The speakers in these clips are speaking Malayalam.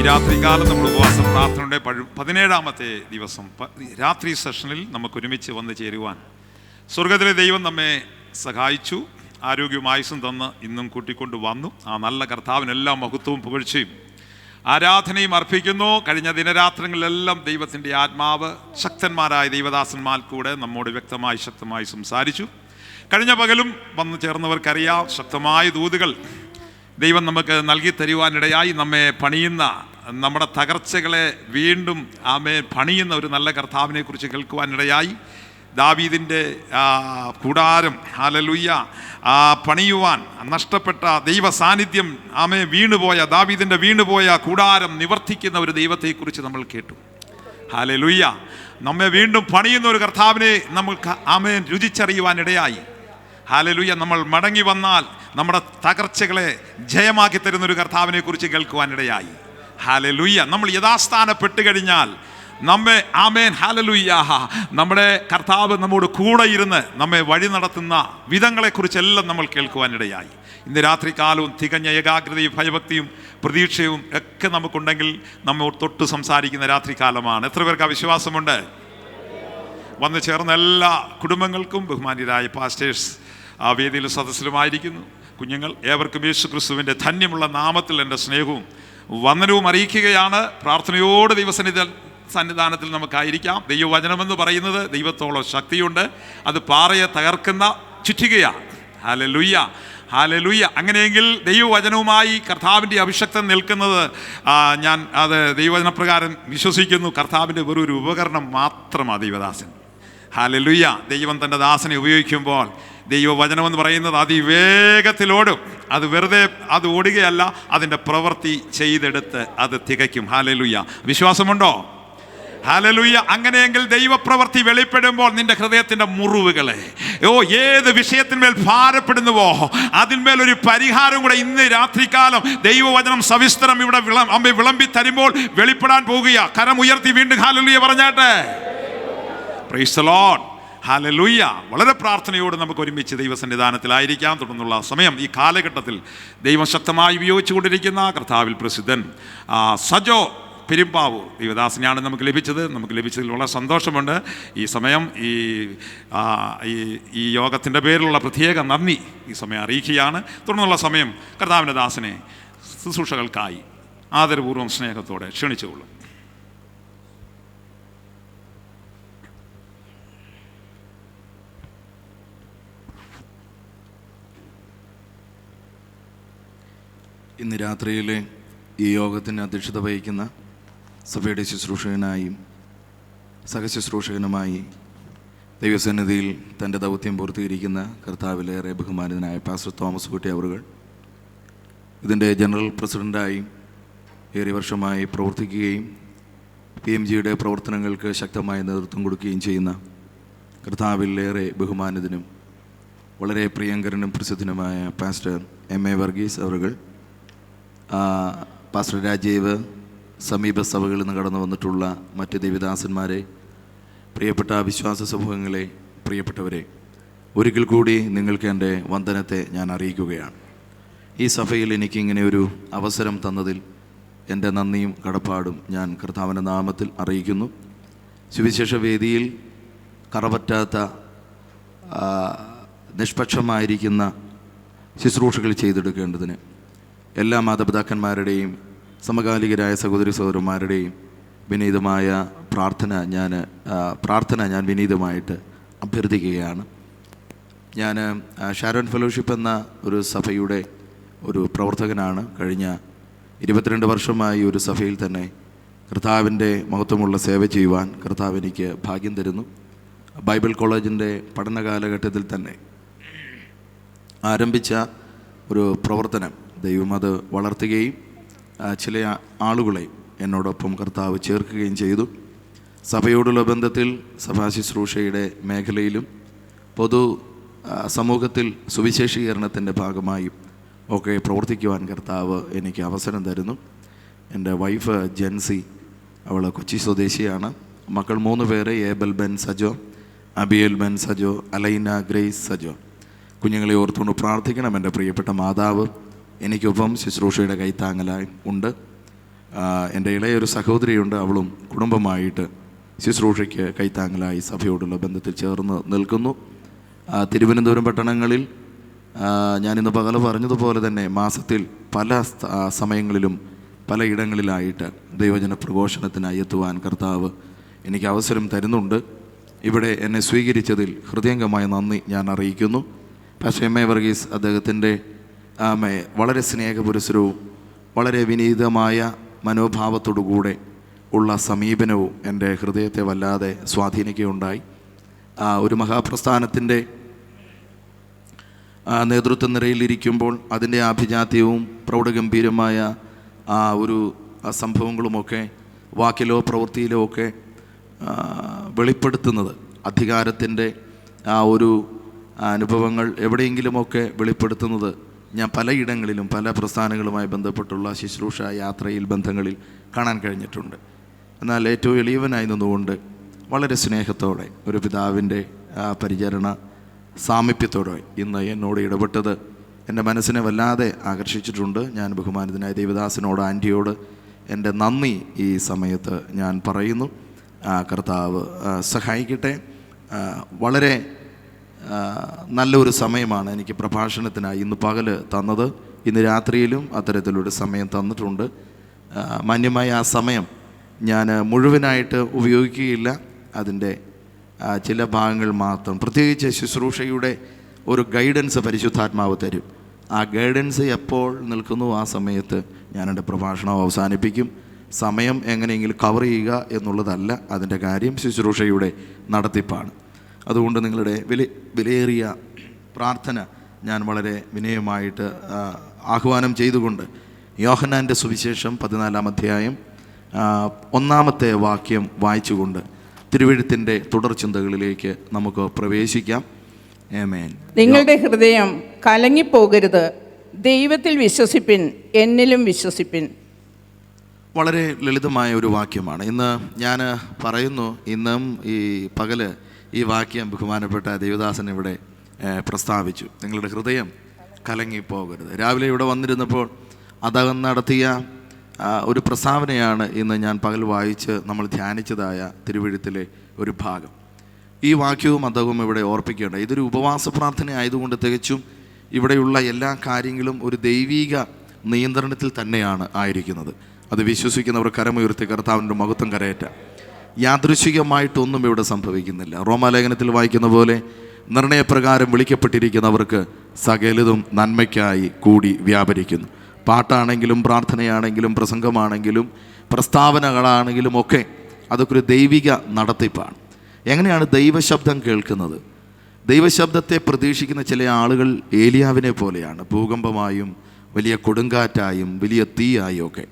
രാത്രികാലം നമ്മൾ ഉപവാസ പ്രാർത്ഥനയുടെ 17ാമത്തെ ദിവസം രാത്രി സെഷനിൽ നമുക്ക് ഒരുമിച്ച് വന്നു ചേരുവാൻ സ്വർഗത്തിലെ ദൈവം നമ്മെ സഹായിച്ചു. ആരോഗ്യവും ആയുസ്സും തന്ന് ഇന്നും കൂട്ടിക്കൊണ്ട് വന്നു. ആ നല്ല കർത്താവിനെല്ലാം മഹത്വവും പുകഴ്ചയും ആരാധനയും അർപ്പിക്കുന്നു. കഴിഞ്ഞ ദിനരാത്രങ്ങളിലെല്ലാം ദൈവത്തിൻ്റെ ആത്മാവ് ശക്തന്മാരായ ദൈവദാസന്മാർ കൂടെ നമ്മോട് വ്യക്തമായി ശക്തമായി സംസാരിച്ചു. കഴിഞ്ഞ പകലും വന്നു ചേർന്നവർക്കറിയാം, ശക്തമായ ദൂതുകൾ ദൈവം നമുക്ക് നൽകി തരുവാനിടയായി. നമ്മെ പണിയുന്ന, നമ്മുടെ തകർച്ചകളെ വീണ്ടും പണിയുന്ന ഒരു നല്ല കർത്താവിനെ കുറിച്ച് കേൾക്കുവാനിടയായി. ദാവീദിൻ്റെ കൂടാരം ഹല്ലേലൂയ പണിയുവാൻ നഷ്ടപ്പെട്ട ദൈവ സാന്നിധ്യം വീണുപോയ ദാവീദിൻ്റെ വീണുപോയ കൂടാരം നിവർത്തിക്കുന്ന ഒരു ദൈവത്തെക്കുറിച്ച് നമ്മൾ കേട്ടു. ഹല്ലേലൂയ. നമ്മെ വീണ്ടും പണിയുന്ന ഒരു കർത്താവിനെ നമ്മൾക്ക് രുചിച്ചറിയുവാനിടയായി. ഹല്ലേലൂയ. നമ്മൾ മടങ്ങി വന്നാൽ നമ്മുടെ തകർച്ചകളെ ജയമാക്കി തരുന്നൊരു കർത്താവിനെ കുറിച്ച് കേൾക്കുവാനിടയായി. ഹല്ലേലൂയ. നമ്മൾ യഥാസ്ഥാനപ്പെട്ട് കഴിഞ്ഞാൽ ഹല്ലേലൂയ, നമ്മുടെ കർത്താവ് നമ്മോട് കൂടെ ഇരുന്ന് നമ്മെ വഴി നടത്തുന്ന വിധങ്ങളെക്കുറിച്ചെല്ലാം നമ്മൾ കേൾക്കുവാനിടയായി. ഇന്ന് രാത്രികാലവും തികഞ്ഞ ഏകാഗ്രതയും ഭയഭക്തിയും പ്രതീക്ഷയും ഒക്കെ നമുക്കുണ്ടെങ്കിൽ നമ്മോട് തൊട്ട് സംസാരിക്കുന്ന രാത്രികാലമാണ്. എത്ര പേർക്ക് ആ വിശ്വാസമുണ്ട്? വന്നു ചേർന്ന എല്ലാ കുടുംബങ്ങൾക്കും, ബഹുമാന്യരായ പാസ്റ്റേഴ്സ് ആ വേദിയിലും സദസ്സിലുമായിരിക്കുന്നു കുഞ്ഞുങ്ങൾ, ഏവർക്കും യേശു ക്രിസ്തുവിൻ്റെ ധന്യമുള്ള നാമത്തിൽ എൻ്റെ സ്നേഹവും വന്ദനവും അറിയിക്കുകയാണ്. പ്രാർത്ഥനയോട് സന്നിധാനത്തിൽ നമുക്കായിരിക്കാം. ദൈവവചനമെന്ന് പറയുന്നത് ദൈവത്തോളം ശക്തിയുണ്ട്. അത് പാറയെ തകർക്കുന്ന ചുറ്റികയാണ്. Hallelujah, hallelujah. അങ്ങനെയെങ്കിൽ ദൈവവചനവുമായി കർത്താവിൻ്റെ അഭിഷക്തൻ നിൽക്കുന്നത് ഞാൻ അത് ദൈവവചനപ്രകാരം വിശ്വസിക്കുന്നു. കർത്താവിൻ്റെ വെറൊരു ഉപകരണം മാത്രമാണ് ദൈവദാസൻ. ഹല്ലേലൂയ. ദൈവം തൻ്റെ ദാസനെ ഉപയോഗിക്കുമ്പോൾ ദൈവവചനമെന്ന് പറയുന്നത് അതിവേഗത്തിലോടും. അത് വെറുതെ ഓടുകയല്ല, അതിൻ്റെ പ്രവൃത്തി ചെയ്തെടുത്ത് അത് തികയ്ക്കും. ഹല്ലേലൂയ. വിശ്വാസമുണ്ടോ? ഹല്ലേലൂയ. അങ്ങനെയെങ്കിൽ ദൈവപ്രവൃത്തി വെളിപ്പെടുമ്പോൾ നിന്റെ ഹൃദയത്തിൻ്റെ മുറിവുകളെ ഏത് വിഷയത്തിന്മേൽ ഭാരപ്പെടുന്നുവോ അതിന്മേൽ ഒരു പരിഹാരം കൂടെ ഇന്ന് രാത്രികാലം ദൈവവചനം സവിസ്തരം ഇവിടെ വിളമ്പി തരുമ്പോൾ വെളിപ്പെടാൻ പോകുക. കരം ഉയർത്തി വീണ്ടും ഹല്ലേലൂയ പറഞ്ഞാട്ടെ. Price the Lord. ഹല്ലേലൂയ. വളരെ പ്രാർത്ഥനയോട് നമുക്ക് ഒരുമിച്ച് ദൈവസന്നിധാനത്തിലായിരിക്കാം. തുടർന്നുള്ള സമയം ഈ കാലഘട്ടത്തിൽ ദൈവം ശക്തമായി ഉപയോഗിച്ചുകൊണ്ടിരിക്കുന്ന കർത്താവിൽ പ്രസിദ്ധൻ സജോ പെരുമ്പാവൂർ ദൈവദാസനെയാണ് നമുക്ക് ലഭിച്ചതിൽ വളരെ സന്തോഷമുണ്ട്. ഈ സമയം ഈ യോഗത്തിൻ്റെ പേരിലുള്ള പ്രത്യേക നന്ദി ഈ സമയം അറിയിക്കുകയാണ്. തുടർന്നുള്ള സമയം കർത്താവിൻ്റെ ദാസനെ ശുശ്രൂഷകൾക്കായി ആദരപൂർവ്വം സ്നേഹത്തോടെ ക്ഷണിച്ചുകൊള്ളും. ഇന്ന് രാത്രിയിലെ ഈ യോഗത്തിന് അധ്യക്ഷത വഹിക്കുന്ന സഭയുടെ ശുശ്രൂഷകനായും സഹശുശ്രൂഷകനുമായി ദൈവസന്നിധിയിൽ തൻ്റെ ദൗത്യം പൂർത്തീകരിക്കുന്ന കർത്താവിലേറെ ബഹുമാനിതനായ പാസ്റ്റർ തോമസ് കുട്ടി അവറുകൾ, ഇതിൻ്റെ ജനറൽ പ്രസിഡൻ്റായി ഏറെ വർഷമായി പ്രവർത്തിക്കുകയും PMGയുടെ പ്രവർത്തനങ്ങൾക്ക് ശക്തമായ നേതൃത്വം കൊടുക്കുകയും ചെയ്യുന്ന കർത്താവിലേറെ ബഹുമാനിതനും വളരെ പ്രിയങ്കരനും പ്രസിദ്ധനുമായ പാസ്റ്റർ MA വർഗീസ് അവറുകൾ, പാസ്റ്റർ രാജീവ്, സമീപ സഭകളിൽ നിന്ന് കടന്നു വന്നിട്ടുള്ള മറ്റ് ദേവദാസന്മാരെ, പ്രിയപ്പെട്ട വിശ്വാസ സമൂഹങ്ങളെ, പ്രിയപ്പെട്ടവരെ, ഒരിക്കൽ കൂടി നിങ്ങൾക്ക് എൻ്റെ വന്ദനത്തെ ഞാൻ അറിയിക്കുകയാണ്. ഈ സഭയിൽ എനിക്കിങ്ങനെ ഒരു അവസരം തന്നതിൽ എൻ്റെ നന്ദിയും കടപ്പാടും ഞാൻ കർത്താവിൻ്റെ നാമത്തിൽ അറിയിക്കുന്നു. സുവിശേഷ വേദിയിൽ കറപറ്റാത്ത നിഷ്പക്ഷമായിരിക്കുന്ന ശുശ്രൂഷകൾ ചെയ്തെടുക്കേണ്ടതിന് എല്ലാ മാതാപിതാക്കന്മാരുടെയും സമകാലികരായ സഹോദരി സഹോദരന്മാരുടെയും വിനീതമായ പ്രാർത്ഥന ഞാൻ വിനീതമായിട്ട് അഭ്യർത്ഥിക്കുകയാണ്. ഞാൻ ഷാരോൺ ഫെലോഷിപ്പ് എന്ന ഒരു സഭയുടെ ഒരു പ്രവർത്തകനാണ്. കഴിഞ്ഞ 22 വർഷമായി ഒരു സഭയിൽ തന്നെ കർത്താവിൻ്റെ മഹത്വമുള്ള സേവ ചെയ്യുവാൻ കർത്താവ് എനിക്ക് ഭാഗ്യം തരുന്നു. ബൈബിൾ കോളേജിൻ്റെ പഠന കാലഘട്ടത്തിൽ തന്നെ ആരംഭിച്ച ഒരു പ്രവർത്തനം ദൈവം അത് വളർത്തുകയും ചില ആളുകളെ എന്നോടൊപ്പം കർത്താവ് ചേർക്കുകയും ചെയ്തു. സഭയോടുള്ള ബന്ധത്തിൽ സഭാ ശുശ്രൂഷയുടെ മേഖലയിലും പൊതു സമൂഹത്തിൽ സുവിശേഷീകരണത്തിൻ്റെ ഭാഗമായും ഒക്കെ പ്രവർത്തിക്കുവാൻ കർത്താവ് എനിക്ക് അവസരം തരുന്നു. എൻ്റെ വൈഫ് ജെൻസി, അവൾ കൊച്ചി സ്വദേശിയാണ്. മക്കൾ 3 പേര്, Abel Ben Sajo, Abiel Ben Sajo, Alaina Grace Sajo. കുഞ്ഞുങ്ങളെ ഓർത്തുകൊണ്ട് പ്രാർത്ഥിക്കണം. എൻ്റെ പ്രിയപ്പെട്ട മാതാവ് എനിക്കൊപ്പം ശുശ്രൂഷയുടെ കൈത്താങ്ങലായി ഉണ്ട്. എൻ്റെ ഇളയൊരു സഹോദരിയുണ്ട്. അവളും കുടുംബമായിട്ട് ശുശ്രൂഷയ്ക്ക് കൈത്താങ്ങലായി സഭയോടുള്ള ബന്ധത്തിൽ ചേർന്ന് നിൽക്കുന്നു. തിരുവനന്തപുരം പട്ടണങ്ങളിൽ ഞാനിന്ന് പകൽ പറഞ്ഞതുപോലെ തന്നെ മാസത്തിൽ പല സമയങ്ങളിലും പലയിടങ്ങളിലായിട്ട് ദൈവജന പ്രഘോഷണത്തിനായി എത്തുവാൻ കർത്താവ് എനിക്ക് അവസരം തരുന്നുണ്ട്. ഇവിടെ എന്നെ സ്വീകരിച്ചതിൽ ഹൃദയംഗമായ നന്ദി ഞാൻ അറിയിക്കുന്നു. പാസ്റ്റർ എം എ വർഗീസ് അദ്ദേഹത്തിൻ്റെ വളരെ സ്നേഹപുരസരവും വളരെ വിനീതമായ മനോഭാവത്തോടുകൂടെ ഉള്ള സമീപനവും എൻ്റെ ഹൃദയത്തെ വല്ലാതെ സ്വാധീനിക്കുകയുണ്ടായി. ഒരു മഹാപ്രസ്ഥാനത്തിൻ്റെ നേതൃത്വ നിരയിലിരിക്കുമ്പോൾ അതിൻ്റെ ആഭിജാത്യവും പ്രൗഢഗംഭീരമായ ഒരു സംഭവങ്ങളുമൊക്കെ വാക്കിലോ പ്രവൃത്തിയിലോ ഒക്കെ വെളിപ്പെടുത്തുന്നത്, അധികാരത്തിൻ്റെ ഒരു അനുഭവങ്ങൾ എവിടെയെങ്കിലുമൊക്കെ വെളിപ്പെടുത്തുന്നത് ഞാൻ പലയിടങ്ങളിലും പല പ്രസ്ഥാനങ്ങളുമായി ബന്ധപ്പെട്ടുള്ള ശുശ്രൂഷ യാത്രയിൽ ബന്ധങ്ങളിൽ കാണാൻ കഴിഞ്ഞിട്ടുണ്ട്. എന്നാൽ ഏറ്റവും എളിയവനായി നിന്നുകൊണ്ട് വളരെ സ്നേഹത്തോടെ ഒരു പിതാവിൻ്റെ പരിചരണ സാമീപ്യത്തോടെ ഇന്ന് എന്നോട് ഇടപെട്ടത് എൻ്റെ മനസ്സിനെ വല്ലാതെ ആകർഷിച്ചിട്ടുണ്ട്. ഞാൻ ബഹുമാനിതനായ ദേവദാസനോട്, ആൻറ്റിയോട് എൻ്റെ നന്ദി ഈ സമയത്ത് ഞാൻ പറയുന്നു. കർത്താവ് സഹായിക്കട്ടെ. വളരെ നല്ലൊരു സമയമാണ് എനിക്ക് പ്രഭാഷണത്തിനായി ഇന്ന് പകൽ തന്നത്. ഇന്ന് രാത്രിയിലും അത്തരത്തിലൊരു സമയം തന്നിട്ടുണ്ട്. മാന്യമായ ആ സമയം ഞാൻ മുഴുവനായിട്ട് ഉപയോഗിക്കുകയില്ല. അതിൻ്റെ ചില ഭാഗങ്ങൾ മാത്രം, പ്രത്യേകിച്ച് ശുശ്രൂഷയുടെ ഒരു ഗൈഡൻസ് പരിശുദ്ധാത്മാവ് തരും. ആ ഗൈഡൻസ് എപ്പോൾ നിൽക്കുന്നു ആ സമയത്ത് ഞാൻ എൻ്റെ പ്രഭാഷണം അവസാനിപ്പിക്കും. സമയം എങ്ങനെയെങ്കിലും കവർ ചെയ്യുക എന്നുള്ളതല്ല അതിൻ്റെ കാര്യം, ശുശ്രൂഷയുടെ നടത്തിപ്പാണ്. അതുകൊണ്ട് നിങ്ങളുടെ വിലയേറിയ പ്രാർത്ഥന ഞാൻ വളരെ വിനയമായിട്ട് ആഹ്വാനം ചെയ്തുകൊണ്ട് യോഹന്നാൻ്റെ സുവിശേഷം 14-ാം അധ്യായം 1-ാമത്തെ വാക്യം വായിച്ചുകൊണ്ട് തിരുവെഴുത്തിൻ്റെ തുടർ ചിന്തകളിലേക്ക് നമുക്ക് പ്രവേശിക്കാം. ആമേൻ. നിങ്ങളുടെ ഹൃദയം കലങ്ങിപ്പോകരുത്, ദൈവത്തിൽ വിശ്വസിപ്പിൻ, എന്നിലും വിശ്വസിപ്പിൻ. വളരെ ലളിതമായ ഒരു വാക്യമാണ്. ഇന്ന് ഞാൻ പറയുന്നു, ഇന്നും ഈ പകല് ഈ വാക്യം ബഹുമാനപ്പെട്ട ദേവദാസൻ ഇവിടെ പ്രസ്താവിച്ചു. നിങ്ങളുടെ ഹൃദയം കലങ്ങിപ്പോകരുത്. രാവിലെ ഇവിടെ വന്നിരുന്നപ്പോൾ അദ്ദേഹം നടത്തിയ ഒരു പ്രസ്താവനയാണ് ഇന്ന് ഞാൻ പകൽ വായിച്ച് നമ്മൾ ധ്യാനിച്ചതായ തിരുവെഴുത്തിലെ ഒരു ഭാഗം. ഈ വാക്യവും അദ്ദേഹം ഇവിടെ ഓർപ്പിക്കേണ്ട. ഇതൊരു ഉപവാസ പ്രാർത്ഥന ആയതുകൊണ്ട് തികച്ചും ഇവിടെയുള്ള എല്ലാ കാര്യങ്ങളും ഒരു ദൈവീക നിയന്ത്രണത്തിൽ തന്നെയാണ് ആയിരിക്കുന്നത്. അത് വിശ്വസിക്കുന്നവർ കരമുയർത്തി കർത്താവിൻ്റെ മഹത്വം കരയറ്റാം. യാദൃശികമായിട്ടൊന്നും ഇവിടെ സംഭവിക്കുന്നില്ല. റോമാലേഖനത്തിൽ വായിക്കുന്ന പോലെ നിർണയപ്രകാരം വിളിക്കപ്പെട്ടിരിക്കുന്നവർക്ക് സകലതും നന്മയ്ക്കായി കൂടി വ്യാപരിക്കുന്നു. പാട്ടാണെങ്കിലും പ്രാർത്ഥനയാണെങ്കിലും പ്രസംഗമാണെങ്കിലും പ്രസ്താവനകളാണെങ്കിലും ഒക്കെ അതൊക്കെ ഒരു ദൈവിക നടത്തിപ്പാണ്. എങ്ങനെയാണ് ദൈവശബ്ദം കേൾക്കുന്നത്? ദൈവശബ്ദത്തെ പ്രതീക്ഷിക്കുന്ന ചില ആളുകൾ ഏലിയാവിനെ പോലെയാണ്. ഭൂകമ്പമായും വലിയ കൊടുങ്കാറ്റായും വലിയ തീയായും ഒക്കെ.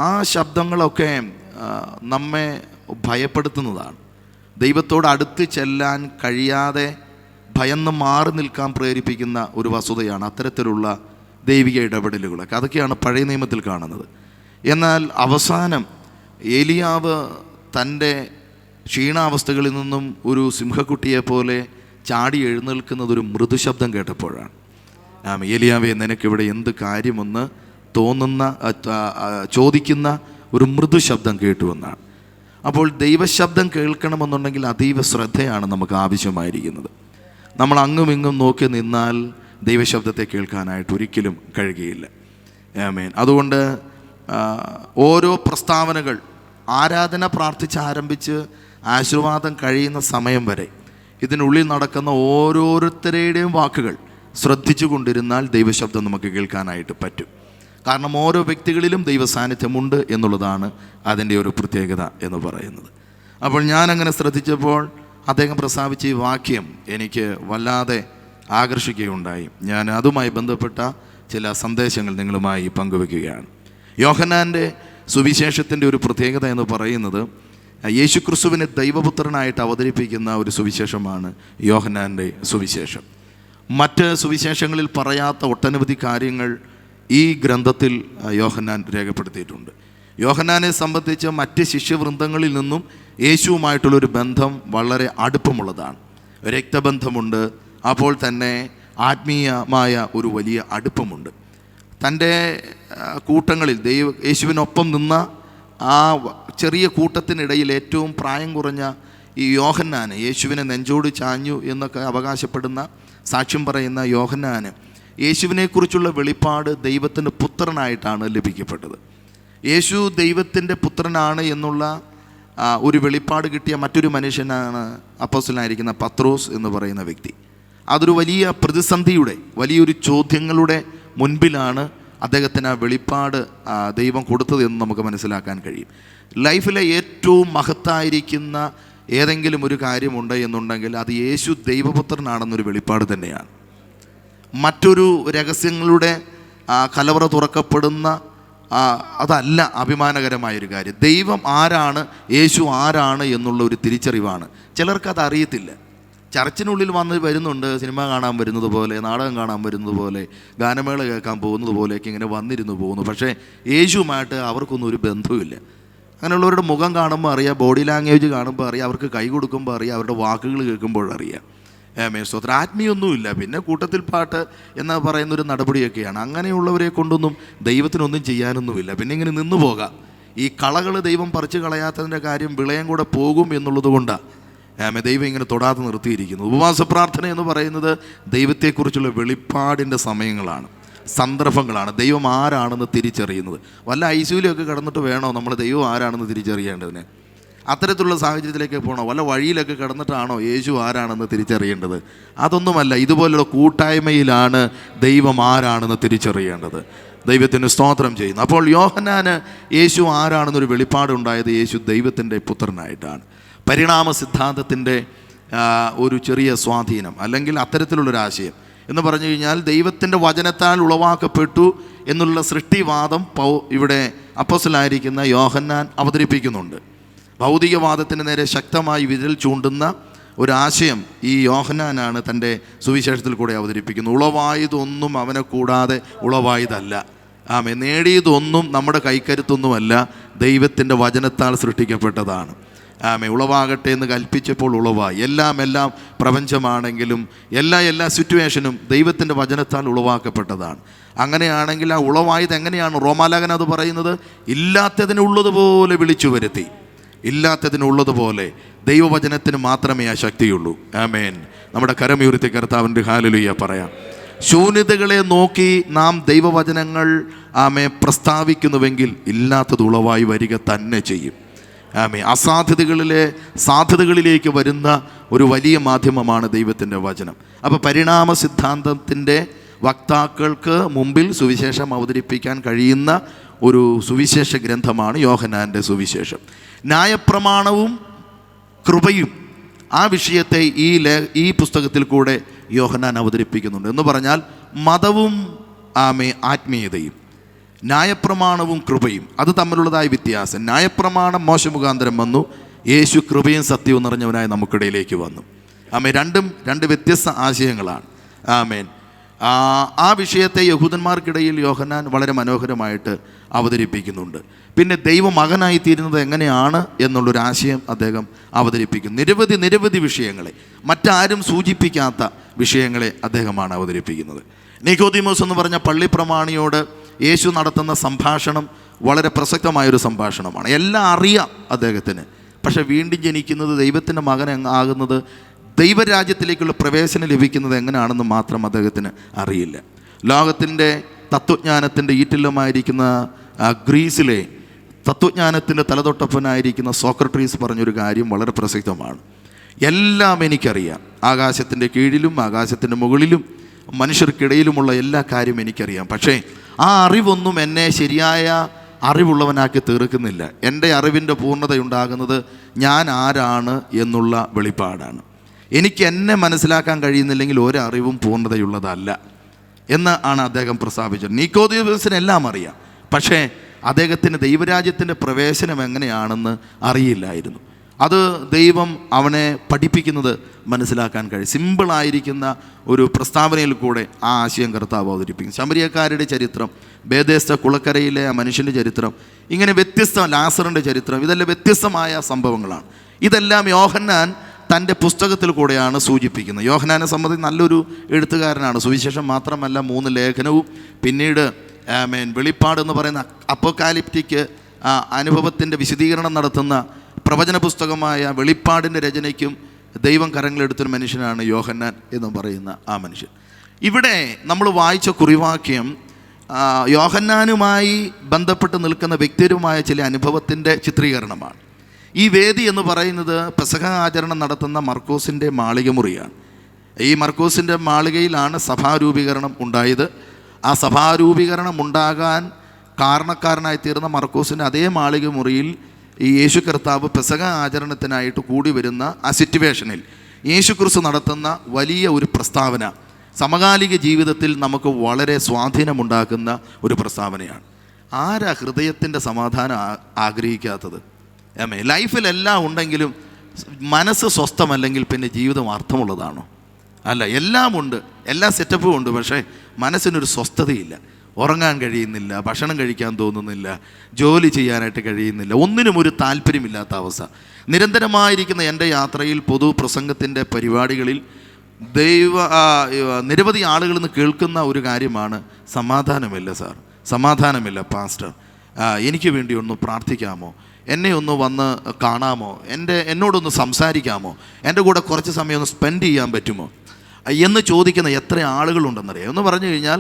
ആ ശബ്ദങ്ങളൊക്കെ നമ്മെ ഭയപ്പെടുത്തുന്നതാണ്. ദൈവത്തോട് അടുത്ത് ചെല്ലാൻ കഴിയാതെ ഭയന്ന് മാറി നിൽക്കാൻ പ്രേരിപ്പിക്കുന്ന ഒരു വസ്തുതയാണ് അത്തരത്തിലുള്ള ദൈവിക ഇടപെടലുകളൊക്കെ. അതൊക്കെയാണ് പഴയ നിയമത്തിൽ കാണുന്നത്. എന്നാൽ അവസാനം ഏലിയാവ് തൻ്റെ ക്ഷീണാവസ്ഥകളിൽ നിന്നും ഒരു സിംഹക്കുട്ടിയെ പോലെ ചാടി എഴുന്നേൽക്കുന്നത് ഒരു മൃദുശബ്ദം കേട്ടപ്പോഴാണ്. ഏലിയാവേ, നിനക്കിവിടെ എന്ത് കാര്യമെന്ന് തോന്നുന്ന ചോദിക്കുന്ന ഒരു മൃദുശബ്ദം കേട്ടുവെന്നാണ്. അപ്പോൾ ദൈവശബ്ദം കേൾക്കണമെന്നുണ്ടെങ്കിൽ അതീവ ശ്രദ്ധയാണ് നമുക്ക് ആവശ്യമായിരിക്കുന്നത്. നമ്മൾ അങ്ങും ഇങ്ങും നോക്കി നിന്നാൽ ദൈവശബ്ദത്തെ കേൾക്കാനായിട്ട് ഒരിക്കലും കഴിയുകയില്ല. ആമേൻ. അതുകൊണ്ട് ഓരോ പ്രസ്താവനകൾ, ആരാധന പ്രാർത്ഥിച്ച് ആരംഭിച്ച് ആശീർവാദം കഴിയുന്ന സമയം വരെ ഇതിനുള്ളിൽ നടക്കുന്ന ഓരോരുത്തരുടെയും വാക്കുകൾ ശ്രദ്ധിച്ചു കൊണ്ടിരുന്നാൽ ദൈവശബ്ദം നമുക്ക് കേൾക്കാനായിട്ട് പറ്റും. കാരണം ഓരോ വ്യക്തികളിലും ദൈവ സാന്നിധ്യമുണ്ട് എന്നുള്ളതാണ് അതിൻ്റെ ഒരു പ്രത്യേകത എന്ന് പറയുന്നത്. അപ്പോൾ ഞാനങ്ങനെ ശ്രദ്ധിച്ചപ്പോൾ അദ്ദേഹം പ്രസ്താവിച്ച ഈ വാക്യം എനിക്ക് വല്ലാതെ ആകർഷിക്കുകയുണ്ടായി. ഞാൻ അതുമായി ബന്ധപ്പെട്ട ചില സന്ദേശങ്ങൾ നിങ്ങളുമായി പങ്കുവെക്കുകയാണ്. യോഹന്നാൻ്റെ സുവിശേഷത്തിൻ്റെ ഒരു പ്രത്യേകത എന്ന് പറയുന്നത് യേശുക്രിസ്തുവിനെ ദൈവപുത്രനായിട്ട് അവതരിപ്പിക്കുന്ന ഒരു സുവിശേഷമാണ് യോഹന്നാൻ്റെ സുവിശേഷം. മറ്റ് സുവിശേഷങ്ങളിൽ പറയാത്ത ഒട്ടനവധി കാര്യങ്ങൾ ഈ ഗ്രന്ഥത്തിൽ യോഹന്നാൻ രേഖപ്പെടുത്തിയിട്ടുണ്ട്. യോഹന്നാനെ സംബന്ധിച്ച് മറ്റ് ശിഷ്യവൃന്ദങ്ങളിൽ നിന്നും യേശുവുമായിട്ടുള്ളൊരു ബന്ധം വളരെ അടുപ്പമുള്ളതാണ്. രക്തബന്ധമുണ്ട്, അപ്പോൾ തന്നെ ആത്മീയമായ ഒരു വലിയ അടുപ്പമുണ്ട്. തൻ്റെ കൂട്ടങ്ങളിൽ യേശുവിനൊപ്പം നിന്ന ആ ചെറിയ കൂട്ടത്തിനിടയിൽ ഏറ്റവും പ്രായം കുറഞ്ഞ ഈ യോഹന്നാന്, യേശുവിനെ നെഞ്ചോട് ചാഞ്ഞു എന്നൊക്കെ അവകാശപ്പെടുന്ന, സാക്ഷ്യം പറയുന്ന യോഹന്നാന് യേശുവിനെക്കുറിച്ചുള്ള വെളിപ്പാട് ദൈവത്തിൻ്റെ പുത്രനായിട്ടാണ് ലഭിക്കപ്പെട്ടത്. യേശു ദൈവത്തിൻ്റെ പുത്രനാണ് എന്നുള്ള ഒരു വെളിപ്പാട് കിട്ടിയ മറ്റൊരു മനുഷ്യനാണ് അപ്പോസ്തലനായിരിക്കുന്ന പത്രോസ് എന്ന് പറയുന്ന വ്യക്തി. അതൊരു വലിയ പ്രതിസന്ധിയുടെ, വലിയൊരു ചോദ്യങ്ങളുടെ മുൻപിലാണ് അദ്ദേഹത്തിന് ആ വെളിപ്പാട് ദൈവം കൊടുത്തത് എന്ന് നമുക്ക് മനസ്സിലാക്കാൻ കഴിയും. ലൈഫിലെ ഏറ്റവും മഹത്തായിരിക്കുന്ന ഏതെങ്കിലും ഒരു കാര്യമുണ്ട് എന്നുണ്ടെങ്കിൽ അത് യേശു ദൈവപുത്രനാണെന്നൊരു വെളിപ്പാട് തന്നെയാണ്. മറ്റൊരു രഹസ്യങ്ങളുടെ കലവറ തുറക്കപ്പെടുന്ന അതല്ല അഭിമാനകരമായൊരു കാര്യം. ദൈവം ആരാണ്, യേശു ആരാണ് എന്നുള്ള ഒരു തിരിച്ചറിവാണ്. ചിലർക്കത് അറിയത്തില്ല. ചർച്ചിനുള്ളിൽ വരുന്നുണ്ട്, സിനിമ കാണാൻ വരുന്നത് പോലെ, നാടകം കാണാൻ വരുന്നത് പോലെ, ഗാനമേള കേൾക്കാൻ പോകുന്നത് പോലെയൊക്കെ ഇങ്ങനെ വന്നിരുന്നു പോകുന്നു. പക്ഷേ യേശുവുമായിട്ട് അവർക്കൊന്നും ഒരു ബന്ധവുമില്ല. അങ്ങനെയുള്ളവരുടെ മുഖം കാണുമ്പോൾ അറിയാം, ബോഡി ലാംഗ്വേജ് കാണുമ്പോൾ അറിയാം, അവർക്ക് കൈ കൊടുക്കുമ്പോൾ അറിയാം, അവരുടെ വാക്കുകൾ കേൾക്കുമ്പോഴറിയാം. സ്തോത്രം. ആത്മീയൊന്നുമില്ല. പിന്നെ കൂട്ടത്തിൽ പാട്ട് എന്ന് പറയുന്നൊരു നടപടിയൊക്കെയാണ്. അങ്ങനെയുള്ളവരെ കൊണ്ടൊന്നും ദൈവത്തിനൊന്നും ചെയ്യാനൊന്നുമില്ല. പിന്നെ ഇങ്ങനെ നിന്നു പോകാം. ഈ കളകൾ ദൈവം പറിച്ചു കളയാത്തതിൻ്റെ കാര്യം വിളയം കൂടെ പോകും എന്നുള്ളത് കൊണ്ടാണ് ദൈവം ഇങ്ങനെ തൊടാതെ നിർത്തിയിരിക്കുന്നു. ഉപവാസ പ്രാർത്ഥന എന്ന് പറയുന്നത് ദൈവത്തെക്കുറിച്ചുള്ള വെളിപ്പാടിൻ്റെ സമയങ്ങളാണ്, സന്ദർഭങ്ങളാണ്. ദൈവം ആരാണെന്ന് തിരിച്ചറിയുന്നത്. വല്ല ഐസിയുലൊക്കെ കിടന്നിട്ട് വേണോ നമ്മൾ ദൈവം ആരാണെന്ന് തിരിച്ചറിയേണ്ടതിന്? അത്തരത്തിലുള്ള സാഹചര്യത്തിലേക്ക് പോകണോ? വല്ല വഴിയിലൊക്കെ കിടന്നിട്ടാണോ യേശു ആരാണെന്ന് തിരിച്ചറിയേണ്ടത്? അതൊന്നുമല്ല. ഇതുപോലുള്ള കൂട്ടായ്മയിലാണ് ദൈവം ആരാണെന്ന് തിരിച്ചറിയേണ്ടത്. ദൈവത്തിന് സ്തോത്രം ചെയ്യുന്നു. അപ്പോൾ യോഹന്നാന് യേശു ആരാണെന്നൊരു വെളിപ്പാടുണ്ടായത് യേശു ദൈവത്തിൻ്റെ പുത്രനായിട്ടാണ്. പരിണാമ സിദ്ധാന്തത്തിൻ്റെ ഒരു ചെറിയ സ്വാധീനം, അല്ലെങ്കിൽ അത്തരത്തിലുള്ളൊരാശയം എന്ന് പറഞ്ഞു കഴിഞ്ഞാൽ ദൈവത്തിൻ്റെ വചനത്താൽ ഉളവാക്കപ്പെട്ടു എന്നുള്ള സൃഷ്ടിവാദം ഇവിടെ അപ്പോസ്തലനായിരിക്കുന്ന യോഹന്നാൻ അവതരിപ്പിക്കുന്നുണ്ട്. ഭൗതികവാദത്തിന് നേരെ ശക്തമായി വിരൽ ചൂണ്ടുന്ന ഒരാശയം ഈ യോഹന്നാനാണ് തൻ്റെ സുവിശേഷത്തിൽ കൂടെ അവതരിപ്പിക്കുന്നത്. ഉളവായതൊന്നും അവനെ കൂടാതെ ഉളവായതല്ല. നേടിയതൊന്നും നമ്മുടെ കൈക്കരുത്തൊന്നുമല്ല, ദൈവത്തിൻ്റെ വചനത്താൽ സൃഷ്ടിക്കപ്പെട്ടതാണ്. ഉളവാകട്ടെ എന്ന് കൽപ്പിച്ചപ്പോൾ ഉളവായി. എല്ലാം പ്രപഞ്ചമാണെങ്കിലും എല്ലാ സിറ്റുവേഷനും ദൈവത്തിൻ്റെ വചനത്താൽ ഉളവാക്കപ്പെട്ടതാണ്. അങ്ങനെയാണെങ്കിൽ ആ ഉളവായത് എങ്ങനെയാണ്? റോമാലേഖനം അത് പറയുന്നത്, ഇല്ലാത്തതിനുള്ളതുപോലെ വിളിച്ചു വരുത്തി. ഇല്ലാത്തതിനുള്ളതുപോലെ ദൈവവചനത്തിന് മാത്രമേ ആ ശക്തിയുള്ളൂ. ആമേൻ. നമ്മുടെ കരമുയർത്തി കർത്താവിൻ്റെ ഹല്ലേലൂയ പറയാം. ശൂന്യതകളെ നോക്കി നാം ദൈവവചനങ്ങൾ പ്രസ്താവിക്കുന്നുവെങ്കിൽ ഇല്ലാത്തത് ഉളവായി വരിക തന്നെ ചെയ്യും. സാധ്യതകളിലേക്ക് വരുന്ന ഒരു വലിയ മാധ്യമമാണ് ദൈവത്തിൻ്റെ വചനം. അപ്പോൾ പരിണാമ സിദ്ധാന്തത്തിൻ്റെ വക്താക്കൾക്ക് മുമ്പിൽ സുവിശേഷം അവതരിപ്പിക്കാൻ കഴിയുന്ന ഒരു സുവിശേഷ ഗ്രന്ഥമാണ് യോഹന്നാൻ്റെ സുവിശേഷം. ന്യായപ്രമാണവും കൃപയും ആ വിഷയത്തെ ഈ പുസ്തകത്തിൽ കൂടെ യോഹന്നാൻ അവതരിപ്പിക്കുന്നുണ്ട്. എന്ന് പറഞ്ഞാൽ മതവും ആത്മീയതയും, ന്യായപ്രമാണവും കൃപയും അത് തമ്മിലുള്ളതായ വ്യത്യാസം. ന്യായപ്രമാണം മോശ മുഖാന്തരം വന്നു, യേശു കൃപയും സത്യവും നിറഞ്ഞവനായി നമുക്കിടയിലേക്ക് വന്നു. രണ്ടും രണ്ട് വ്യത്യസ്ത ആശയങ്ങളാണ്. ആമേൻ. ആ വിഷയത്തെ യഹൂദന്മാർക്കിടയിൽ യോഹന്നാൻ വളരെ മനോഹരമായിട്ട് അവതരിപ്പിക്കുന്നുണ്ട്. പിന്നെ ദൈവമകനായി തീരുന്നത് എങ്ങനെയാണ് എന്നുള്ളൊരാശയം അദ്ദേഹം അവതരിപ്പിക്കുന്നു. നിരവധി വിഷയങ്ങളെ, മറ്റാരും സൂചിപ്പിക്കാത്ത വിഷയങ്ങളെ അദ്ദേഹമാണ് അവതരിപ്പിക്കുന്നത്. നിക്കോദീമോസ് എന്ന് പറഞ്ഞ പള്ളിപ്രമാണിയോട് യേശു നടത്തുന്ന സംഭാഷണം വളരെ പ്രസക്തമായൊരു സംഭാഷണമാണ്. എല്ലാം അറിയാം അദ്ദേഹത്തിന്. പക്ഷെ വീണ്ടും ജനിക്കുന്നത്, ദൈവത്തിൻ്റെ മകൻ ആകുന്നത്, ദൈവരാജ്യത്തിലേക്കുള്ള പ്രവേശനം ലഭിക്കുന്നത് എങ്ങനെയാണെന്ന് മാത്രം അദ്ദേഹത്തിന് അറിയില്ല. ലോകത്തിൻ്റെ തത്വജ്ഞാനത്തിൻ്റെ ഈറ്റില്ലമായിരിക്കുന്ന ഗ്രീസിലെ തത്വജ്ഞാനത്തിൻ്റെ തലതൊട്ടപ്പനായിരിക്കുന്ന സോക്രട്ടീസ് പറഞ്ഞൊരു കാര്യം വളരെ പ്രസക്തമാണ്. എല്ലാം എനിക്കറിയാം, ആകാശത്തിൻ്റെ കീഴിലും ആകാശത്തിൻ്റെ മുകളിലും മനുഷ്യർക്കിടയിലുമുള്ള എല്ലാ കാര്യവും എനിക്കറിയാം. പക്ഷേ ആ അറിവൊന്നും എന്നെ ശരിയായ അറിവുള്ളവനാക്കി തീർക്കുന്നില്ല. എൻ്റെ അറിവിൻ്റെ പൂർണ്ണതയുണ്ടാകുന്നത് ഞാൻ ആരാണ് എന്നുള്ള വെളിപ്പാടാണ്. എനിക്ക് എന്നെ മനസ്സിലാക്കാൻ കഴിയുന്നില്ലെങ്കിൽ ഒരറിവും പൂർണ്ണതയുള്ളതല്ല എന്ന് ആണ് അദ്ദേഹം പ്രസ്താവിച്ചത്. നിക്കോദീമോസിന് എല്ലാം അറിയാം, പക്ഷേ അദ്ദേഹത്തിന് ദൈവരാജ്യത്തിൻ്റെ പ്രവേശനം എങ്ങനെയാണെന്ന് അറിയില്ലായിരുന്നു. അത് ദൈവം അവനെ പഠിപ്പിക്കുന്നത് മനസ്സിലാക്കാൻ കഴിയും. സിമ്പിളായിരിക്കുന്ന ഒരു പ്രസ്താവനയിൽ കൂടെ ആ ആശയം കർത്താവ് അവതരിപ്പിക്കും. ശമരിയക്കാരുടെ ചരിത്രം, ബേദേസ്ത കുളക്കരയിലെ ആ മനുഷ്യൻ്റെ ചരിത്രം, ഇങ്ങനെ ലാസറിൻ്റെ ചരിത്രം, ഇതെല്ലാം വ്യത്യസ്തമായ സംഭവങ്ങളാണ്. ഇതെല്ലാം യോഹന്നാൻ തൻ്റെ പുസ്തകത്തിൽ കൂടെയാണ് സൂചിപ്പിക്കുന്നത്. യോഹന്നാനെ സംബന്ധിച്ച് നല്ലൊരു എഴുത്തുകാരനാണ്. സുവിശേഷം മാത്രമല്ല, 3 ലേഖനവും പിന്നീട് ആമേൻ. വെളിപ്പാട് എന്ന് പറയുന്ന അപ്പോക്കാലിപ്റ്റിക് അനുഭവത്തിൻ്റെ വിശദീകരണം നടത്തുന്ന പ്രവചന പുസ്തകമായ വെളിപ്പാടിൻ്റെ രചനയ്ക്കും ദൈവം കരങ്ങളെടുത്തൊരു മനുഷ്യനാണ് യോഹന്നാൻ എന്ന് പറയുന്ന ആ മനുഷ്യൻ. ഇവിടെ നമ്മൾ വായിച്ച കുറിവാക്യം യോഹന്നാനുമായി ബന്ധപ്പെട്ട് നിൽക്കുന്ന വ്യക്തിപരമായ ചില അനുഭവത്തിൻ്റെ ചിത്രീകരണമാണ്. ഈ വേദി എന്ന് പറയുന്നത് പെസഹ ആചരണം നടത്തുന്ന മർക്കോസിൻ്റെ മാളികമുറിയാണ്. ഈ മർക്കോസിൻ്റെ മാളികയിലാണ് സഭാരൂപീകരണം ഉണ്ടായത്. ആ സഭാരൂപീകരണം ഉണ്ടാകാൻ കാരണക്കാരനായി തീർന്ന മർക്കോസിൻ്റെ അതേ മാളികമുറിയിൽ ഈ യേശു കർത്താവ് പെസഹ ആചരണത്തിനായിട്ട് കൂടി വരുന്ന ആ സിറ്റുവേഷനിൽ യേശു ക്രിസ്തു നടത്തുന്ന വലിയ ഒരു പ്രസ്താവന സമകാലിക ജീവിതത്തിൽ നമുക്ക് വളരെ സ്വാധീനമുണ്ടാക്കുന്ന ഒരു പ്രസ്താവനയാണ്. ആരാ ഹൃദയത്തിൻ്റെ സമാധാനം ആഗ്രഹിക്കാത്തത്? ലൈഫിലെല്ലാം ഉണ്ടെങ്കിലും മനസ്സ് സ്വസ്ഥമല്ലെങ്കിൽ പിന്നെ ജീവിതം അർത്ഥമുള്ളതാണോ? അല്ല, എല്ലാം ഉണ്ട്, എല്ലാ സെറ്റപ്പും ഉണ്ട്, പക്ഷേ മനസ്സിനൊരു സ്വസ്ഥതയില്ല. ഉറങ്ങാൻ കഴിയുന്നില്ല, ഭക്ഷണം കഴിക്കാൻ തോന്നുന്നില്ല, ജോലി ചെയ്യാനായിട്ട് കഴിയുന്നില്ല, ഒന്നിനും ഒരു താല്പര്യമില്ലാത്ത അവസ്ഥ. നിരന്തരമായിരിക്കുന്ന എൻ്റെ യാത്രയിൽ പൊതുപ്രസംഗത്തിൻ്റെ പരിപാടികളിൽ നിരവധി ആളുകളിൽ നിന്ന് കേൾക്കുന്ന ഒരു കാര്യമാണ്, സമാധാനമില്ല സാർ, സമാധാനമില്ല പാസ്റ്റർ, എനിക്ക് വേണ്ടി ഒന്ന് പ്രാർത്ഥിക്കാമോ, എന്നെ ഒന്ന് വന്ന് കാണാമോ, എന്നോടൊന്ന് സംസാരിക്കാമോ, എൻ്റെ കൂടെ കുറച്ച് സമയം ഒന്ന് സ്പെൻഡ് ചെയ്യാൻ പറ്റുമോ എന്ന് ചോദിക്കുന്ന എത്ര ആളുകളുണ്ടെന്നറിയാം. എന്ന് പറഞ്ഞു കഴിഞ്ഞാൽ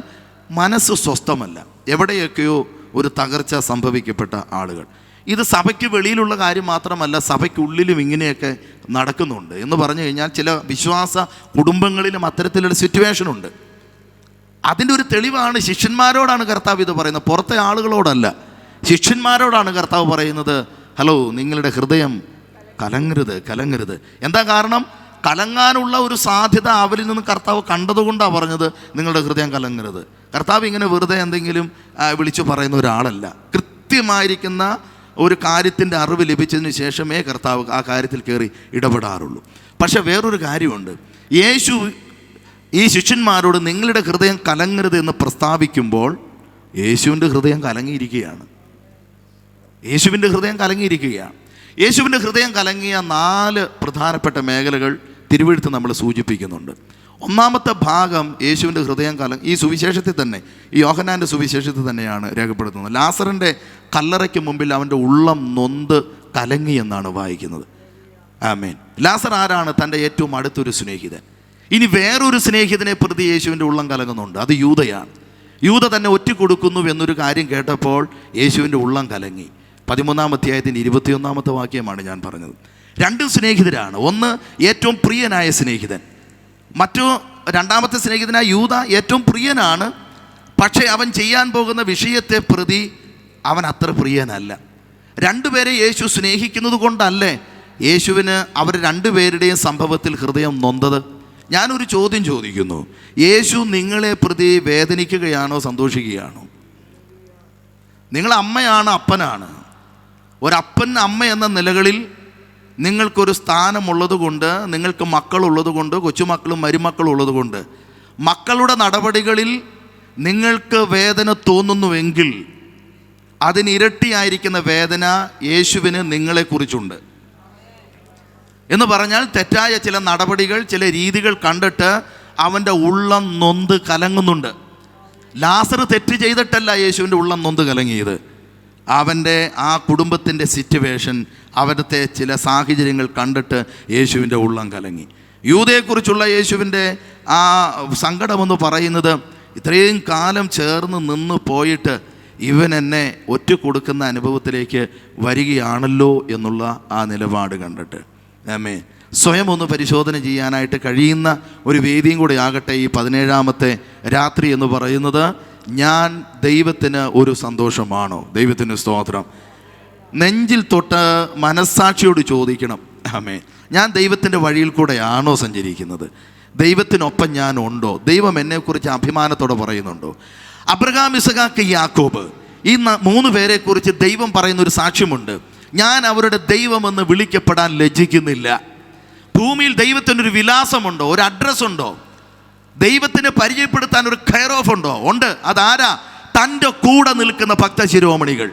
മനസ്സ് സ്വസ്ഥമല്ല, എവിടെയൊക്കെയോ ഒരു തകർച്ച സംഭവിക്കപ്പെട്ട ആളുകൾ. ഇത് സഭയ്ക്ക് വെളിയിലുള്ള കാര്യം മാത്രമല്ല, സഭയ്ക്കുള്ളിലും ഇങ്ങനെയൊക്കെ നടക്കുന്നുണ്ട്. എന്ന് പറഞ്ഞു കഴിഞ്ഞാൽ ചില വിശ്വാസ കുടുംബങ്ങളിലും അത്തരത്തിലുള്ള സിറ്റുവേഷൻ ഉണ്ട്. അതിൻ്റെ ഒരു തെളിവാണ് ശിഷ്യന്മാരോടാണ് കർത്താവ് ഇത് പറയുന്നത്, പുറത്തെ ആളുകളോടല്ല, ശിഷ്യന്മാരോടാണ് കർത്താവ് പറയുന്നത്, ഹലോ, നിങ്ങളുടെ ഹൃദയം കലങ്ങരുത്. എന്താ കാരണം? കലങ്ങാനുള്ള ഒരു സാധ്യത അവരിൽ നിന്ന് കർത്താവ് കണ്ടതുകൊണ്ടാണ് പറഞ്ഞത് നിങ്ങളുടെ ഹൃദയം കലങ്ങരുത്. കർത്താവ് ഇങ്ങനെ വെറുതെ എന്തെങ്കിലും വിളിച്ചു പറയുന്ന ഒരാളല്ല. കൃത്യമായിരിക്കുന്ന ഒരു കാര്യത്തിൻ്റെ അറിവ് ലഭിച്ചതിന് ശേഷമേ കർത്താവ് ആ കാര്യത്തിൽ കയറി ഇടപെടാറുള്ളൂ. പക്ഷെ വേറൊരു കാര്യമുണ്ട്, യേശു ഈ ശിഷ്യന്മാരോട് നിങ്ങളുടെ ഹൃദയം കലങ്ങരുത് എന്ന് പ്രസ്താവിക്കുമ്പോൾ യേശുവിൻ്റെ ഹൃദയം കലങ്ങിയിരിക്കുകയാണ്. യേശുവിൻ്റെ ഹൃദയം കലങ്ങിയ 4 പ്രധാനപ്പെട്ട മേഖലകൾ തിരുവെഴുത്ത് നമ്മൾ സൂചിപ്പിക്കുന്നുണ്ട്. ഒന്നാമത്തെ ഭാഗം യേശുവിൻ്റെ ഹൃദയം ഈ സുവിശേഷത്തിൽ തന്നെ, ഈ യോഹന്നാൻ്റെ സുവിശേഷത്തിൽ തന്നെയാണ് രേഖപ്പെടുത്തുന്നത്. ലാസറിൻ്റെ കല്ലറയ്ക്ക് മുമ്പിൽ അവൻ്റെ ഉള്ളം നൊന്ത് കലങ്ങി എന്നാണ് വായിക്കുന്നത്. ആമേൻ. ലാസർ ആരാണ്? തൻ്റെ ഏറ്റവും അടുത്തൊരു സ്നേഹിതൻ. ഇനി വേറൊരു സ്നേഹിതനെ പ്രതി യേശുവിൻ്റെ ഉള്ളം കലങ്ങുന്നുണ്ട്, അത് യൂദയാണ്. യൂദ തന്നെ ഒറ്റിക്കൊടുക്കുന്നു എന്നൊരു കാര്യം കേട്ടപ്പോൾ യേശുവിൻ്റെ ഉള്ളം കലങ്ങി. 13-ാം അധ്യായത്തിൻ്റെ 21-ാമത്തെ വാക്യമാണ് ഞാൻ പറഞ്ഞത്. 2 സ്നേഹിതരാണ്. ഒന്ന് ഏറ്റവും പ്രിയനായ സ്നേഹിതൻ, രണ്ടാമത്തെ സ്നേഹിതനായ യൂദ ഏറ്റവും പ്രിയനാണ്, പക്ഷേ അവൻ ചെയ്യാൻ പോകുന്ന വിഷയത്തെ പ്രതി അവൻ അത്ര പ്രിയനല്ല. 2 പേരെ യേശു സ്നേഹിക്കുന്നത് കൊണ്ടല്ലേ യേശുവിന് അവർ 2 പേരുടെയും സംഭവത്തിൽ ഹൃദയം നൊന്തത്? ഞാനൊരു ചോദ്യം ചോദിക്കുന്നു, യേശു നിങ്ങളെ പ്രതി വേദനിക്കുകയാണോ സന്തോഷിക്കുകയാണോ? നിങ്ങൾ അമ്മയാണ്, അപ്പനാണ്. ഒരപ്പൻ അമ്മ എന്ന നിലകളിൽ നിങ്ങൾക്കൊരു സ്ഥാനമുള്ളത് കൊണ്ട്, നിങ്ങൾക്ക് മക്കളുള്ളത് കൊണ്ട്, കൊച്ചുമക്കളും മരുമക്കളും ഉള്ളത് കൊണ്ട്, മക്കളുടെ നടപടികളിൽ നിങ്ങൾക്ക് വേദന തോന്നുന്നുവെങ്കിൽ അതിനിരട്ടിയായിരിക്കുന്ന വേദന യേശുവിന് നിങ്ങളെക്കുറിച്ചുണ്ട്. എന്ന് പറഞ്ഞാൽ തെറ്റായ ചില നടപടികൾ, ചില രീതികൾ കണ്ടിട്ട് അവൻ്റെ ഉള്ളം നൊന്ത് കലങ്ങുന്നുണ്ട്. ലാസർ തെറ്റ് ചെയ്തിട്ടല്ല യേശുവിൻ്റെ ഉള്ളം നൊന്ത് കലങ്ങിയത്, അവൻ്റെ ആ കുടുംബത്തിൻ്റെ സിറ്റുവേഷൻ, അവിടുത്തെ ചില സാഹചര്യങ്ങൾ കണ്ടിട്ട് യേശുവിൻ്റെ ഉള്ളം കലങ്ങി. യൂദയെക്കുറിച്ചുള്ള യേശുവിൻ്റെ ആ സങ്കടമെന്ന് പറയുന്നത്, ഇത്രയും കാലം ചേർന്ന് നിന്ന് പോയിട്ട് ഇവൻ എന്നെ ഒറ്റ കൊടുക്കുന്ന അനുഭവത്തിലേക്ക് വരികയാണല്ലോ എന്നുള്ള ആ നിലപാട് കണ്ടിട്ട് ആമേൻ. സ്വയം ഒന്ന് പരിശോധന ചെയ്യാനായിട്ട് കഴിയുന്ന ഒരു വേദിയും കൂടെ ആകട്ടെ ഈ 17-ാമത്തെ രാത്രി എന്ന് പറയുന്നത്. ഞാൻ ദൈവത്തിന് ഒരു സന്തോഷമാണോ? ദൈവത്തിന് സ്തോത്രം. നെഞ്ചിൽ തൊട്ട് മനസ്സാക്ഷിയോട് ചോദിക്കണം, ആമേൻ, ഞാൻ ദൈവത്തിൻ്റെ വഴിയിൽ കൂടെയാണോ സഞ്ചരിക്കുന്നത്? ദൈവത്തിനൊപ്പം ഞാൻ ഉണ്ടോ? ദൈവം എന്നെക്കുറിച്ച് അഭിമാനത്തോടെ പറയുന്നുണ്ടോ? അബ്രഹാം, ഇസഹാക്ക്, യാക്കോബ്, ഈ 3 പേരെക്കുറിച്ച് ദൈവം പറയുന്നൊരു സാക്ഷ്യമുണ്ട്, ഞാൻ അവരുടെ ദൈവമെന്ന് വിളിക്കപ്പെടാൻ ലജ്ജിക്കുന്നില്ല. ഭൂമിയിൽ ദൈവത്തിനൊരു വിലാസമുണ്ടോ? ഒരു അഡ്രസ്സുണ്ടോ? ദൈവത്തിനെ പരിചയപ്പെടുത്താൻ ഒരു കെയർ ഓഫ് ഉണ്ടോ? ഉണ്ട്. അതാരാ? തൻ്റെ കൂടെ നിൽക്കുന്ന ഭക്തശിരോമണികൾ.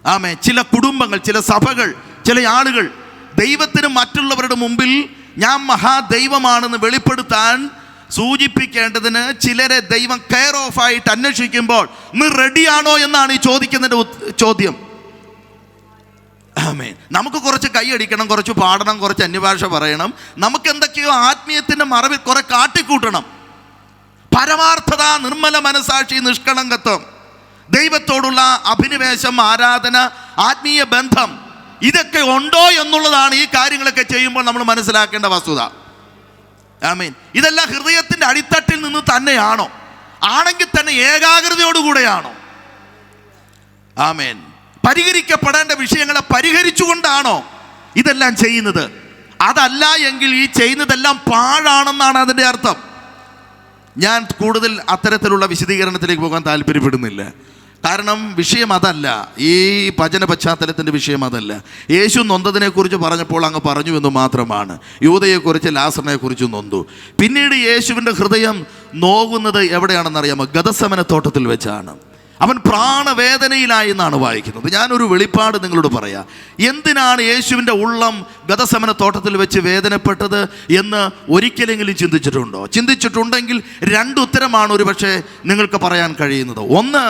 ആമേൻ. ചില കുടുംബങ്ങൾ, ചില സഭകൾ, ചില ആളുകൾ ദൈവത്തിന് മറ്റുള്ളവരുടെ മുമ്പിൽ ഞാൻ മഹാദൈവമാണെന്ന് വെളിപ്പെടുത്താൻ സൂചിപ്പിക്കേണ്ടതിന് ചിലരെ ദൈവം കെയർ ഓഫ് ആയിട്ട് അന്വേഷിക്കുമ്പോൾ നീ റെഡിയാണോ എന്നാണ് ഈ ചോദിക്കുന്നതിൻ്റെ ചോദ്യം. ആമേൻ. നമുക്ക് കുറച്ച് കൈയടിക്കണം, കുറച്ച് പാടണം, കുറച്ച് അന്യഭാഷ പറയണം, നമുക്ക് എന്തൊക്കെയോ ആത്മീയത്തിൻ്റെ മറവിൽ കുറെ കാട്ടിക്കൂട്ടണം. പരമാർത്ഥത, നിർമ്മല മനസാക്ഷി, നിഷ്കളങ്കത്വം, ദൈവത്തോടുള്ള അഭിനിവേശം, ആരാധന, ആത്മീയ ബന്ധം, ഇതൊക്കെ ഉണ്ടോ എന്നുള്ളതാണ് ഈ കാര്യങ്ങളൊക്കെ ചെയ്യുമ്പോൾ നമ്മൾ മനസ്സിലാക്കേണ്ട വസ്തുത. ആമേൻ. ഇതെല്ലാം ഹൃദയത്തിൻ്റെ അടിത്തട്ടിൽ നിന്ന് തന്നെയാണോ? ആണെങ്കിൽ തന്നെ ഏകാഗ്രതയോടുകൂടെയാണോ? ആമേൻ. പരിഹരിക്കപ്പെടേണ്ട വിഷയങ്ങളെ പരിഹരിച്ചുകൊണ്ടാണോ ഇതെല്ലാം ചെയ്യുന്നത്? അതല്ല എങ്കിൽ ഈ ചെയ്യുന്നതെല്ലാം പാഴാണെന്നാണ് അതിൻ്റെ അർത്ഥം. ഞാൻ കൂടുതൽ അത്തരത്തിലുള്ള വിശദീകരണത്തിലേക്ക് പോകാൻ താല്പര്യപ്പെടുന്നില്ല. കാരണം വിഷയം അതല്ല, ഈ ഭജന പശ്ചാത്തലത്തിൻ്റെ വിഷയം അതല്ല. യേശു നൊന്തതിനെക്കുറിച്ച് പറഞ്ഞപ്പോൾ അങ്ങ് പറഞ്ഞു എന്ന് മാത്രമാണ്. യൂദയെക്കുറിച്ച്, ലാസറിനെക്കുറിച്ച് നൊന്തു. പിന്നീട് യേശുവിൻ്റെ ഹൃദയം നോവുന്നത് എവിടെയാണെന്നറിയാമോ? ഗദസമന തോട്ടത്തിൽ വെച്ചാണ്. അവൻ പ്രാണവേദനയിലായി എന്നാണ് വായിക്കുന്നത്. ഞാനൊരു വെളിപ്പാട് നിങ്ങളോട് പറയാം. എന്തിനാണ് യേശുവിൻ്റെ ഉള്ളം ഗദസമന തോട്ടത്തിൽ വെച്ച് വേദനപ്പെട്ടത് എന്ന് ഒരിക്കലെങ്കിലും ചിന്തിച്ചിട്ടുണ്ടോ? ചിന്തിച്ചിട്ടുണ്ടെങ്കിൽ രണ്ട് ഉത്തരമാണ് ഒരു പക്ഷേ നിങ്ങൾക്ക് പറയാൻ കഴിയുന്നത്. ഒന്ന്,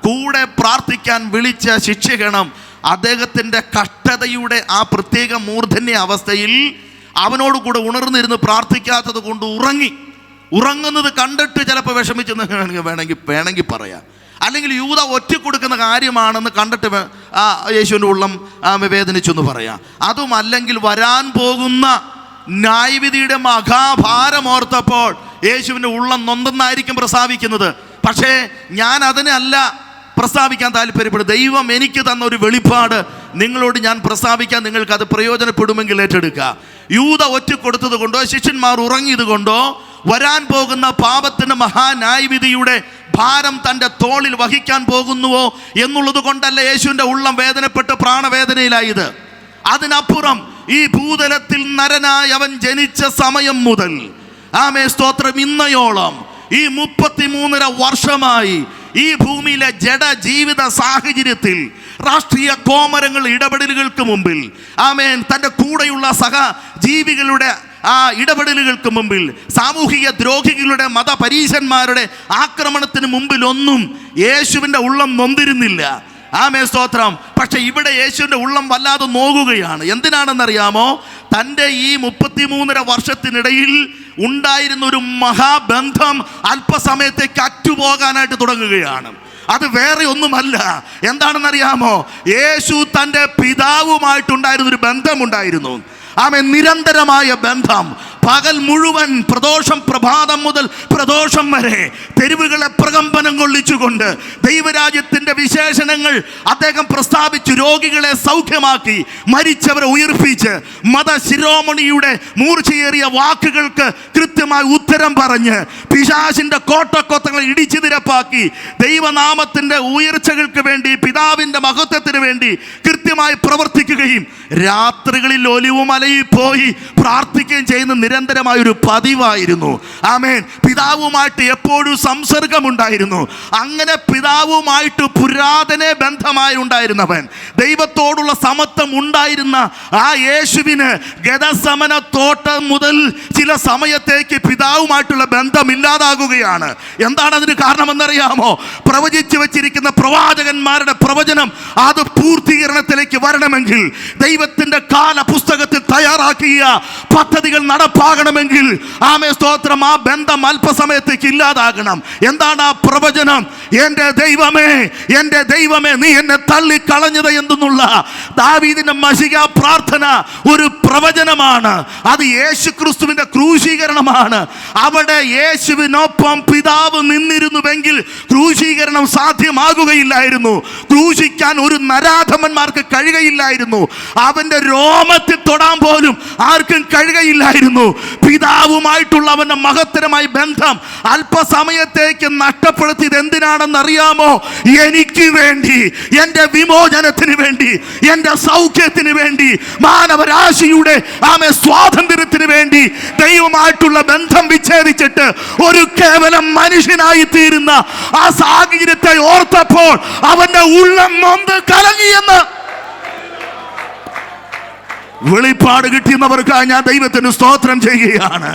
കൂടെ പ്രാർത്ഥിക്കാൻ വിളിച്ച ശിക്ഷകണം അദ്ദേഹത്തിൻ്റെ കഷ്ടതയുടെ ആ പ്രത്യേക മൂർധന്യ അവസ്ഥയിൽ അവനോട് കൂടെ ഉണർന്നിരുന്ന് പ്രാർത്ഥിക്കാത്തത് കൊണ്ട് ഉറങ്ങുന്നത് കണ്ടിട്ട് ചിലപ്പോൾ വിഷമിച്ചെന്ന് വേണമെങ്കിൽ പറയാം. അല്ലെങ്കിൽ യൂദ ഒറ്റക്കൊടുക്കുന്ന കാര്യമാണെന്ന് കണ്ടിട്ട് യേശുവിൻ്റെ ഉള്ളം വേദനിച്ചെന്ന് പറയാം. അതുമല്ലെങ്കിൽ വരാൻ പോകുന്ന ന്യായവിധിയുടെ മഹാഭാരമോർത്തപ്പോൾ യേശുവിൻ്റെ ഉള്ളം നൊന്തെന്നായിരിക്കും പ്രസ്താവിക്കുന്നത്. പക്ഷേ ഞാൻ അതിനല്ല പ്രസ്താവിക്കാൻ താല്പര്യപ്പെടും. ദൈവം എനിക്ക് തന്ന ഒരു വെളിപ്പാട് നിങ്ങളോട് ഞാൻ പ്രസ്താവിക്കാൻ, നിങ്ങൾക്കത് പ്രയോജനപ്പെടുമെങ്കിൽ ഏറ്റെടുക്കുക. യൂദ ഒറ്റക്കൊടുത്തത് കൊണ്ടോ ശിഷ്യന്മാർ ഉറങ്ങിയത് കൊണ്ടോ വരാൻ പോകുന്ന പാപത്തിൻ്റെ മഹാന്യായവിധിയുടെ ഭാരം തൻ്റെ തോളിൽ വഹിക്കാൻ പോകുന്നുവോ എന്നുള്ളത് കൊണ്ടല്ല യേശുവിൻ്റെ ഉള്ളം വേദനപ്പെട്ട് പ്രാണവേദനയിലായത്. അതിനപ്പുറം ഈ ഭൂതലത്തിൽ നരനായി അവൻ ജനിച്ച സമയം മുതൽ സ്തോത്രം ഇന്നയോളം ഈ 33.5 വർഷമായി ഈ ഭൂമിയിലെ ജഡജീവിത സാഹചര്യത്തിൽ രാഷ്ട്രീയ കോമരങ്ങൾ ഇടപെടലുകൾക്ക് മുമ്പിൽ തൻ്റെ കൂടെയുള്ള സഹജീവികളുടെ ഇടപെടലുകൾക്ക് മുമ്പിൽ, സാമൂഹിക ദ്രോഹികളുടെ മതപരീശന്മാരുടെ ആക്രമണത്തിന് മുമ്പിലൊന്നും യേശുവിൻ്റെ ഉള്ളം നൊന്തിരുന്നില്ല. സ്തോത്രം. പക്ഷെ ഇവിടെ യേശുവിൻ്റെ ഉള്ളം വല്ലാതെ നോക്കുകയാണ്. എന്തിനാണെന്നറിയാമോ? തൻ്റെ ഈ 33.5 വർഷത്തിനിടയിൽ ഉണ്ടായിരുന്ന ഒരു മഹാബന്ധം അല്പസമയത്തേക്ക് അറ്റുപോകാനായിട്ട് തുടങ്ങുകയാണ്. അത് വേറെ ഒന്നുമല്ല. എന്താണെന്നറിയാമോ? യേശു തൻ്റെ പിതാവുമായിട്ടുണ്ടായിരുന്നൊരു ബന്ധമുണ്ടായിരുന്നു. നിരന്തരമായ ബന്ധം. പകൽ മുഴുവൻ പ്രദോഷം, പ്രഭാതം മുതൽ പ്രദോഷം വരെ തെരുവുകളെ പ്രകമ്പനം കൊള്ളിച്ചുകൊണ്ട് ദൈവരാജ്യത്തിൻ്റെ വിശേഷണങ്ങൾ അദ്ദേഹം പ്രസ്താവിച്ചു. രോഗികളെ സൗഖ്യമാക്കി, മരിച്ചവരെ ഉയർപ്പിച്ച്, മതശിരോമണിയുടെ മൂർച്ചയേറിയ വാക്കുകൾക്ക് കൃത്യമായി ഉത്തരം പറഞ്ഞ്, പിശാചിൻ്റെ കോട്ടക്കൊത്തങ്ങളെ ഇടിച്ചു നിരപ്പാക്കി, ദൈവനാമത്തിൻ്റെ ഉയർച്ചകൾക്ക് വേണ്ടി, പിതാവിൻ്റെ മഹത്വത്തിന് വേണ്ടി കൃത്യമായി പ്രവർത്തിക്കുകയും രാത്രികളിൽ ഒലിവുമലയിൽ പോയി പ്രാർത്ഥിക്കുകയും ചെയ്യുന്ന നിരന്തരമായൊരു പതിവായിരുന്നു. പിതാവുമായിട്ട് എപ്പോഴും സംസർഗമുണ്ടായിരുന്നു. അങ്ങനെ പിതാവുമായിട്ട് പുരാതന ബന്ധമായി ഉണ്ടായിരുന്നവൻ, ദൈവത്തോടുള്ള സമത്വം ഉണ്ടായിരുന്ന ആ യേശുവിന് ഗദസമന തോട്ടം മുതൽ ചില സമയത്തേക്ക് പിതാവുമായിട്ടുള്ള ബന്ധമില്ലാതാകുകയാണ്. എന്താണ് അതിന് കാരണമെന്നറിയാമോ? പ്രവചിച്ചു വെച്ചിരിക്കുന്ന പ്രവാചകന്മാരുടെ പ്രവചനം അത് പൂർത്തീകരണത്തിലേക്ക് വരണമെങ്കിൽ, ദൈവത്തിൻ്റെ കാല പുസ്തകത്തിൽ തയ്യാറാക്കിയ പദ്ധതികൾ നടപ്പാകണമെങ്കിൽ സ്തോത്രം, ആ ബന്ധം അല്പസമയത്തേക്ക് ഇല്ലാതാകണം. എന്താണ് ആ പ്രവചനം? എൻ്റെ ദൈവമേ, എൻ്റെ ദൈവമേ, നീ എന്നെ തള്ളിക്കളഞ്ഞത് എന്തെന്നുള്ള ദാവീദിന്റെ മശിക പ്രാർത്ഥന ഒരു പ്രവചനമാണ്. അത് യേശു ക്രിസ്തുവിന്റെ ക്രൂശീകരണമാണ്. അവിടെ യേശുവിനൊപ്പം പിതാവ് നിന്നിരുന്നുവെങ്കിൽ ക്രൂശീകരണം സാധ്യമാകുകയില്ലായിരുന്നു. ക്രൂശിക്കാൻ ഒരു നരാധമന്മാർക്ക് കഴിയുകയില്ലായിരുന്നു. അവന്റെ രോമത്തിൽ തൊടാൻ പോലും ആർക്കും കഴിയുകയില്ലായിരുന്നു. പിതാവുമായിട്ടുള്ള അവന്റെ മഹത്തരമായ ബന്ധം അല്പസമയത്തേക്ക് നഷ്ടപ്പെടുത്തിയത് എന്തിനാണെന്നറിയാമോ? എനിക്ക് വേണ്ടി, എൻ്റെ വിമോചനത്തിന് വേണ്ടി, എൻ്റെ സൗഖ്യത്തിന് വേണ്ടി, മാനവരാശിയുടെ സ്വാതന്ത്ര്യത്തിന് വേണ്ടി ദൈവമായിട്ടുള്ള ബന്ധം വിച്ഛേദിച്ചിട്ട് ഒരു കേവലം മനുഷ്യനായി തീരുന്ന ആ സാഹചര്യത്തെ ഓർത്തപ്പോൾ അവന്റെ ഉള്ളം നൊന്ത് കലങ്ങിയെന്ന് വെളിപ്പാട് കിട്ടിയെന്നവർക്കായി ഞാൻ ദൈവത്തിന് സ്തോത്രം ചെയ്യുകയാണ്.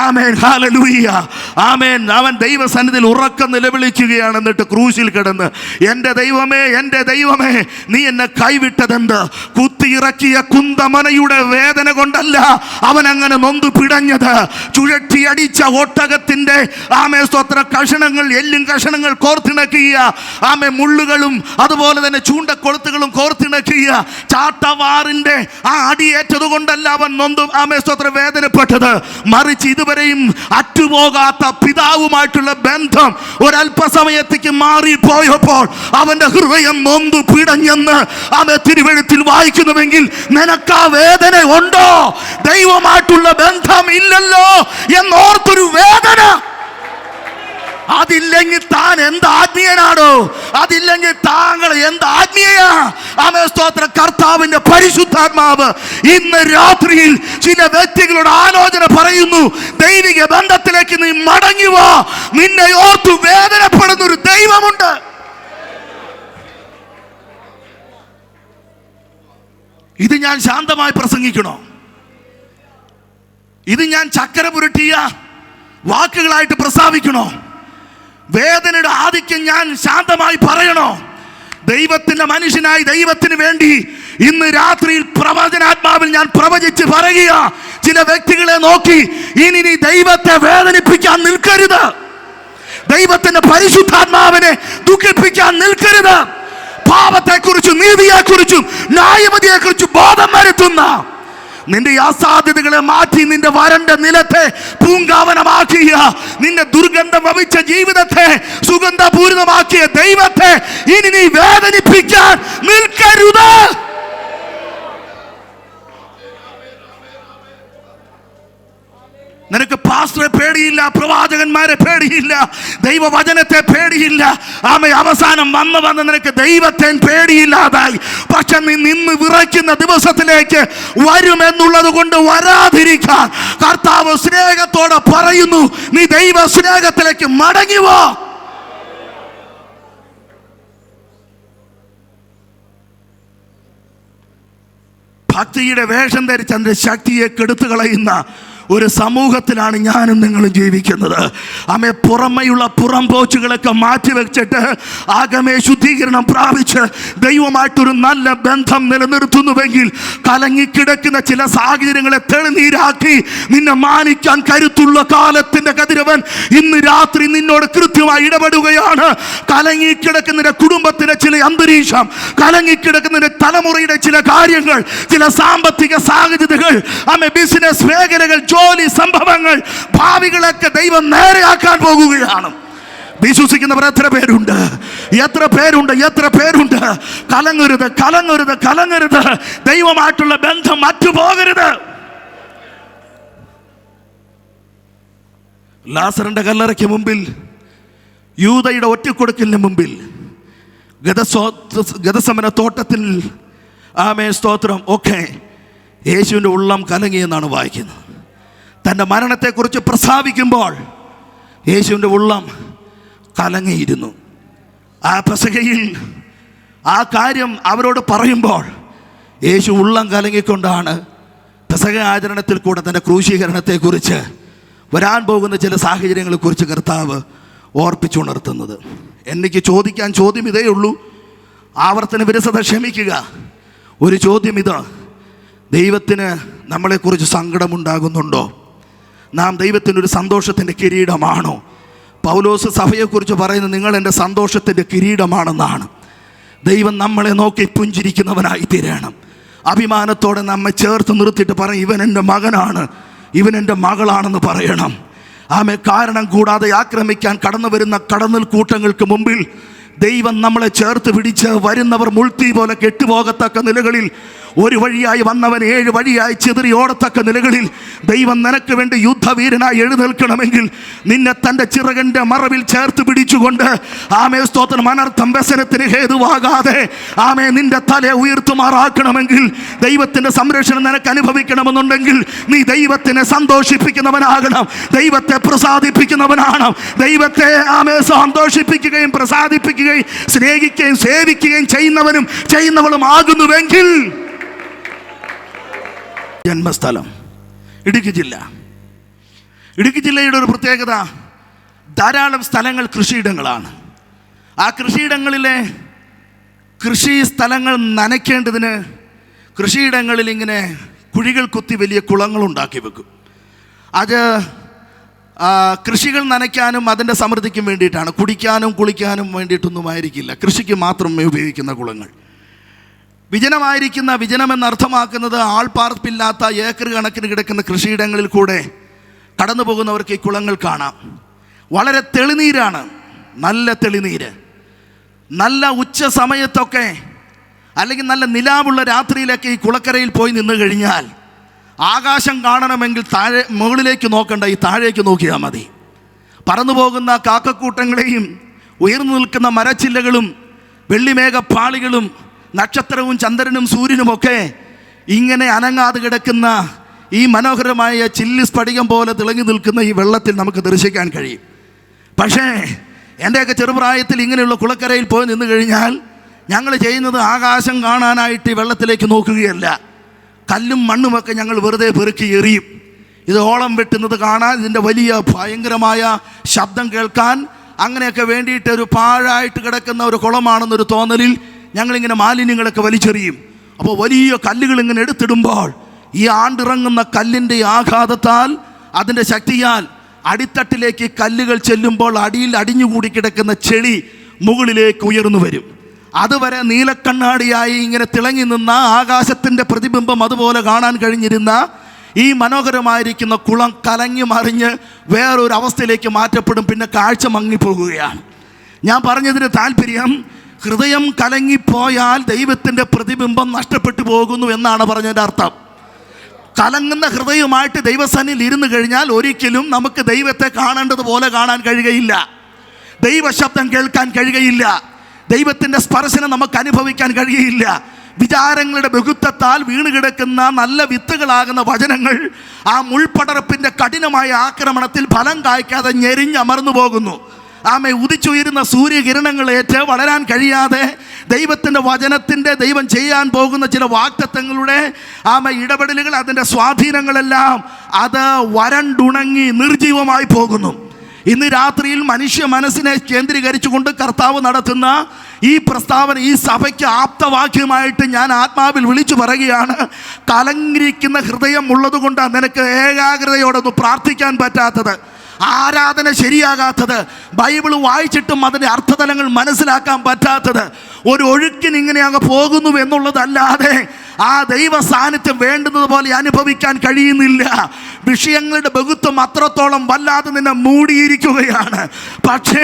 ആമേൻ, ഹല്ലേലൂയ, ആമേൻ. അവൻ ദൈവസന്നിധിയിൽ ഉറക്കം നിലവിളിക്കുകയാണ്. എന്നിട്ട് ക്രൂശിൽ കിടന്ന്, എൻ്റെ ദൈവമേ, എൻ്റെ ദൈവമേ, നീ എന്നെ കൈവിട്ടതെന്ത്? കുത്തിയിറക്കിയ കുന്തമനയുടെ വേദന കൊണ്ടല്ല അവൻ അങ്ങനെ നൊന്തു പിടഞ്ഞത്. ചുഴറ്റിയടിച്ച ഒട്ടകത്തിന്റെ സ്തോത്ര കഷണങ്ങൾ, എല്ലും കഷണങ്ങൾ കോർത്തിണക്കിയ മുള്ളുകളും അതുപോലെ തന്നെ ചൂണ്ടക്കൊളുത്തുകളും കോർത്തിണക്കിയ ചാട്ടവാറിന്റെ ആ അടിയേറ്റത് കൊണ്ടല്ല അവൻ നൊന്തു സ്തോത്ര വേദനപ്പെട്ടത്. മറിച്ച് ഇതുവരെയും അറ്റുപോകാത്ത പിതാവുമായിട്ടുള്ള ബന്ധം ഒരല്പസമയത്തേക്ക് മാറിപ്പോയപ്പോൾ അവന്റെ ഹൃദയം നൊന്തു പിടഞ്ഞെന്ന് തിരുവെഴുത്തിൽ വായിക്കുന്നുവെങ്കിൽ നിനക്ക് ആ വേദന ഉണ്ടോ? ദൈവമായിട്ടുള്ള ബന്ധം ഇല്ലല്ലോ എന്നോർത്തൊരു വേദന. അതില്ലെങ്കിൽ താൻ എന്ത് ആത്മീയനാണോ? അതില്ലെങ്കിൽ താങ്കൾ എന്ത് ആത്മീയ? സ്തോത്ര കർത്താവിന്റെ പരിശുദ്ധാത്മാവ് ഇന്ന് രാത്രിയിൽ ചില വ്യക്തികളുടെ ആലോചന പറയുന്നു. ദൈവിക ബന്ധത്തിലേക്ക് നീ മടങ്ങി വാ. നിന്നെ ഓർത്തു വേദനപ്പെടുന്ന ഒരു ദൈവമുണ്ട്. ഇത് ഞാൻ ശാന്തമായി പ്രസംഗിക്കണോ? ഇത് ഞാൻ ചക്കര പുരട്ടിയ വാക്കുകളായിട്ട് പ്രസ്താവിക്കണോ? വേദനയുടെ ആധിക്യം ഞാൻ ശാന്തമായി പറയണോ? ദൈവത്തിന്റെ മനുഷ്യനായി ദൈവത്തിന് വേണ്ടി ഇന്ന് രാത്രിയിൽ പ്രവചനാത്മാവിൽ ഞാൻ പ്രവചിച്ച് പറയുക, ചില വ്യക്തികളെ നോക്കി, ഇനി നീ ദൈവത്തെ വേദനിപ്പിക്കാൻ നിൽക്കരുത്. ദൈവത്തിന്റെ പരിശുദ്ധാത്മാവിനെ ദുഃഖിപ്പിക്കാൻ നിൽക്കരുത്. പാപത്തെക്കുറിച്ചും നീതിയെക്കുറിച്ചും ന്യായവിധിയെക്കുറിച്ചും ബോധം വരുത്തുന്ന നിന്റെ അസാധ്യതകളെ മാറ്റി നിന്റെ വരണ്ട നിലത്തെ പൂങ്കാവനമാക്കിയ, നിന്റെ ദുർഗന്ധം വമിച്ച ജീവിതത്തെ സുഗന്ധപൂരിതമാക്കിയ ദൈവത്തെ ഇനി നീ വേദനിപ്പിക്കാൻ നിൽക്കരുത്. നിനക്ക് പാസ്റ്ററെ പേടിയില്ല, പ്രവാചകന്മാരെ പേടിയില്ല, ദൈവവചനത്തെ പേടിയില്ല. അവസാനം വന്ന് നിനക്ക് ദൈവത്തെ പേടിയില്ലാതായി. പക്ഷെ നീ നിന്ന് വിറയ്ക്കുന്ന ദിവസത്തിലേക്ക് വരുമെന്നുള്ളത് കൊണ്ട് വരാതിരിക്കാൻ കർത്താവ് സ്നേഹത്തോടെ പറയുന്നു, നീ ദൈവ സ്നേഹത്തിലേക്ക് മടങ്ങിവോ. ഭക്തിയുടെ വേഷം ധരിച്ച് അതിന്റെ ശക്തിയെ കെടുത്തു കളയുന്ന ഒരു സമൂഹത്തിലാണ് ഞാനും നിങ്ങളും ജീവിക്കുന്നത്. പുറമെയുള്ള പുറംപോച്ചുകളൊക്കെ മാറ്റിവെച്ചിട്ട് ആകമേ ശുദ്ധീകരണം പ്രാപിച്ച് ദൈവമായിട്ടൊരു നല്ല ബന്ധം നിലനിർത്തുന്നുവെങ്കിൽ കലങ്ങിക്കിടക്കുന്ന ചില സാഹചര്യങ്ങളെ തെളിനീരാക്കി നിന്നെ മാനിക്കാൻ കരുത്തുള്ള കാലത്തിന്റെ കതിരവൻ ഇന്ന് രാത്രി നിന്നോട് കൃത്യമായി ഇടപെടുകയാണ്. കലങ്ങിക്കിടക്കുന്ന കുടുംബത്തിന്റെ ചില അന്തരീക്ഷം, കലങ്ങിക്കിടക്കുന്ന തലമുറയുടെ ചില കാര്യങ്ങൾ, ചില സാമ്പത്തിക സാഹചര്യങ്ങൾ, ബിസിനസ് മേഖലകൾ, ജോലി സംഭവങ്ങൾ, ഭാവികളൊക്കെ ദൈവം നേരെയാക്കാൻ പോകുകയാണ്. വിശ്വസിക്കുന്നവർ എത്ര പേരുണ്ട്? എത്ര പേരുണ്ട്? എത്ര പേരുണ്ട്? കലങ്ങരുത്, കലങ്ങരുത്, കലങ്ങരുത്. ദൈവമായിട്ടുള്ള ബന്ധം മറ്റുപോകരുത്. ലാസറിന്റെ കല്ലറയ്ക്ക് മുമ്പിൽ, യൂദയുടെ ഒറ്റക്കൊടുക്കലിന് മുമ്പിൽ, ഗതസമന തോട്ടത്തിൽ സ്തോത്രം ഒക്കെ യേശുവിൻ്റെ ഉള്ളം കലങ്ങിയെന്നാണ് വായിക്കുന്നത്. തൻ്റെ മരണത്തെക്കുറിച്ച് പ്രസ്താവിക്കുമ്പോൾ യേശുവിൻ്റെ ഉള്ളം കലങ്ങിയിരുന്നു. ആ പെസഹയിൽ ആ കാര്യം അവരോട് പറയുമ്പോൾ യേശു ഉള്ളം കലങ്ങിക്കൊണ്ടാണ് പെസഹ ആചരണത്തിൽ കൂടെ തൻ്റെ ക്രൂശീകരണത്തെക്കുറിച്ച്, വരാൻ പോകുന്ന ചില സാഹചര്യങ്ങളെക്കുറിച്ച് കർത്താവ് ഓർപ്പിച്ചുണർത്തുന്നത്. എനിക്ക് ചോദിക്കാൻ ചോദ്യം ഇതേ ഉള്ളൂ, ആവർത്തന വിരസത ക്ഷമിക്കുക. ഒരു ചോദ്യം ഇതാ, ദൈവത്തിന് നമ്മളെക്കുറിച്ച് സങ്കടമുണ്ടാകുന്നുണ്ടോ? നാം ദൈവത്തിനൊരു സന്തോഷത്തിൻ്റെ കിരീടമാണോ? പൗലോസ് സഭയെക്കുറിച്ച് പറയുന്നത് നിങ്ങൾ എൻ്റെ സന്തോഷത്തിൻ്റെ കിരീടമാണെന്നാണ്. ദൈവം നമ്മളെ നോക്കി പുഞ്ചിരിക്കുന്നവനായി തീരണം. അഭിമാനത്തോടെ നമ്മെ ചേർത്ത് നിർത്തിയിട്ട് പറയും, ഇവൻ എൻ്റെ മകനാണ്, ഇവൻ എൻ്റെ മകളാണെന്ന് പറയണം. കാരണം കൂടാതെ ആക്രമിക്കാൻ കടന്നു വരുന്ന കടന്നൽ കൂട്ടങ്ങൾക്ക് മുമ്പിൽ ദൈവം നമ്മളെ ചേർത്ത് പിടിച്ച് വരുന്നവർ മുൾത്തി പോലെ കെട്ടുപോകത്തക്ക നിലകളിൽ, ഒരു വഴിയായി വന്നവൻ 7 വഴിയായി ചിതറി ഓടത്തക്ക നിലകളിൽ ദൈവം നിനക്ക് വേണ്ടി യുദ്ധവീരനായി എഴുന്നേൽക്കണമെങ്കിൽ നിന്നെ തൻ്റെ ചിറകൻ്റെ മറവിൽ ചേർത്ത് പിടിച്ചുകൊണ്ട് സ്തോത്രം അനർത്ഥം വ്യസനത്തിന് ഹേതുവാകാതെ നിന്റെ തല ഉയർത്തുമാറാക്കണമെങ്കിൽ, ദൈവത്തിൻ്റെ സംരക്ഷണം നിനക്ക് അനുഭവിക്കണമെന്നുണ്ടെങ്കിൽ നീ ദൈവത്തിനെ സന്തോഷിപ്പിക്കുന്നവനാകണം, ദൈവത്തെ പ്രസാദിപ്പിക്കുന്നവനാണ്. ദൈവത്തെ സന്തോഷിപ്പിക്കുകയും പ്രസാദിപ്പിക്കുകയും സ്നേഹിക്കുകയും സേവിക്കുകയും ചെയ്യുന്നവളും ആകുന്നുവെങ്കിൽ, ജന്മസ്ഥലം ഇടുക്കി ജില്ല, ഇടുക്കി ജില്ലയുടെ ഒരു പ്രത്യേകത, ധാരാളം സ്ഥലങ്ങൾ കൃഷിയിടങ്ങളാണ്. ആ കൃഷിയിടങ്ങളിലെ കൃഷി സ്ഥലങ്ങൾ നനയ്ക്കേണ്ടതിന് കൃഷിയിടങ്ങളിൽ ഇങ്ങനെ കുഴികൾ കുത്തി വലിയ കുളങ്ങൾ ഉണ്ടാക്കി വെക്കും. അത് കൃഷികൾ നനയ്ക്കാനും അതിൻ്റെ സമൃദ്ധിക്കും വേണ്ടിയിട്ടാണ്, കുടിക്കാനും കുളിക്കാനും വേണ്ടിയിട്ടൊന്നും ആയിരിക്കില്ല. കൃഷിക്ക് മാത്രമേ ഉപയോഗിക്കുന്ന കുളങ്ങൾ. വിജനമെന്നർത്ഥമാക്കുന്നത് ആൾപ്പാർപ്പില്ലാത്ത ഏക്കർ കണക്കിന് കിടക്കുന്ന കൃഷിയിടങ്ങളിൽ കൂടെ കടന്നു പോകുന്നവർക്ക് ഈ കുളങ്ങൾ കാണാം. വളരെ തെളിനീരാണ്, നല്ല തെളിനീര്. നല്ല ഉച്ച സമയത്തൊക്കെ അല്ലെങ്കിൽ നല്ല നിലാവുള്ള രാത്രിയിലൊക്കെ ഈ കുളക്കരയിൽ പോയി നിന്ന് കഴിഞ്ഞാൽ ആകാശം കാണണമെങ്കിൽ മുകളിലേക്ക് നോക്കണ്ട, ഈ താഴേക്ക് നോക്കിയാൽ മതി. പറന്നു പോകുന്ന കാക്കക്കൂട്ടങ്ങളെയും ഉയർന്നു നിൽക്കുന്ന മരച്ചില്ലകളും വെള്ളിമേഘപ്പാളികളും നക്ഷത്രവും ചന്ദ്രനും സൂര്യനുമൊക്കെ ഇങ്ങനെ അനങ്ങാതെ കിടക്കുന്ന ഈ മനോഹരമായ ചില്ലി സ്ഫടികം പോലെ തിളങ്ങി നിൽക്കുന്ന ഈ വെള്ളത്തിൽ നമുക്ക് ദർശിക്കാൻ കഴിയും. പക്ഷേ എൻ്റെയൊക്കെ ചെറുപ്രായത്തിൽ ഇങ്ങനെയുള്ള കുളക്കരയിൽ പോയി നിന്ന് കഴിഞ്ഞാൽ ഞങ്ങൾ ചെയ്യുന്നത് ആകാശം കാണാനായിട്ട് ഈ വെള്ളത്തിലേക്ക് നോക്കുകയല്ല, കല്ലും മണ്ണുമൊക്കെ ഞങ്ങൾ വെറുതെ പെറുക്കി എറിയും. ഇത് ഓളം വെട്ടുന്നത് കാണാൻ, ഇതിൻ്റെ വലിയ ഭയങ്കരമായ ശബ്ദം കേൾക്കാൻ, അങ്ങനെയൊക്കെ വേണ്ടിയിട്ട് ഒരു പാഴായിട്ട് കിടക്കുന്ന ഒരു കുളമാണെന്നൊരു തോന്നലിൽ ഞങ്ങളിങ്ങനെ മാലിന്യങ്ങളൊക്കെ വലിച്ചെറിയും. അപ്പോൾ വലിയ കല്ലുകൾ ഇങ്ങനെ എടുത്തിടുമ്പോൾ ഈ ആണ്ടിറങ്ങുന്ന കല്ലിൻ്റെ ആഘാതത്താൽ, അതിൻ്റെ ശക്തിയാൽ അടിത്തട്ടിലേക്ക് കല്ലുകൾ ചെല്ലുമ്പോൾ അടിയിൽ അടിഞ്ഞുകൂടി കിടക്കുന്ന ചെളി മുകളിലേക്ക് ഉയർന്നു വരും. അതുവരെ നീലക്കണ്ണാടിയായി ഇങ്ങനെ തിളങ്ങി നിന്ന ആകാശത്തിൻ്റെ പ്രതിബിംബം അതുപോലെ കാണാൻ കഴിഞ്ഞിരുന്ന ഈ മനോഹരമായിരിക്കുന്ന കുളം കലങ്ങി മറിഞ്ഞ് വേറൊരവസ്ഥയിലേക്ക് മാറ്റപ്പെടും. പിന്നെ കാഴ്ച മങ്ങിപ്പോകുകയാണ്. ഞാൻ പറഞ്ഞതിന് താല്പര്യം, ഹൃദയം കലങ്ങിപ്പോയാൽ ദൈവത്തിൻ്റെ പ്രതിബിംബം നഷ്ടപ്പെട്ടു പോകുന്നു എന്നാണ് പറഞ്ഞതിൻ്റെ അർത്ഥം. കലങ്ങുന്ന ഹൃദയവുമായിട്ട് ദൈവസന്നിധിയിൽ ഇരുന്ന് കഴിഞ്ഞാൽ ഒരിക്കലും നമുക്ക് ദൈവത്തെ കാണേണ്ടതുപോലെ കാണാൻ കഴിയുകയില്ല, ദൈവശബ്ദം കേൾക്കാൻ കഴിയുകയില്ല, ദൈവത്തിൻ്റെ സ്പർശനം നമുക്ക് അനുഭവിക്കാൻ കഴിയുകയില്ല. വിചാരങ്ങളുടെ ബഹുത്വത്താൽ വീണ് കിടക്കുന്ന നല്ല വിത്തുകളാകുന്ന വചനങ്ങൾ ആ മുൾപടർപ്പിൻ്റെ കഠിനമായ ആക്രമണത്തിൽ ഫലം കായ്ക്കാതെ ഞെരിഞ്ഞമർന്നു പോകുന്നു. ആമേ, ഉദിച്ചുയരുന്ന സൂര്യകിരണങ്ങളേറ്റ് വളരാൻ കഴിയാതെ ദൈവത്തിൻ്റെ വചനത്തിൻ്റെ ദൈവം ചെയ്യാൻ പോകുന്ന ചില വാഗ്ദത്തങ്ങളുടെ ഇടപെടലുകൾ, അതിൻ്റെ സ്വാധീനങ്ങളെല്ലാം അത് വരണ്ടുണങ്ങി നിർജീവമായി പോകുന്നു. ഇന്ന് രാത്രിയിൽ മനുഷ്യ മനസ്സിനെ കേന്ദ്രീകരിച്ചുകൊണ്ട് കർത്താവ് നടത്തുന്ന ഈ പ്രസ്താവന ഈ സഭയ്ക്ക് ആപ്തവാക്യമായിട്ട് ഞാൻ ആത്മാവിൽ വിളിച്ചു പറയുകയാണ്. കലങ്ങിരിക്കുന്ന ഹൃദയം ഉള്ളതുകൊണ്ടാണ് നിനക്ക് ഏകാഗ്രതയോടൊന്ന് പ്രാർത്ഥിക്കാൻ പറ്റാത്തത്, ആരാധന ശരിയാകാത്തത്, ബൈബിൾ വായിച്ചിട്ടും അതിൻ്റെ അർത്ഥതലങ്ങൾ മനസ്സിലാക്കാൻ പറ്റാത്തത്. ഒരു ഒഴുക്കിന് ഇങ്ങനെ അങ്ങ് പോകുന്നു എന്നുള്ളതല്ലാതെ ആ ദൈവ സാന്നിധ്യം വേണ്ടുന്നത് പോലെ അനുഭവിക്കാൻ കഴിയുന്നില്ല. വിഷയങ്ങളുടെ ബഹുത്വം അത്രത്തോളം വല്ലാതെ നിന്നെ മൂടിയിരിക്കുകയാണ്. പക്ഷേ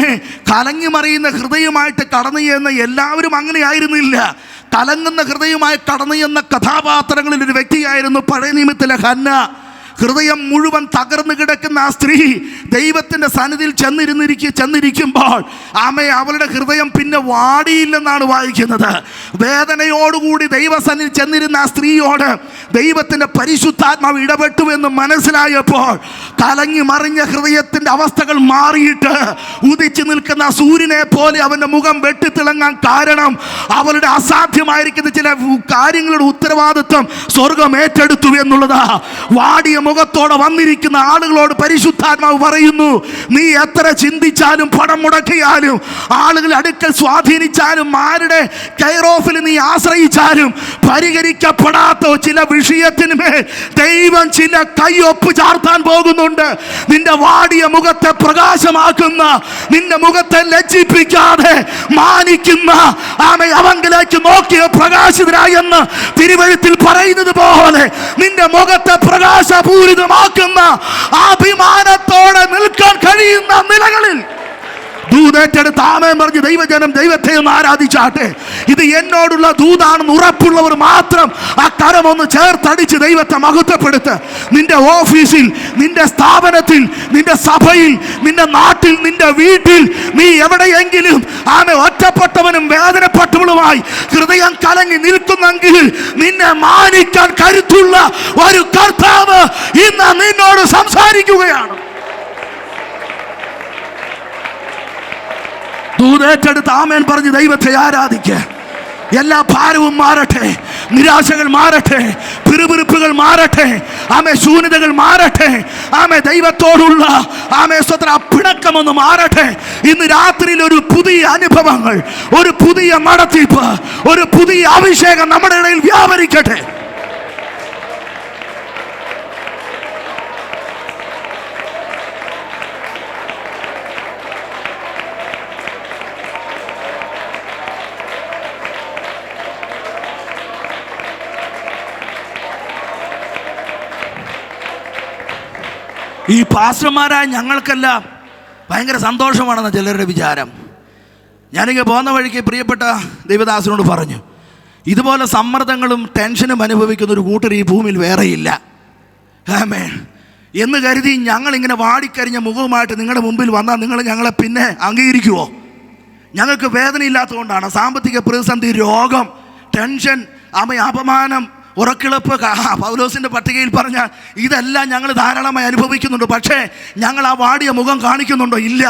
കലങ്ങി മറിയുന്ന ഹൃദയമായിട്ട് കടന്നു ചെന്ന എല്ലാവരും അങ്ങനെ ആയിരുന്നില്ല. കലങ്ങുന്ന ഹൃദയമായി കടന്നു ചെന്ന കഥാപാത്രങ്ങളിൽ ഒരു വ്യക്തിയായിരുന്നു പഴയ നിയമത്തിലെ ഹന്ന. ഹൃദയം മുഴുവൻ തകർന്നു കിടക്കുന്ന ആ സ്ത്രീ ദൈവത്തിൻ്റെ സന്നിധിയിൽ ചെന്നിരിക്കുമ്പോൾ അവളുടെ ഹൃദയം പിന്നെ വാടിയില്ലെന്നാണ് വായിക്കുന്നത്. വേദനയോടുകൂടി ദൈവസന്നിധിയിൽ ചെന്നിരുന്ന ആ സ്ത്രീയോട് ദൈവത്തിൻ്റെ പരിശുദ്ധാത്മാവ് ഇടപെട്ടു എന്ന് മനസ്സിലായപ്പോൾ കലങ്ങി മറിഞ്ഞ ഹൃദയത്തിൻ്റെ അവസ്ഥകൾ മാറിയിട്ട് ഉദിച്ചു നിൽക്കുന്ന സൂര്യനെ പോലെ അവൻ്റെ മുഖം വെട്ടിത്തിളങ്ങാൻ കാരണം അവളുടെ അസാധ്യമായിരിക്കുന്ന ചില കാര്യങ്ങളുടെ ഉത്തരവാദിത്വം സ്വർഗം ഏറ്റെടുത്തു എന്നുള്ളതാ. വാടിയ മുഖത്തോടെ വന്നിരിക്കുന്ന ആളുകളോട് പരിശുദ്ധാത്മാവ് പറയുന്നു, നീ എത്ര ചിന്തിച്ചാലും പണം മുടക്കിയാലും ആളുകൾ അടുക്കൽ സ്വാധീനിച്ചാലും ആരുടെ കെയർ ഓഫിൽ നീ ആശ്രയിച്ചാലും പരിഹരിക്കപ്പെടാത്ത ചില വിഷയത്തിന്മേൽ ദൈവം ചില കൈയൊപ്പ് ചാർത്താൻ പോകുന്നുണ്ട്. നിന്റെ വാടിയ മുഖത്തെ പ്രകാശമാക്കുന്ന, നിന്റെ മുഖത്തെ ലജ്ജിപ്പിക്കാതെ മാനിക്കുന്ന അവങ്കിലേക്ക് നോക്കിയ പ്രകാശിതരായെന്ന് തിരുവഴുത്തിൽ പറയുന്നത് പോലെ നിന്റെ മുഖത്തെ പ്രകാശപൂരിതമാക്കുന്ന അഭിമാനത്തോടെ നിൽക്കാൻ കഴിയുന്ന നിലകളിൽ ദൂതേറ്റെടുത്ത് ആമേൻ പറഞ്ഞ് ദൈവജനം ദൈവത്തെ ഒന്ന് ആരാധിച്ചാട്ടെ. ഇത് എന്നോടുള്ള ദൂതാണെന്ന് ഉറപ്പുള്ളവർ മാത്രം ആ കരമൊന്ന് ചേർത്തടിച്ച് ദൈവത്തെ മഹത്വപ്പെടുത്ത്. നിന്റെ ഓഫീസിൽ, നിന്റെ സ്ഥാപനത്തിൽ, നിന്റെ സഭയിൽ, നിന്റെ നാട്ടിൽ, നിന്റെ വീട്ടിൽ, നീ എവിടെയെങ്കിലും ഒറ്റപ്പെട്ടവനും വേദനപ്പെട്ടവളുമായി ഹൃദയം കലങ്ങി നിൽക്കുന്നെങ്കിൽ നിന്നെ മാനിക്കാൻ കരുത്തുള്ള ഒരു കർത്താവ് ഇന്ന് നിന്നോട് സംസാരിക്കുകയാണ്. ദൂതേറ്റെടുത്ത് ആമേൻ പറഞ്ഞ് ദൈവത്തെ ആരാധിക്കുക. എല്ലാ ഭാരവും മാറട്ടെ, നിരാശകൾ മാറട്ടെ, പിറുപിറുപ്പുകൾ മാറട്ടെ, ആമേ ശൂന്യതകൾ മാറട്ടെ. ആമേ ദൈവത്തോടുള്ള ആമേ സ്വത്ര പിണക്കമൊന്ന് മാറട്ടെ. ഇന്ന് രാത്രിയിൽ ഒരു പുതിയ അനുഭവങ്ങൾ, ഒരു പുതിയ നടത്തിപ്പ്, ഒരു പുതിയ അഭിഷേകം നമ്മുടെ ഇടയിൽ വ്യാപരിക്കട്ടെ. ഈ പാസ്റ്റർമാരായ ഞങ്ങൾക്കെല്ലാം ഭയങ്കര സന്തോഷമാണെന്ന് ചിലരുടെ വിചാരം. ഞാനിങ്ങനെ പോകുന്ന വഴിക്ക് പ്രിയപ്പെട്ട ദൈവദാസനോട് പറഞ്ഞു, ഇതുപോലെ സമ്മർദ്ദങ്ങളും ടെൻഷനും അനുഭവിക്കുന്ന ഒരു കൂട്ടർ ഈ ഭൂമിയിൽ വേറെയില്ല. ആമേൻ എന്ന് കരുതി ഞങ്ങളിങ്ങനെ വാടിക്കരിഞ്ഞ മുഖവുമായിട്ട് നിങ്ങളുടെ മുമ്പിൽ വന്നാൽ നിങ്ങൾ ഞങ്ങളെ പിന്നെ അംഗീകരിക്കുമോ? ഞങ്ങൾക്ക് വേദനയില്ലാത്തതുകൊണ്ടാണ്. സാമ്പത്തിക പ്രതിസന്ധി, രോഗം, ടെൻഷൻ, അപമാനം, ഉറക്കിളപ്പ്, പൗലോസിൻ്റെ പട്ടികയിൽ പറഞ്ഞാൽ ഇതെല്ലാം ഞങ്ങൾ ധാരാളമായി അനുഭവിക്കുന്നുണ്ട്. പക്ഷേ ഞങ്ങൾ ആ വാടിയ മുഖം കാണിക്കുന്നുണ്ടോ? ഇല്ല.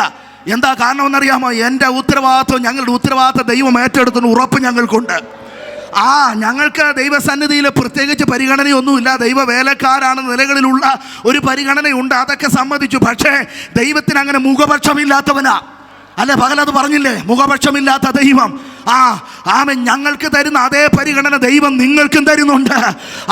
എന്താ കാരണമെന്നറിയാമോ? എൻ്റെ ഉത്തരവാദിത്വം, ഞങ്ങളുടെ ഉത്തരവാദിത്വം ദൈവം ഏറ്റെടുത്തുന്ന ഉറപ്പ് ഞങ്ങൾക്കുണ്ട്. ഞങ്ങൾക്ക് ദൈവസന്നിധിയിൽ പ്രത്യേകിച്ച് പരിഗണനയൊന്നുമില്ല. ദൈവ വേലക്കാരാണ് നിലകളിലുള്ള ഒരു പരിഗണനയുണ്ട്, അതൊക്കെ സമ്മതിച്ചു. പക്ഷേ ദൈവത്തിന് അങ്ങനെ മുഖപക്ഷമില്ലാത്തവനാ. അല്ലെ, പകലത് പറഞ്ഞില്ലേ, മുഖപക്ഷമില്ലാത്ത ദൈവം. ആമേൻ. ഞങ്ങൾക്ക് തരുന്ന അതേ പരിഗണന ദൈവം നിങ്ങൾക്കും തരുന്നുണ്ട്.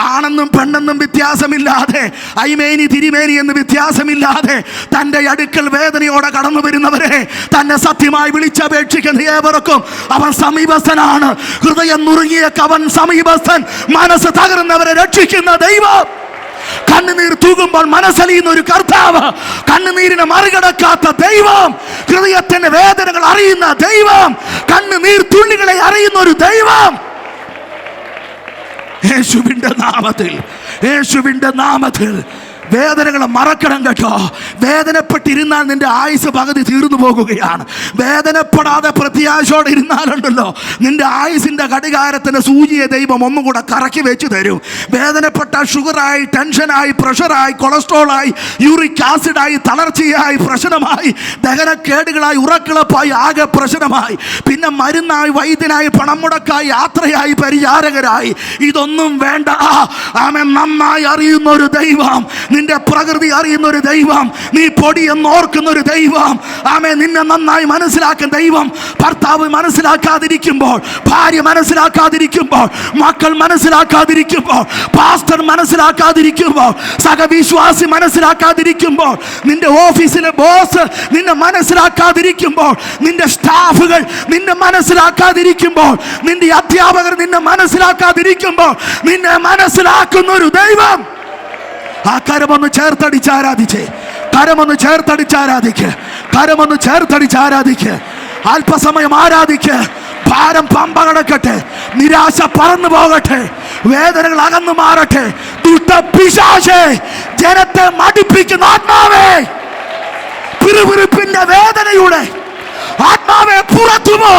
ആണെന്നും പെണ്ണെന്നും വ്യത്യാസമില്ലാതെ, ഐമേനി തിരിമേനി എന്ന് വ്യത്യാസമില്ലാതെ തൻ്റെ അടുക്കൽ വേദനയോടെ കടന്നു വരുന്നവരെ തന്നെ സത്യമായി വിളിച്ചപേക്ഷിക്കുന്ന ഏവർക്കും അവൻ സമീപസ്ഥനാണ്. ഹൃദയം നുറുങ്ങിയേക്ക് അവൻ സമീപസ്ഥൻ. മനസ്സ് തകർന്നവരെ രക്ഷിക്കുന്ന ദൈവം. കണ്ണുനീർ തൂകുമ്പോൾ മനസ്സലിയുന്ന ഒരു കർത്താവ്, കണ്ണുനീരിനെ മറികടക്കാത്ത ദൈവം, ഹൃദയത്തിന്റെ വേദനകൾ അറിയുന്ന ദൈവം, കണ്ണുനീർ തുള്ളികളെ അറിയുന്ന ഒരു ദൈവം. യേശുവിന്റെ നാമത്തിൽ, യേശുവിന്റെ നാമത്തിൽ വേദനകളെ മറക്കണം കേട്ടോ. വേദനപ്പെട്ടിരുന്നാൽ നിന്റെ ആയുസ് പകുതി തീർന്നു പോകുകയാണ്. വേദനപ്പെടാതെ പ്രത്യാശയോടെ ഇരുന്നാലുണ്ടല്ലോ, നിന്റെ ആയുസിന്റെ ഘടികാരത്തിന്റെ സൂചിയെ ദൈവം ഒന്നും കൂടെ കറക്കി വെച്ച് തരും. വേദനപ്പെട്ട ഷുഗറായി, ടെൻഷനായി, പ്രഷറായി, കൊളസ്ട്രോളായി, യൂറിക് ആസിഡായി, തളർച്ചയായി, പ്രശ്നമായി, ദഹനക്കേടുകളായി, ഉറക്കിളപ്പായി, ആകെ പ്രശ്നമായി, പിന്നെ മരുന്നായി, വൈദ്യനായി, പണം മുടക്കായി, യാത്രയായി, പരിചാരകരായി, ഇതൊന്നും വേണ്ട. ആമേൻ. നന്നായി അറിയുന്ന ഒരു ദൈവം, നിന്റെ പ്രകൃതി അറിയുന്ന ഒരു ദൈവം, നീ പൊടി എന്നോർക്കുന്ന ഒരു ദൈവം, ആമേ, നിന്നെ നന്നായി മനസ്സിലാക്കുന്ന ദൈവം. ഭർത്താവ് മനസ്സിലാക്കാതിരിക്കുമ്പോൾ, ഭാര്യ മനസ്സിലാക്കാതിരിക്കുമ്പോൾ, മക്കൾ മനസ്സിലാക്കാതിരിക്കുമ്പോൾ, പാസ്റ്റർ മനസ്സിലാക്കാതിരിക്കുമ്പോൾ, സഹവിശ്വാസി മനസ്സിലാക്കാതിരിക്കുമ്പോൾ, നിന്റെ ഓഫീസിലെ ബോസ് നിന്നെ മനസ്സിലാക്കാതിരിക്കുമ്പോൾ, നിന്റെ സ്റ്റാഫുകൾ നിന്നെ മനസ്സിലാക്കാതിരിക്കുമ്പോൾ, നിന്റെ അധ്യാപകർ നിന്നെ മനസ്സിലാക്കാതിരിക്കുമ്പോൾ, നിന്നെ മനസ്സിലാക്കുന്ന ഒരു ദൈവം. ആ കരമൊന്ന് ചേർത്തടിച്ച് ആരാധിച്ചേ, കരമൊന്ന് ചേർത്തടിച്ച് ആരാധിക്ക്, കരമൊന്ന് ചേർത്തടിച്ച് ആരാധിക്ക്. അല്പസമയം ആരാധിക്ക്. ഭാരം പമ്പ കടക്കട്ടെ, നിരാശ പറന്നു പോകട്ടെ, വേദനകൾ അകന്നു മാറട്ടെ. ദുഷ്ടപിശാചേ, ജനത്തെ മടിപ്പിക്കുന്ന ആത്മാവേ, പിറുപിറുപ്പിന്റെ വേദനയുടെ ആത്മാവേ പുറത്തുപോ.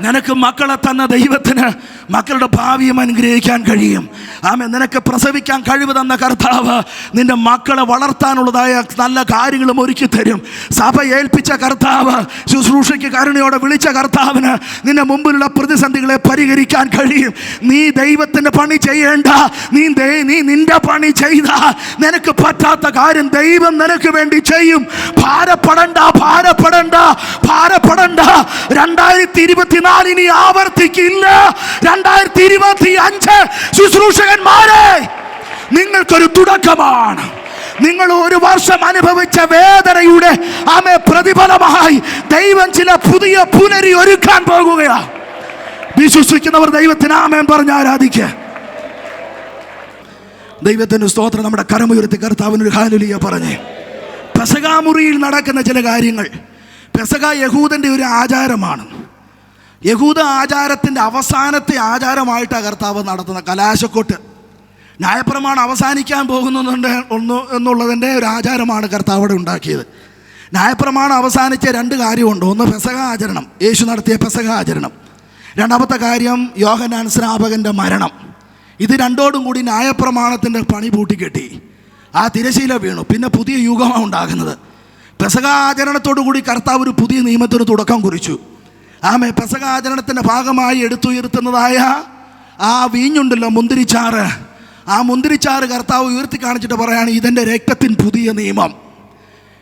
നിനക്ക് മക്കളെ തന്ന ദൈവത്തിന് മക്കളുടെ ഭാവിയും അനുഗ്രഹിക്കാൻ കഴിയും. ആമേൻ. നിനക്ക് പ്രസവിക്കാൻ കഴിവ് തന്ന കർത്താവ് നിന്റെ മക്കളെ വളർത്താനുള്ളതായ നല്ല കാര്യങ്ങളും ഒരുക്കി തരും. സഭ ഏൽപ്പിച്ച കർത്താവ്, ശുശ്രൂഷയ്ക്ക് കരുണയോടെ വിളിച്ച കർത്താവിന് നിന്റെ മുമ്പിലുള്ള പ്രതിസന്ധികളെ പരിഹരിക്കാൻ കഴിയും. നീ ദൈവത്തിൻ്റെ പണി ചെയ്യേണ്ട, നീ നിന്റെ പണി ചെയ്ത നിനക്ക് പറ്റാത്ത കാര്യം ദൈവം നിനക്ക് വേണ്ടി ചെയ്യും. ഭാരപ്പെടണ്ട, ഭാരപ്പെടണ്ട, ഭാരപ്പെടണ്ട. 2024 ഇനി ആവർത്തിക്കില്ല. 2025 ശുശ്രൂഷകന്മാരെ, നിങ്ങൾക്കൊരു തുടക്കമാണ്. നിങ്ങൾ ഒരു വർഷം അനുഭവിച്ച വേദനയുടെ പ്രതിഫലമായി ദൈവം ചില പുതിയ പുനരി ഒരുക്കാൻ പോകുകയാണ്. വിശ്വസിക്കുന്നവർ ദൈവത്തിന് ആമേൻ പറഞ്ഞ് ആരാധിക്കുക. ദൈവത്തിന് സ്തോത്രം. നമ്മുടെ കരമുയർത്തി കർത്താവിനൊരു ഹല്ലേലൂയ പറഞ്ഞേ. പെസഹാമുറിയിൽ നടക്കുന്ന ചില കാര്യങ്ങൾ. പെസഹ യഹൂദൻ്റെ ഒരു ആചാരമാണ്. യഹൂദ ആചാരത്തിൻ്റെ അവസാനത്തെ ആചാരമായിട്ടാണ് കർത്താവ് നടത്തുന്ന കലാശക്കൊട്ട്. ന്യായപ്രമാണം അവസാനിക്കാൻ പോകുന്നുണ്ട് എന്നുള്ളതിൻ്റെ ഒരു ആചാരമാണ് കർത്താവ് അവിടെ ഉണ്ടാക്കിയത്. ന്യായപ്രമാണം അവസാനിച്ച 2 കാര്യമുണ്ട്. ഒന്ന് പെസഹ ആചരണം, യേശു നടത്തിയ പെസഹ ആചരണം. രണ്ടാമത്തെ കാര്യം യോഹന്നാൻ സ്നാപകൻ്റെ മരണം. ഇത് രണ്ടോടും കൂടി ന്യായപ്രമാണത്തിൻ്റെ പണി പൂട്ടിക്കെട്ടി. ആ തിരശീല വീണു. പിന്നെ പുതിയ യുഗമാണ് ഉണ്ടാകുന്നത്. പെസഹ ആചരണത്തോടു കൂടി കർത്താവ് ഒരു പുതിയ നിയമത്തിന് തുടക്കം കുറിച്ചു. ആമേ. പെസഹ ആചരണത്തിൻ്റെ ഭാഗമായി എടുത്തുയർത്തുന്നതായ ആ വീഞ്ഞുണ്ടല്ലോ, മുന്തിരിച്ചാറ്, ആ മുന്തിരിച്ചാറ് കർത്താവ് ഉയർത്തി കാണിച്ചിട്ട് പറയാണ്, ഇതെൻ്റെ രക്തത്തിൻ പുതിയ നിയമം.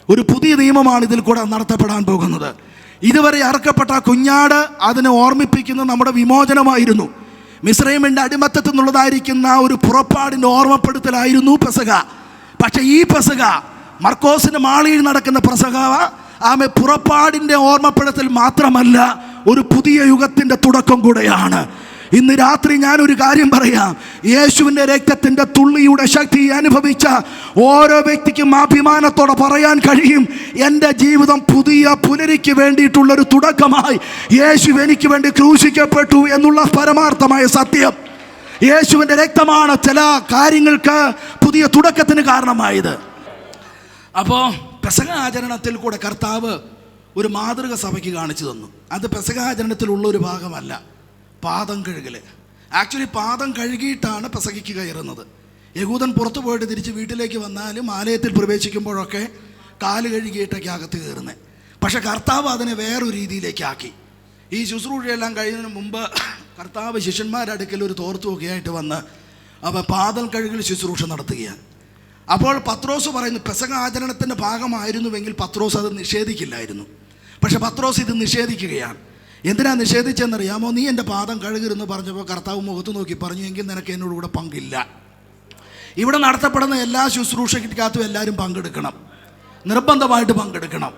ഒരു പുതിയ നിയമമാണ് ഇതിൽ കൂടെ നടത്തപ്പെടാൻ പോകുന്നത്. ഇതുവരെ അറക്കപ്പെട്ട കുഞ്ഞാട് അതിനെ ഓർമ്മിപ്പിക്കുന്ന നമ്മുടെ വിമോചനമായിരുന്നു. മിസ്രൈമിൻ്റെ അടിമത്തത്തിൽ നിന്നുള്ളതായിരിക്കുന്ന ഒരു പുറപ്പാടിൻ്റെ ഓർമ്മപ്പെടുത്തലായിരുന്നു പെസഹ. പക്ഷേ ഈ പെസഹ മർക്കോസിൻ്റെ മാളിയിൽ നടക്കുന്ന പെസഹ ആമേ പുറപ്പാടിൻ്റെ ഓർമ്മപ്പെടുത്തൽ മാത്രമല്ല, ഒരു പുതിയ യുഗത്തിൻ്റെ തുടക്കം കൂടെയാണ്. ഇന്ന് രാത്രി ഞാനൊരു കാര്യം പറയാം. യേശുവിൻ്റെ രക്തത്തിൻ്റെ തുള്ളിയുടെ ശക്തി അനുഭവിച്ച ഓരോ വ്യക്തിക്കും അഭിമാനത്തോടെ പറയാൻ കഴിയും, എൻ്റെ ജീവിതം പുതിയ പുലരിക്ക് വേണ്ടിയിട്ടുള്ളൊരു തുടക്കമായി യേശു എനിക്ക് വേണ്ടി ക്രൂശിക്കപ്പെട്ടു എന്നുള്ള പരമാർത്ഥമായ സത്യം. യേശുവിൻ്റെ രക്തമാണ് ചില കാര്യങ്ങൾക്ക് പുതിയ തുടക്കത്തിന് കാരണമായത്. അപ്പോൾ പെസഹ ആചരണത്തിൽ കൂടെ കർത്താവ് ഒരു മാതൃക സഭയ്ക്ക് കാണിച്ചു തന്നു. അത് പെസഹ ആചരണത്തിലുള്ള ഒരു ഭാഗമല്ല, പാദം കഴുകൽ. ആക്ച്വലി പാദം കഴുകിയിട്ടാണ് പെസഹയ്ക്ക് കയറുന്നത്. യഹൂദൻ പുറത്തു പോയിട്ട് തിരിച്ച് വീട്ടിലേക്ക് വന്നാലും ആലയത്തിൽ പ്രവേശിക്കുമ്പോഴൊക്കെ കാല് കഴുകിയിട്ടൊക്കെ അകത്ത് കയറുന്നത്. പക്ഷെ കർത്താവ് അതിനെ വേറൊരു രീതിയിലേക്കാക്കി. ഈ ശുശ്രൂഷയെല്ലാം കഴിയുന്നതിന് മുമ്പ് കർത്താവ് ശിഷ്യന്മാരുടെ അടുക്കൽ ഒരു തോർത്തുമൊക്കെ ആയിട്ട് വന്ന് പാദം കഴുകൽ ശുശ്രൂഷ നടത്തുകയാണ്. അപ്പോൾ പത്രോസ് പറയുന്നു, പെസഹ ആചരണത്തിൻ്റെ ഭാഗമായിരുന്നുവെങ്കിൽ പത്രോസ് അത് നിഷേധിക്കില്ലായിരുന്നു. പക്ഷെ പത്രോസ് ഇത് നിഷേധിക്കുകയാണ്. എന്തിനാ നിഷേധിച്ചെന്നറിയാമോ? നീ എൻ്റെ പാദം കഴുകരുതെന്ന് പറഞ്ഞപ്പോൾ കർത്താവ് മുഖത്ത് നോക്കി പറഞ്ഞു, എങ്കിൽ നിനക്ക് എന്നോട് കൂടെ പങ്കില്ല. ഇവിടെ നടത്തപ്പെടുന്ന എല്ലാ ശുശ്രൂഷയ്ക്കകത്തും എല്ലാവരും പങ്കെടുക്കണം, നിർബന്ധമായിട്ട് പങ്കെടുക്കണം.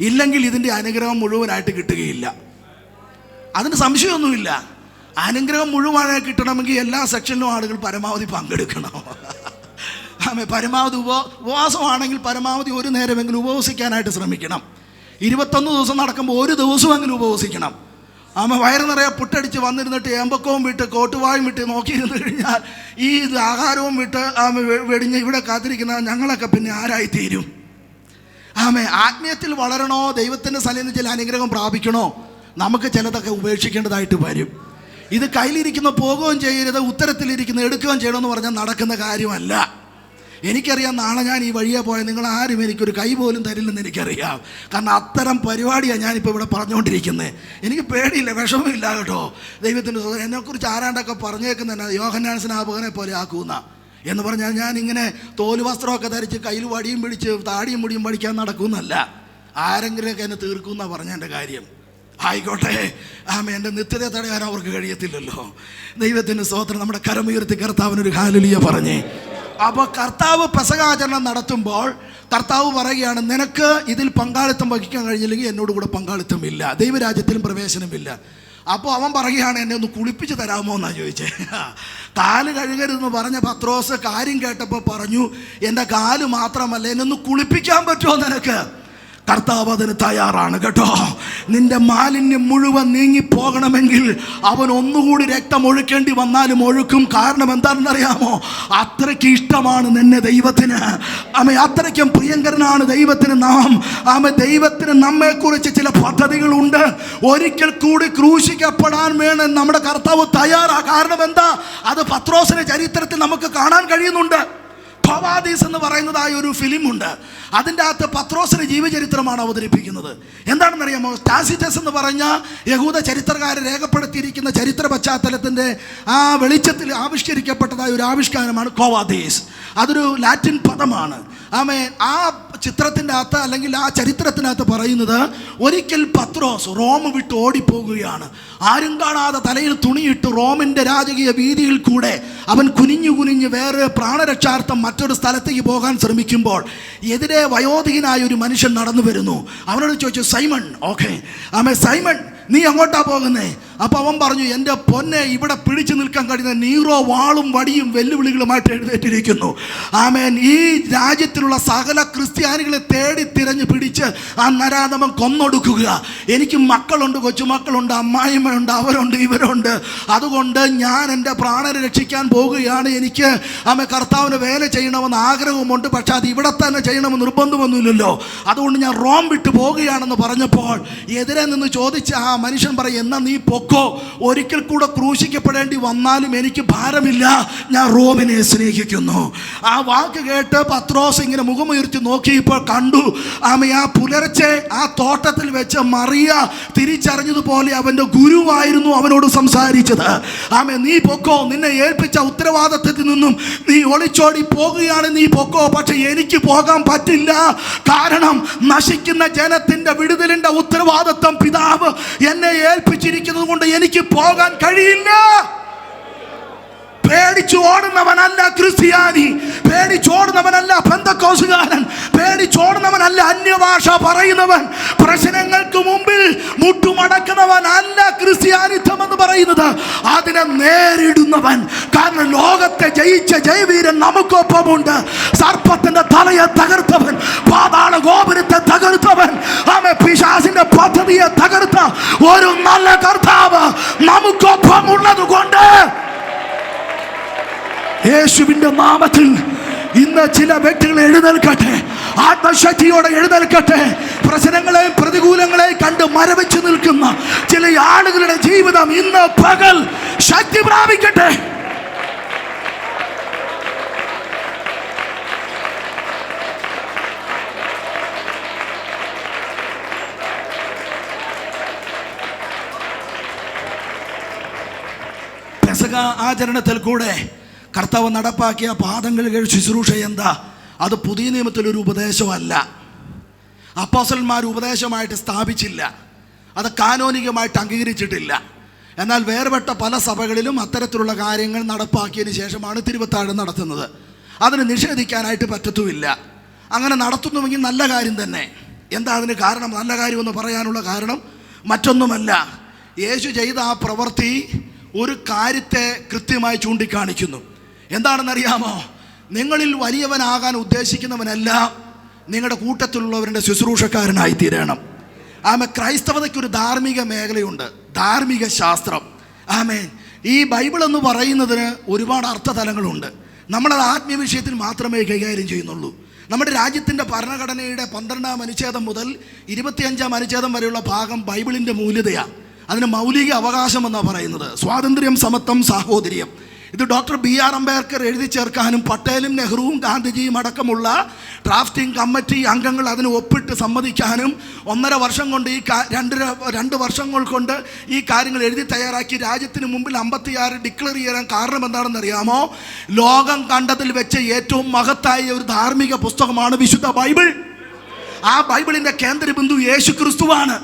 ഇല്ലെങ്കിൽ ഇതിൻ്റെ അനുഗ്രഹം മുഴുവനായിട്ട് കിട്ടുകയില്ല. അതിന് സംശയമൊന്നുമില്ല. അനുഗ്രഹം മുഴുവനായി കിട്ടണമെങ്കിൽ എല്ലാ സെക്ഷനിലും ആളുകൾ പരമാവധി പങ്കെടുക്കണം. പരമാവധി ഉപവാസമാണെങ്കിൽ പരമാവധി ഒരു നേരമെങ്കിലും ഉപവസിക്കാനായിട്ട് ശ്രമിക്കണം. 21 ദിവസം നടക്കുമ്പോൾ ഒരു ദിവസമെങ്കിലും ഉപവസിക്കണം. വയറ് നിറയെ പുട്ടടിച്ച് വന്നിരുന്നിട്ട് ഏമ്പക്കവും വിട്ട് കോട്ടുവായും വിട്ട് നോക്കിയിരുന്നു കഴിഞ്ഞാൽ ഈ ആഹാരവും വിട്ട് വെടിഞ്ഞ് ഇവിടെ കാത്തിരിക്കുന്ന ഞങ്ങളൊക്കെ പിന്നെ ആരായിത്തീരും? ആത്മീയത്തിൽ വളരണോ, ദൈവത്തിൻ്റെ സ്ഥലത്ത് നിന്ന് ചില അനുഗ്രഹം പ്രാപിക്കണോ, നമുക്ക് ചിലതൊക്കെ ഉപേക്ഷിക്കേണ്ടതായിട്ട് വരും. ഇത് കയ്യിലിരിക്കുന്ന പോകുകയും ചെയ്യരുത്, ഉത്തരത്തിലിരിക്കുന്ന എടുക്കുകയും ചെയ്യണമെന്ന് പറഞ്ഞാൽ നടക്കുന്ന കാര്യമല്ല. എനിക്കറിയാം, നാളെ ഞാൻ ഈ വഴിയെ പോയാൽ നിങ്ങൾ ആരും എനിക്കൊരു കൈ പോലും തരില്ലെന്ന് എനിക്കറിയാം. കാരണം അത്തരം പരിപാടിയാണ് ഞാനിപ്പോൾ ഇവിടെ പറഞ്ഞുകൊണ്ടിരിക്കുന്നത്. എനിക്ക് പേടിയില്ല, വിഷമമില്ല കേട്ടോ. ദൈവത്തിൻ്റെ സോദരൻ എന്നെക്കുറിച്ച് ആരാണ്ടൊക്കെ പറഞ്ഞേക്കുന്ന യോഹന്നാൻ സ്നാപകനെ പോലെ ആക്കുന്ന എന്ന് പറഞ്ഞാൽ ഞാനിങ്ങനെ തോല് വസ്ത്രമൊക്കെ ധരിച്ച് കയ്യിൽ വടിയും പിടിച്ച് താടിയും മുടിയും പഠിക്കാൻ നടക്കുന്നല്ല. ആരെങ്കിലുമൊക്കെ എന്നെ തീർക്കുമെന്നാണ് പറഞ്ഞ എൻ്റെ കാര്യം. ആയിക്കോട്ടെ, എൻ്റെ നിത്യത തടയാൻ അവർക്ക് കഴിയത്തില്ലല്ലോ. ദൈവത്തിൻ്റെ സ്തോത്രം. നമ്മുടെ കരമുയർത്തി കർത്താവിനൊരു ഹല്ലേലൂയ പറഞ്ഞേ. അപ്പോൾ കർത്താവ് പെസഹാചരണം നടത്തുമ്പോൾ കർത്താവ് പറയുകയാണ്, നിനക്ക് ഇതിൽ പങ്കാളിത്തം വഹിക്കാൻ കഴിഞ്ഞില്ലെങ്കിൽ എന്നോട് കൂടെ പങ്കാളിത്തമില്ല, ദൈവരാജ്യത്തിലും പ്രവേശനമില്ല. അപ്പോൾ അവൻ പറയുകയാണ്, എന്നെ ഒന്ന് കുളിപ്പിച്ച് തരാമോ എന്നാണ് ചോദിച്ചേ. കാല് കഴുകരുതെന്ന് പറഞ്ഞ പത്രോസ് കാര്യം കേട്ടപ്പോൾ പറഞ്ഞു, എൻ്റെ കാല് മാത്രമല്ല, എന്നെ ഒന്ന് കുളിപ്പിക്കാൻ പറ്റുമോ നിനക്ക്? കർത്താവ് അതിന് തയ്യാറാണ് കേട്ടോ. നിന്റെ മാലിന്യം മുഴുവൻ നീങ്ങിപ്പോകണമെങ്കിൽ അവൻ ഒന്നുകൂടി രക്തം ഒഴുക്കേണ്ടി വന്നാലും ഒഴുക്കും. കാരണം എന്താണെന്നറിയാമോ? അത്രയ്ക്ക് ഇഷ്ടമാണ് നിന്നെ ദൈവത്തിന്. അത്രയ്ക്കും പ്രിയങ്കരനാണ് ദൈവത്തിന് നാം. ദൈവത്തിന് നമ്മെക്കുറിച്ച് ചില പദ്ധതികളുണ്ട്. ഒരിക്കൽ കൂടി ക്രൂശിക്കപ്പെടാൻ വേണം നമ്മുടെ കർത്താവ് തയ്യാറാണ്. കാരണം എന്താ? അത് പത്രോസിന്റെ ചരിത്രത്തിൽ നമുക്ക് കാണാൻ കഴിയുന്നുണ്ട്. ഖവാദീസ് എന്ന് പറയുന്നതായ ഒരു ഫിലിമുണ്ട്. അതിൻ്റെ അകത്ത് പത്രോസിന്റെ ജീവചരിത്രമാണ് അവതരിപ്പിക്കുന്നത്. എന്താണെന്നറിയാമോ? ടാസിറ്റസ് എന്ന് പറഞ്ഞ യഹൂദ ചരിത്രകാരൻ രേഖപ്പെടുത്തിയിരിക്കുന്ന ചരിത്ര പശ്ചാത്തലത്തിൻ്റെ ആ വെളിച്ചത്തിൽ ആവിഷ്കരിക്കപ്പെട്ടതായ ഒരു ആവിഷ്കാരമാണ് ഖവാദീസ്. അതൊരു ലാറ്റിൻ പദമാണ്. ആ ചിത്രത്തിൻ്റെ അകത്ത് അല്ലെങ്കിൽ ആ ചരിത്രത്തിനകത്ത് പറയുന്നത്, ഒരിക്കൽ പത്രോസ് റോം വിട്ട് ഓടിപ്പോകുകയാണ്. ആരും കാണാതെ തലയിൽ തുണിയിട്ട് റോമിൻ്റെ രാജകീയ വീതിയിൽ കൂടെ അവൻ കുനിഞ്ഞു കുനിഞ്ഞ് വേറെ പ്രാണരക്ഷാർത്ഥം മറ്റൊരു സ്ഥലത്തേക്ക് പോകാൻ ശ്രമിക്കുമ്പോൾ എതിരെ വയോധികനായ ഒരു മനുഷ്യൻ നടന്നു വരുന്നു. അവനോട് ചോദിച്ചു, സൈമൺ, ഓക്കെ സൈമൺ, നീ എങ്ങോട്ടാ പോകുന്നേ? അപ്പോൾ അവൻ പറഞ്ഞു, എൻ്റെ പൊന്നെ, ഇവിടെ പിടിച്ചു നിൽക്കാൻ കഴിയുന്ന നീറോ വാളും വടിയും വെല്ലുവിളികളുമായിട്ട് എഴുന്നേറ്റിരിക്കുന്നു. ഈ രാജ്യത്തിലുള്ള സകല ക്രിസ്ത്യാനികളെ തേടി തിരഞ്ഞു പിടിച്ച് ആ നരാധമൻ കൊന്നൊടുക്കുക. എനിക്ക് മക്കളുണ്ട്, കൊച്ചുമക്കളുണ്ട്, അമ്മായിമ്മയുണ്ട്, അവരുണ്ട്, ഇവരുണ്ട്. അതുകൊണ്ട് ഞാൻ എൻ്റെ പ്രാണനെ രക്ഷിക്കാൻ പോകുകയാണ്. എനിക്ക് കർത്താവിന് വേല ചെയ്യണമെന്ന് ആഗ്രഹമുണ്ട്. പക്ഷെ അത് ഇവിടെ തന്നെ ചെയ്യണമെന്ന് നിർബന്ധമൊന്നുമില്ലല്ലോ. അതുകൊണ്ട് ഞാൻ റോം വിട്ട് പോകുകയാണെന്ന് പറഞ്ഞപ്പോൾ എതിരെ നിന്ന് ചോദിച്ച ആ മനുഷ്യൻ പറയും, എന്നാ നീ പൊക്കോ, ഒരിക്കൽ കൂടെ ക്രൂശിക്കപ്പെടേണ്ടി വന്നാലും എനിക്ക് ഭാരമില്ല, ഞാൻ റോമിനെ സ്നേഹിക്കുന്നു. ആ വാക്ക് കേട്ട് പത്രോസ് ഇങ്ങനെ മുഖമുയർത്തി നോക്കിയപ്പോൾ കണ്ടു, ആ പുലർച്ചെ ആ തോട്ടത്തിൽ വെച്ച് മറിയ തിരിച്ചറിഞ്ഞതുപോലെ അവൻ്റെ ഗുരുവായിരുന്നു അവനോട് സംസാരിച്ചത്. നീ പൊക്കോ, നിന്നെ ഏൽപ്പിച്ച ഉത്തരവാദിത്തത്തിൽ നിന്നും നീ ഒളിച്ചോടി പോകുകയാണ്, നീ പൊക്കോ. പക്ഷെ എനിക്ക് പോകാൻ പറ്റില്ല, കാരണം നശിക്കുന്ന ജനത്തിന്റെ വിടുതലിന്റെ ഉത്തരവാദിത്തം പിതാവ് എന്നെ ഏൽപ്പിച്ചിരിക്കുന്നത് കൊണ്ട് എനിക്ക് പോകാൻ കഴിയില്ല. പേടിച്ചു ഓടുന്നവനല്ല ക്രിസ്ത്യാനി, പേടിച്ചോടുന്നവനല്ല പെന്തക്കോസുകാരൻ, പേടിച്ചോടുന്നവനല്ല അന്യഭാഷ പറയുന്നവൻ, പ്രശ്നങ്ങൾക്ക് മുമ്പിൽ മുട്ടുമടക്കുന്നവനല്ല ക്രിസ്ത്യാനിത്വം എന്ന് പറയുന്നത്. അതിനെ നേരിടുന്നവൻ. കാരണം ലോകത്തെ ജയിച്ച ജയവീരൻ നമുക്കൊപ്പമുണ്ട്. സർപ്പത്തിന്റെ തലയെ തകർത്തവൻ, പാതാള ഗോപുരത്തെ തകർത്തവൻ, പിശാചിന്റെ പദ്ധതിയെ തകർത്ത ഒരു നല്ല കർത്താവ് നമുക്കൊപ്പമുള്ളത് കൊണ്ട് യേശുവിന്റെ നാമത്തിൽ ഇന്ന് ചില വ്യക്തികൾ എഴുന്നേൽക്കട്ടെ, ആത്മശക്തിയോടെ എഴുന്നേൽക്കട്ടെ. പ്രശ്നങ്ങളെയും പ്രതികൂലങ്ങളെയും കണ്ട് മരവിച്ചു നിൽക്കുന്ന ചില ആളുകളുടെ ജീവിതം ഇന്ന് പകൽ ശക്തി പ്രാപിക്കട്ടെ. പെസഹ ആചരണത്തിൽ കൂടെ കർത്താവ് നടപ്പാക്കിയ പാദങ്ങൾ കഴുകി ശുശ്രൂഷ എന്താ? അത് പുതിയ നിയമത്തിലൊരു ഉപദേശമല്ല, അപ്പോസ്തലന്മാർ ഉപദേശമായിട്ട് സ്ഥാപിച്ചില്ല, അത് കാനോനികമായിട്ട് അംഗീകരിച്ചിട്ടില്ല. എന്നാൽ വേർപെട്ട പല സഭകളിലും അത്തരത്തിലുള്ള കാര്യങ്ങൾ നടപ്പാക്കിയതിന് ശേഷമാണ് തിരുവത്താഴം നടത്തുന്നത്. അതിന് നിഷേധിക്കാനായിട്ട് പറ്റത്തുമില്ല. അങ്ങനെ നടത്തുന്നുവെങ്കിൽ നല്ല കാര്യം തന്നെ. എന്താ അതിന് കാരണം? നല്ല കാര്യമെന്ന് പറയാനുള്ള കാരണം മറ്റൊന്നുമല്ല, യേശു ചെയ്ത ആ പ്രവൃത്തി ഒരു കാര്യത്തെ കൃത്യമായി ചൂണ്ടിക്കാണിക്കുന്നു. എന്താണെന്നറിയാമോ? നിങ്ങളിൽ വലിയവനാകാൻ ഉദ്ദേശിക്കുന്നവനെല്ലാം നിങ്ങളുടെ കൂട്ടത്തിലുള്ളവരുടെ ശുശ്രൂഷക്കാരനായി തീരണം. ക്രൈസ്തവതയ്ക്കൊരു ധാർമ്മിക മേഖലയുണ്ട്, ധാർമ്മിക ശാസ്ത്രം. ഈ ബൈബിൾ എന്ന് പറയുന്നതിന് ഒരുപാട് അർത്ഥതലങ്ങളുണ്ട്. നമ്മളത് ആത്മീയ വിഷയത്തിൽ മാത്രമേ കൈകാര്യം ചെയ്യുന്നുള്ളൂ. നമ്മുടെ രാജ്യത്തിൻ്റെ ഭരണഘടനയുടെ 12-ാം അനുച്ഛേദം മുതൽ 25-ാം അനുച്ഛേദം വരെയുള്ള ഭാഗം ബൈബിളിൻ്റെ മൂല്യതയാണ്. അതിന് മൗലിക അവകാശം എന്നാണ് പറയുന്നത്. സ്വാതന്ത്ര്യം, സമത്വം, സാഹോദര്യം. ഇത് ഡോക്ടർ B.R. അംബേദ്കർ എഴുതി ചേർക്കാനും പട്ടേലും നെഹ്റുവും ഗാന്ധിജിയും അടക്കമുള്ള ഡ്രാഫ്റ്റിംഗ് കമ്മിറ്റി അംഗങ്ങൾ അതിന് ഒപ്പിട്ട് സമ്മതിക്കാനും 1.5 വർഷം കൊണ്ട് രണ്ട് വർഷങ്ങൾ കൊണ്ട് ഈ കാര്യങ്ങൾ എഴുതി തയ്യാറാക്കി രാജ്യത്തിന് മുമ്പിൽ 56 ഡിക്ലെയർ ചെയ്യാൻ കാരണം എന്താണെന്ന് അറിയാമോ? ലോകം കണ്ടതിൽ വെച്ച് ഏറ്റവും മഹത്തായ ഒരു ധാർമ്മിക പുസ്തകമാണ് വിശുദ്ധ ബൈബിൾ. ആ ബൈബിളിൻ്റെ കേന്ദ്രബിന്ദു യേശുക്രിസ്തുവാണ്.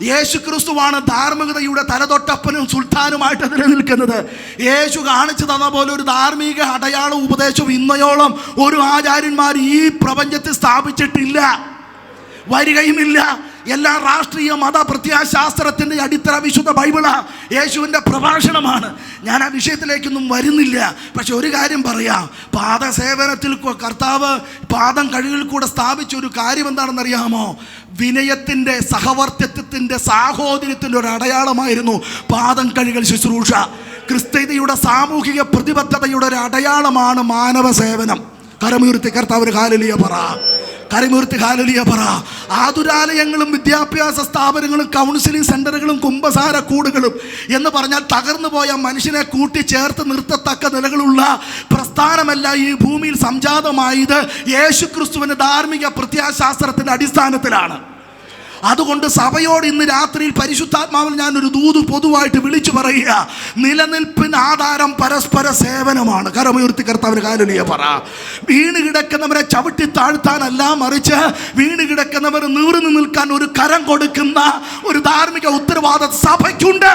യേശുക്രിസ്തുവാണ് ധാർമ്മികതയുടെ തലതൊട്ടപ്പനും സുൽത്താനുമായിട്ട് നിലനിൽക്കുന്നത്. യേശു കാണിച്ചു തന്ന പോലെ ഒരു ധാർമ്മിക അടയാളം ഉപദേശവും ഇന്നയോളം ഒരു ആചാര്യന്മാർ ഈ പ്രപഞ്ചത്തിൽ സ്ഥാപിച്ചിട്ടില്ല, വരികയുമില്ല. എല്ലാ രാഷ്ട്രീയ മത പ്രത്യയശാസ്ത്രത്തിൻ്റെ അടിത്തറ വിശുദ്ധ ബൈബിളാണ്, യേശുവിൻ്റെ പ്രഭാഷണമാണ്. ഞാൻ ആ വിഷയത്തിലേക്കൊന്നും വരുന്നില്ല. പക്ഷെ ഒരു കാര്യം പറയാം, പാദസേവനത്തിൽ കർത്താവ് പാദം കഴുകിൽ കൂടെ സ്ഥാപിച്ച ഒരു കാര്യം എന്താണെന്നറിയാമോ? വിനയത്തിൻ്റെ, സഹവർത്തിത്വത്തിൻ്റെ, സാഹോദര്യത്തിൻ്റെ ഒരു അടയാളമായിരുന്നു പാദം കഴുകൽ ശുശ്രൂഷ. ക്രിസ്തീയതയുടെ സാമൂഹിക പ്രതിബദ്ധതയുടെ ഒരു അടയാളമാണ് മാനവ സേവനം. കരമുയർത്തി കർത്താവിന് ഹല്ലേലൂയ പറ, കരമുയർത്തി ഹല്ലേലൂയ പറ. ആതുരാലയങ്ങളും വിദ്യാഭ്യാസ സ്ഥാപനങ്ങളും കൗൺസിലിംഗ് സെൻ്ററുകളും കുമ്പസാര കൂടുകളും എന്ന് പറഞ്ഞാൽ തകർന്നു പോയ മനുഷ്യനെ കൂട്ടിച്ചേർത്ത് നിർത്തത്തക്ക നിലകളുള്ള പ്രസ്ഥാനമല്ല ഈ ഭൂമിയിൽ സംജാതമായത് യേശുക്രിസ്തുവിൻ്റെ ധാർമ്മിക പ്രത്യയശാസ്ത്രത്തിൻ്റെ അടിസ്ഥാനത്തിലാണ്. അതുകൊണ്ട് സഭയോട് ഇന്ന് രാത്രിയിൽ പരിശുദ്ധാത്മാവിൽ ഞാനൊരു ദൂത് പൊതുവായിട്ട് വിളിച്ചു പറയുക, നിലനിൽപ്പിന് ആധാരം പരസ്പര സേവനമാണ്. കരമുയർത്തി കർത്താവിന് ഹല്ലേലൂയ പറ. വീണ് കിടക്കുന്നവരെ ചവിട്ടി താഴ്ത്താനല്ല, മറിച്ച് വീണ് കിടക്കുന്നവർ നിവർന്നു നിൽക്കാൻ ഒരു കരം കൊടുക്കുന്ന ഒരു ധാർമ്മിക ഉത്തരവാദിത്വം സഭയ്ക്കുണ്ട്.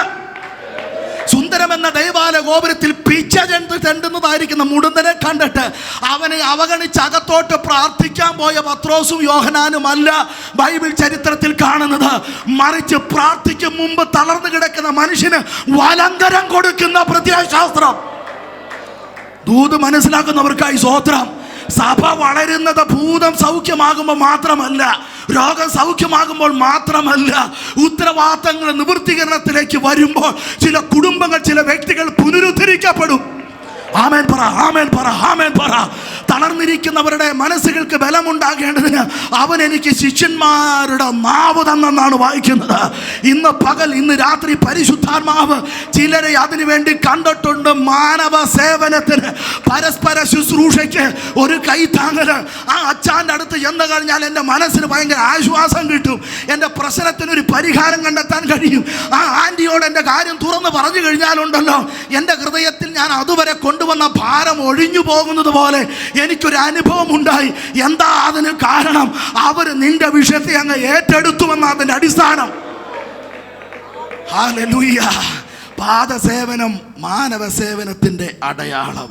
സുന്ദരമെന്ന ദൈവാലയ ഗോപുരത്തിൽ പിച്ച ചെണ്ടുന്നതായിരിക്കുന്ന മുടന്തനെ കണ്ടിട്ട് അവനെ അവഗണിച്ച് അകത്തോട്ട് പ്രാർത്ഥിക്കാൻ പോയ പത്രോസും യോഹനാനും അല്ല ബൈബിൾ ചരിത്രത്തിൽ കാണുന്നത്. മറിച്ച് പ്രാർത്ഥിക്കും മുമ്പ് തളർന്നു കിടക്കുന്ന മനുഷ്യന് വലങ്കരം കൊടുക്കുന്ന പ്രത്യയശാസ്ത്രം. ദൂത് മനസ്സിലാക്കുന്നവർക്കായി സ്തോത്രം. സഭ വളരുന്നത് ഭൂതം സൗഖ്യമാകുമ്പോൾ മാത്രമല്ല, രോഗം സൗഖ്യമാകുമ്പോൾ മാത്രമല്ല, ഉത്തരവാദിത്തങ്ങൾ നിവൃത്തീകരണത്തിലേക്ക് വരുമ്പോൾ ചില കുടുംബങ്ങൾ, ചില വ്യക്തികൾ പുനരുദ്ധരിക്കപ്പെടും. ആമേൻ പറ, ആമേൻ പറ, ആമേൻ പറ. തളർന്നിരിക്കുന്നവരുടെ മനസ്സുകൾക്ക് ബലമുണ്ടാകേണ്ടതിന് അവൻ എനിക്ക് ശിഷ്യന്മാരുടെ നാവ് തന്നെന്നാണ് വായിക്കുന്നത്. ഇന്ന് രാത്രി പരിശുദ്ധാത്മാവ് ചിലരെ അതിനുവേണ്ടി കണ്ടിട്ടുണ്ട്. മാനവ സേവനത്തിന്, പരസ്പര ശുശ്രൂഷയ്ക്ക് ഒരു കൈത്താങ്ങല്. ആ അച്ഛൻ്റെ അടുത്ത് ചെന്ന് കഴിഞ്ഞാൽ എൻ്റെ മനസ്സിന് ഭയങ്കര ആശ്വാസം കിട്ടും. എൻ്റെ പ്രശ്നത്തിനൊരു പരിഹാരം കണ്ടെത്താൻ കഴിയും. ആ ആൻറ്റിയോട് എൻ്റെ കാര്യം തുറന്ന് പറഞ്ഞു കഴിഞ്ഞാലുണ്ടല്ലോ, എൻ്റെ ഹൃദയത്തിൽ ഞാൻ അതുവരെ കൊണ്ടുവന്ന ഭാരം ഒഴിഞ്ഞു പോകുന്നത് പോലെ എനിക്കൊരു അനുഭവം ഉണ്ടായി. എന്താ അതിന് കാരണം? അവർ നിന്റെ വിഷയത്തെ അങ്ങ് ഏറ്റെടുത്തുവെന്ന അതിൻ്റെ അടിസ്ഥാനം. ഹല്ലേലൂയ. പാദസേവനം മാനവ സേവനത്തിൻ്റെ അടയാളം.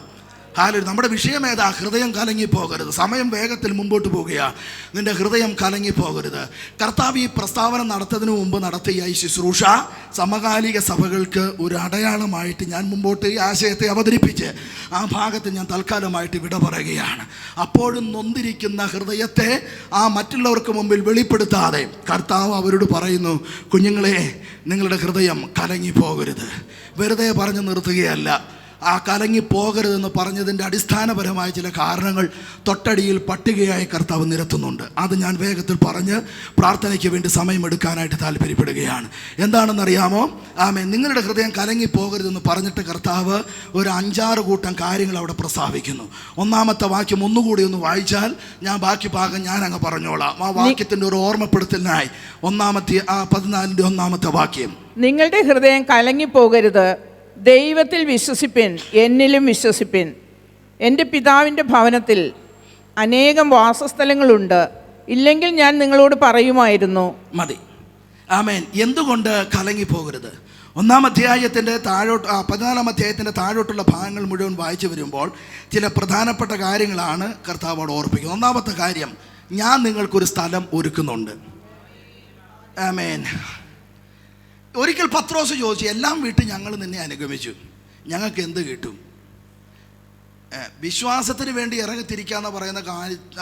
നമ്മുടെ വിഷയം ഏതാ? ഹൃദയം കലങ്ങി പോകരുത്. സമയം വേഗത്തിൽ മുമ്പോട്ട് പോവുകയാണ്. നിന്റെ ഹൃദയം കലങ്ങി പോകരുത്. കർത്താവ് ഈ പ്രസ്താവന നടത്തുന്നതിന് മുമ്പ് നടത്തിയ ഈ ശുശ്രൂഷ സമകാലിക സഭകൾക്ക് ഒരു അടയാളമായിട്ട് ഞാൻ മുമ്പോട്ട് ഈ ആശയത്തെ അവതരിപ്പിച്ച് ആ ഭാഗത്ത് ഞാൻ തൽക്കാലമായിട്ട് വിട പറയുകയാണ്. അപ്പോഴും നൊന്തിരിക്കുന്ന ഹൃദയത്തെ മറ്റുള്ളവർക്ക് മുമ്പിൽ വെളിപ്പെടുത്താതെ കർത്താവ് അവരോട് പറയുന്നു, കുഞ്ഞുങ്ങളെ, നിങ്ങളുടെ ഹൃദയം കലങ്ങി പോകരുത്. വെറുതെ പറഞ്ഞു നിർത്തുകയല്ല. ആ കലങ്ങി പോകരുതെന്ന് പറഞ്ഞതിൻ്റെ അടിസ്ഥാനപരമായ ചില കാരണങ്ങൾ തൊട്ടടിയിൽ പട്ടികയായി കർത്താവ് നിരത്തുന്നുണ്ട്. അത് ഞാൻ വേഗത്തിൽ പറഞ്ഞ് പ്രാർത്ഥനയ്ക്ക് വേണ്ടി സമയമെടുക്കാനായിട്ട് താല്പര്യപ്പെടുകയാണ്. എന്താണെന്നറിയാമോ? നിങ്ങളുടെ ഹൃദയം കലങ്ങി പോകരുതെന്ന് പറഞ്ഞിട്ട് കർത്താവ് ഒരു 5-6 കൂട്ടം കാര്യങ്ങൾ അവിടെ പ്രസ്താവിക്കുന്നു. ഒന്നാമത്തെ വാക്യം ഒന്നുകൂടി ഒന്ന് വായിച്ചാൽ ഞാൻ ബാക്കി ഭാഗം ഞാൻ അങ്ങ് പറഞ്ഞോളാം. ആ വാക്യത്തിൻ്റെ ഒരു ഓർമ്മപ്പെടുത്തലിനായി 14-ന്റെ 1-ാമത്തെ വാക്യം, നിങ്ങളുടെ ഹൃദയം കലങ്ങി പോകരുത്, ദൈവത്തിൽ വിശ്വസിപ്പിൻ, എന്നിലും വിശ്വസിപ്പിൻ. എൻ്റെ പിതാവിൻ്റെ ഭവനത്തിൽ അനേകം വാസസ്ഥലങ്ങളുണ്ട്, ഇല്ലെങ്കിൽ ഞാൻ നിങ്ങളോട് പറയുമായിരുന്നു. മതി. ആമേൻ. എന്തുകൊണ്ട് കലങ്ങി പോകരുത്? 1-ാം അധ്യായത്തിൻ്റെ 14-ാം അധ്യായത്തിൻ്റെ താഴോട്ടുള്ള ഭാഗങ്ങൾ മുഴുവൻ വായിച്ചു വരുമ്പോൾ ചില പ്രധാനപ്പെട്ട കാര്യങ്ങളാണ് കർത്താവോട് ഓർപ്പിക്കുന്നത്. ഒന്നാമത്തെ കാര്യം, ഞാൻ നിങ്ങൾക്കൊരു സ്ഥലം ഒരുക്കുന്നുണ്ട്. ആമേൻ. ഒരിക്കൽ പത്രോസ് ചോദിച്ചു, എല്ലാം വിട്ട് ഞങ്ങൾ നിന്നെ അനുഗമിച്ചു, ഞങ്ങൾക്ക് എന്ത് കിട്ടും? വിശ്വാസത്തിന് വേണ്ടി ഇറങ്ങിത്തിരിക്കാന്ന് പറയുന്ന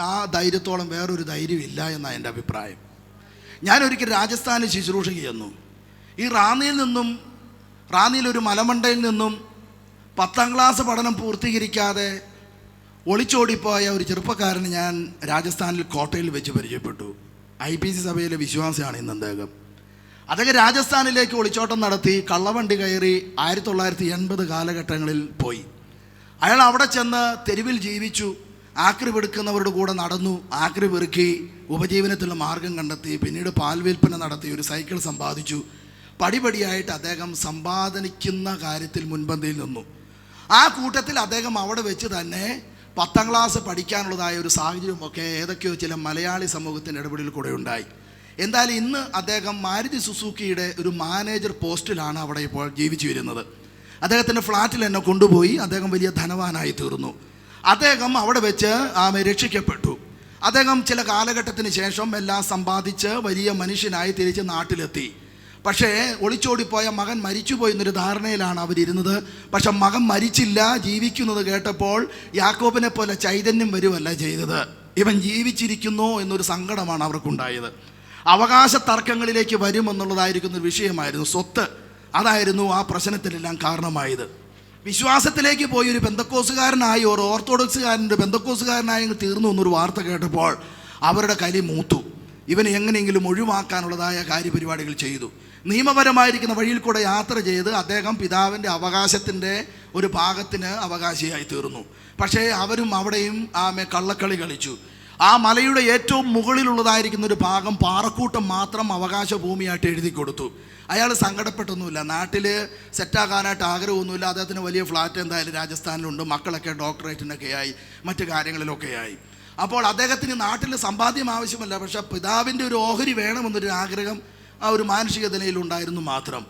ആ ധൈര്യത്തോളം വേറൊരു ധൈര്യം ഇല്ല എന്നാണ് എൻ്റെ അഭിപ്രായം. ഞാനൊരിക്കൽ രാജസ്ഥാനിൽ ശുശ്രൂഷയ്ക്ക് ചെന്നു. ഈ റാന്നിയിലൊരു മലമണ്ടയിൽ നിന്നും 10ാം ക്ലാസ് പഠനം പൂർത്തീകരിക്കാതെ ഒളിച്ചോടിപ്പോയ ഒരു ചെറുപ്പക്കാരന് ഞാൻ രാജസ്ഥാനിൽ കോട്ടയിൽ വെച്ച് പരിചയപ്പെട്ടു. IPC സഭയിലെ വിശ്വാസിയാണ് ഇന്ന് അദ്ദേഹം. അതൊക്കെ രാജസ്ഥാനിലേക്ക് ഒളിച്ചോട്ടം നടത്തി കള്ളവണ്ടി കയറി 1980 കാലഘട്ടങ്ങളിൽ പോയി. അയാൾ അവിടെ ചെന്ന് തെരുവിൽ ജീവിച്ചു. ആക്രി പെറുക്കുന്നവരുടെ കൂടെ നടന്നു, ആക്രി പെറുക്കി ഉപജീവനത്തിലുള്ള മാർഗം കണ്ടെത്തി. പിന്നീട് പാൽ വിൽപ്പന നടത്തി, ഒരു സൈക്കിൾ സമ്പാദിച്ചു. പടിപടിയായിട്ട് അദ്ദേഹം സമ്പാദിക്കുന്ന കാര്യത്തിൽ മുൻപന്തിയിൽ നിന്നു. ആ കൂട്ടത്തിൽ അദ്ദേഹം അവിടെ വെച്ച് തന്നെ 10ാം ക്ലാസ് പഠിക്കാനുള്ളതായ ഒരു സാഹചര്യമൊക്കെ ഏതൊക്കെയോ ചില മലയാളി സമൂഹത്തിൻ്റെ ഇടപെടലിൽ കൂടെ ഉണ്ടായി. എന്തായാലും ഇന്ന് അദ്ദേഹം മാരുതി സുസുക്കിയുടെ ഒരു മാനേജർ പോസ്റ്റിലാണ് അവിടെ ഇപ്പോൾ ജീവിച്ചു വരുന്നത്. അദ്ദേഹത്തിൻ്റെ ഫ്ലാറ്റിൽ എന്നെ കൊണ്ടുപോയി. അദ്ദേഹം വലിയ ധനവാനായി തീർന്നു. അദ്ദേഹം അവിടെ വെച്ച് രക്ഷിക്കപ്പെട്ടു. അദ്ദേഹം ചില കാലഘട്ടത്തിന് ശേഷം എല്ലാം സമ്പാദിച്ച് വലിയ മനുഷ്യനായി തിരിച്ച് നാട്ടിലെത്തി. പക്ഷേ ഒളിച്ചോടിപ്പോയ മകൻ മരിച്ചുപോയി എന്നൊരു ധാരണയിലാണ് അവരിരുന്നത്. പക്ഷെ മകൻ മരിച്ചില്ല, ജീവിക്കുന്നത് കേട്ടപ്പോൾ യാക്കോബിനെ പോലെ ചൈതന്യം വരുമല്ല ചെയ്തത്, ഇവൻ ജീവിച്ചിരിക്കുന്നു എന്നൊരു സങ്കടമാണ് അവർക്കുണ്ടായത്. അവകാശ തർക്കങ്ങളിലേക്ക് വരുമെന്നുള്ളതായിരിക്കുന്ന ഒരു വിഷയമായിരുന്നു സ്വത്ത്. അതായിരുന്നു ആ പ്രശ്നത്തിലെല്ലാം കാരണമായത്. വിശ്വാസത്തിലേക്ക് പോയി ഒരു പെന്തക്കോസുകാരനായി, ഒരു ഓർത്തഡോക്സുകാരൻ്റെ പെന്തക്കോസുകാരനായി തീർന്നു എന്നൊരു വാർത്ത കേട്ടപ്പോൾ അവരുടെ കലി മൂത്തു. ഇവനെ എങ്ങനെയെങ്കിലും ഒഴിവാക്കാനുള്ളതായ കാര്യപരിപാടികൾ ചെയ്തു. നിയമപരമായിരിക്കുന്ന വഴിയിൽ കൂടെ യാത്ര ചെയ്ത് അദ്ദേഹം പിതാവിൻ്റെ അവകാശത്തിൻ്റെ ഒരു ഭാഗത്തിന് അവകാശിയായി തീർന്നു. പക്ഷേ അവരും അവിടെയും കള്ളക്കളി കളിച്ചു. ആ മലയുടെ ഏറ്റവും മുകളിലുള്ളതായിരിക്കുന്ന ഒരു ഭാഗം പാറക്കൂട്ടം മാത്രം അവകാശ ഭൂമിയായിട്ട് എഴുതി കൊടുത്തു. അയാൾ സങ്കടപ്പെട്ടൊന്നുമില്ല, നാട്ടിൽ സെറ്റാകാനായിട്ട് ആഗ്രഹമൊന്നുമില്ല. അദ്ദേഹത്തിന് വലിയ ഫ്ലാറ്റ് എന്തായാലും രാജസ്ഥാനിലുണ്ട്, മക്കളൊക്കെ ഡോക്ടറേറ്റിനൊക്കെ ആയി, മറ്റു കാര്യങ്ങളിലൊക്കെ ആയി. അപ്പോൾ അദ്ദേഹത്തിന് നാട്ടിൽ സമ്പാദ്യം ആവശ്യമല്ല, പക്ഷേ പിതാവിൻ്റെ ഒരു ഓഹരി വേണമെന്നൊരു ആഗ്രഹം ആ ഒരു മാനസിക നിലയിലുണ്ടായിരുന്നു മാത്രം.